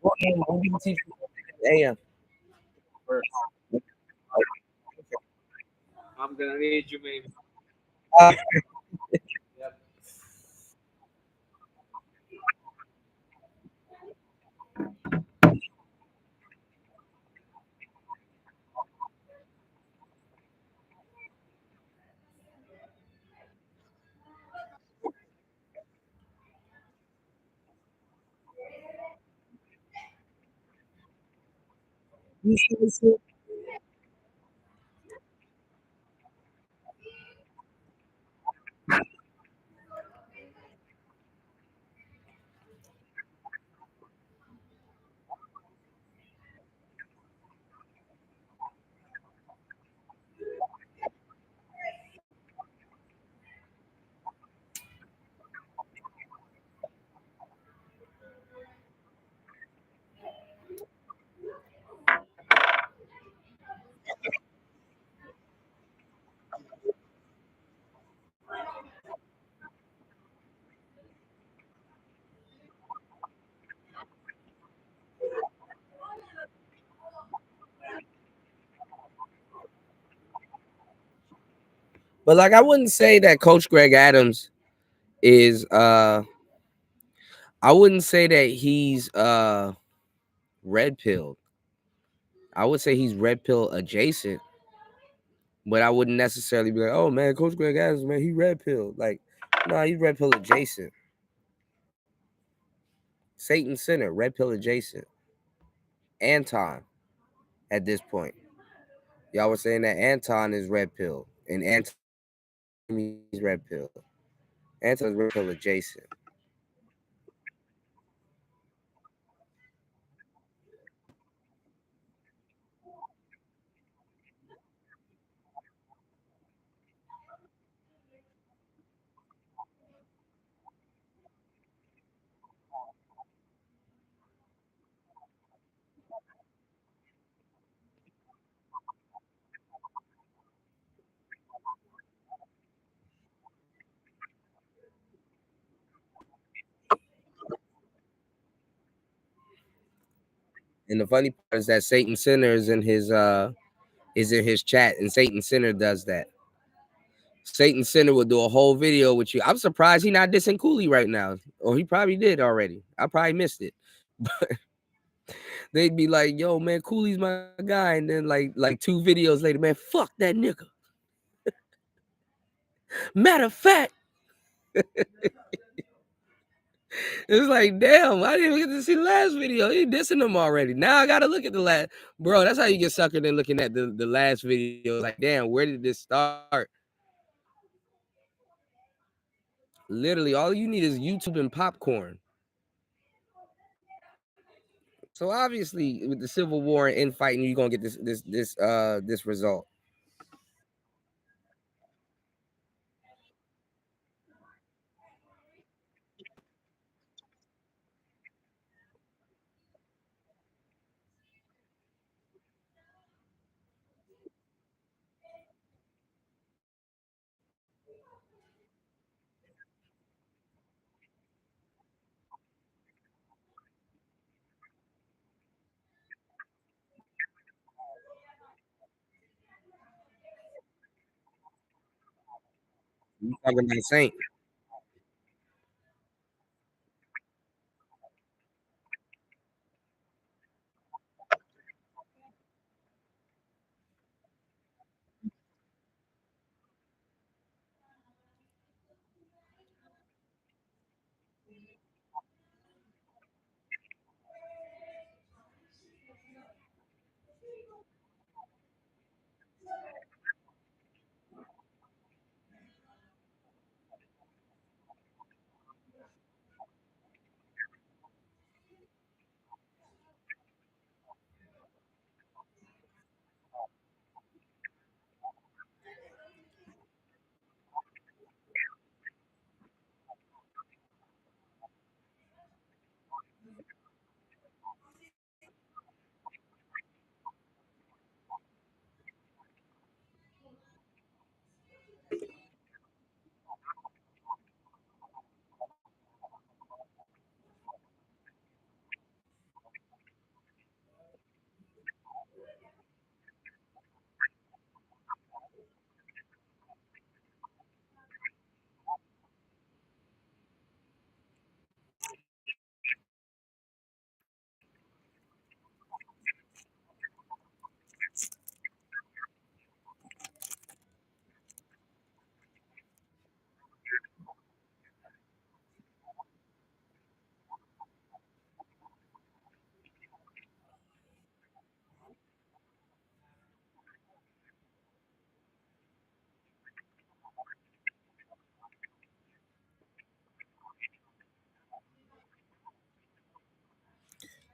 What AM? I'm gonna teach you AM first. I'm gonna need you, maybe. Uh, Yep. you see this shit? But like, I wouldn't say that Coach Greg Adams is. I wouldn't say that he's red pilled. I would say he's red pill adjacent, but I wouldn't necessarily be like, oh man, Coach Greg Adams, man, he red pilled. Like, no, he's red pill adjacent. Satan Center, red pill adjacent. Anton at this point. Y'all were saying that Anton is red pill, and Anthony's red pill. Anton's red pill adjacent. And the funny part is that Satan Center is in his chat, and Satan Center does that. Satan Center will do a whole video with you. I'm surprised he not dissing Cooley right now, or he probably did already. I probably missed it. But they'd be like, "Yo, man, Cooley's my guy," and then like 2 videos later, man, fuck that nigga. Matter of fact, it's like, damn, I didn't even get to see the last video. He dissing them already. Now I gotta look at the last, bro. That's how you get suckered in looking at the last video. Like, damn, where did this start? Literally, all you need is YouTube and popcorn. So obviously, with the Civil War and infighting, you're gonna get this result. You talking about Saint?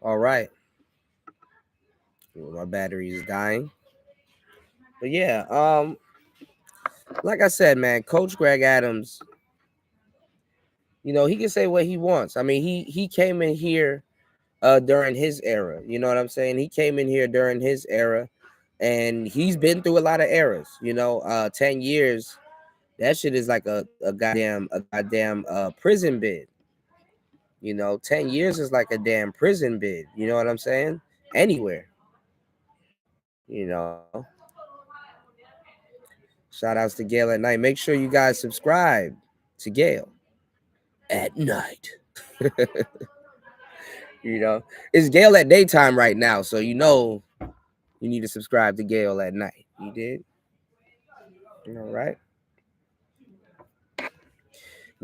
All right. Well, my battery is dying. But yeah, like I said, man, Coach Greg Adams, he can say what he wants. I mean, he came in here during his era. You know what I'm saying? He came in here during his era, and he's been through a lot of eras. 10 years, that shit is like a goddamn prison bid. 10 years is like a damn prison bid. You know what I'm saying? Anywhere. You know. Shout outs to Gail at night. Make sure you guys subscribe to Gail at night. It's Gail at daytime right now, so you need to subscribe to Gail at night. You did? All right.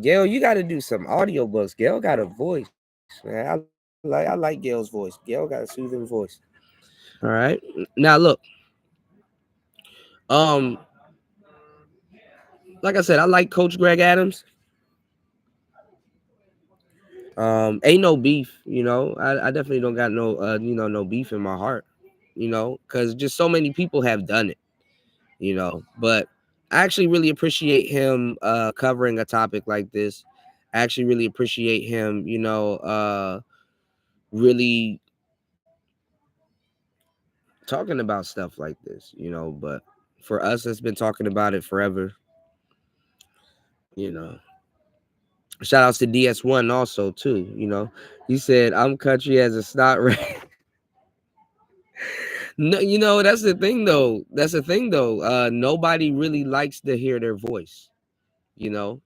Gail, you got to do some audiobooks. Gail got a voice. Man, I like Gail's voice. Gail got a soothing voice. All right. Now look. Um, like I said, I like Coach Greg Adams. Ain't no beef, I definitely don't got no no beef in my heart, because just so many people have done it, but I actually really appreciate him covering a topic like this. I actually really appreciate him, really talking about stuff like this, but for us that's been talking about it forever, you know. Shout outs to DS1 also too, He said, I'm country as a snot rat. No, that's the thing though. That's the thing though. Nobody really likes to hear their voice. You know.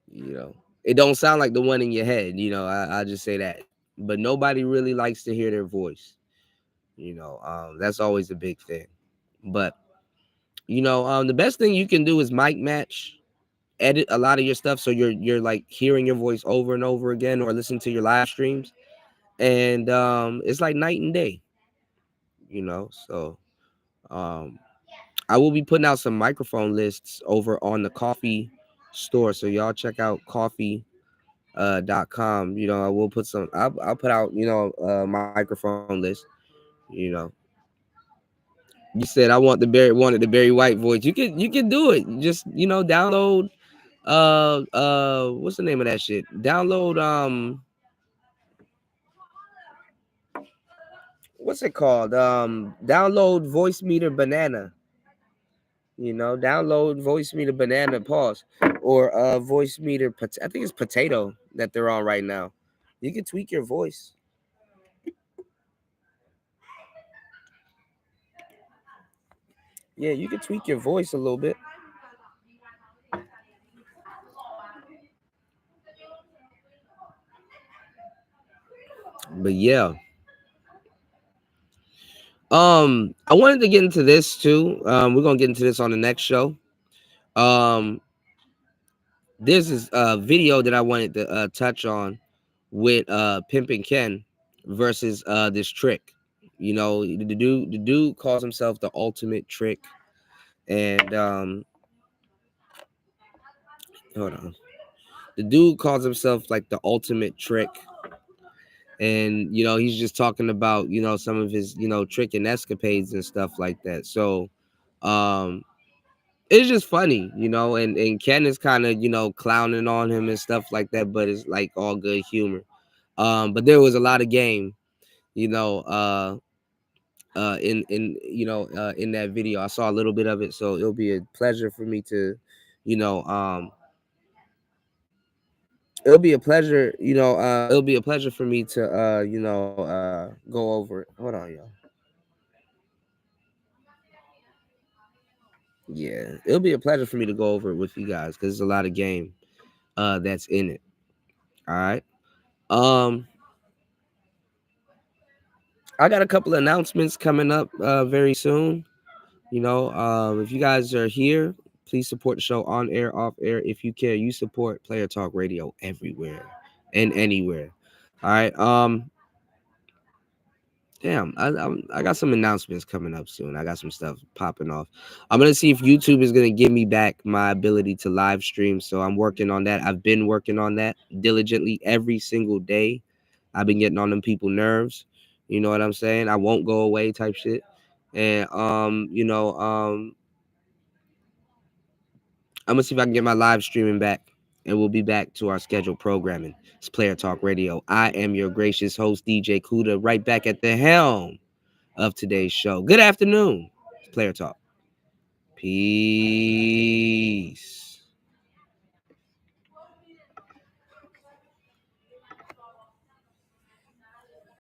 You know. It don't sound like the one in your head. I just say that. But nobody really likes to hear their voice. That's always a big thing. But the best thing you can do is mic match, edit a lot of your stuff so you're like hearing your voice over and over again, or listen to your live streams, and it's like night and day. So. Um, I will be putting out some microphone lists over on the coffee store. So y'all check out coffee.com. I will put some, I'll put out, a microphone list, you know. You said I wanted the Barry White voice. You can do it. Just, download, what's the name of that shit? Download, what's it called? Download Voice Meter Banana. Download Voice Meter Banana, pause, or Voice Meter. I think it's Potato that they're on right now. You can tweak your voice. Yeah, you can tweak your voice a little bit. But yeah, I wanted to get into this too. We're gonna get into this on the next show. This is a video that I wanted to touch on with Pimpin' Ken versus this trick. The dude calls himself the ultimate trick, and hold on. The dude calls himself like the ultimate trick, and he's just talking about some of his tricking escapades and stuff like that. So it's just funny, and Ken is kind of clowning on him and stuff like that, but it's like all good humor. But there was a lot of game, in that video. I saw a little bit of it, so it'll be a pleasure for me to you know it'll be a pleasure for me to go over it. Hold on, y'all. Yeah, it'll be a pleasure for me to go over it with you guys because there's a lot of game that's in it. All right. I got a couple of announcements coming up very soon. If you guys are here, please support the show on air, off air. If you care, you support Player Talk Radio everywhere and anywhere. All right. Damn, I got some announcements coming up soon. I got some stuff popping off. I'm gonna see if YouTube is gonna give me back my ability to live stream. So I'm working on that. I've been working on that diligently every single day. I've been getting on them people nerves. You know what I'm saying? I won't go away type shit. And I'm gonna see if I can get my live streaming back, and we'll be back to our scheduled programming. It's Player Talk Radio. I am your gracious host, DJ Cuda, right back at the helm of today's show. Good afternoon. It's Player Talk. Peace.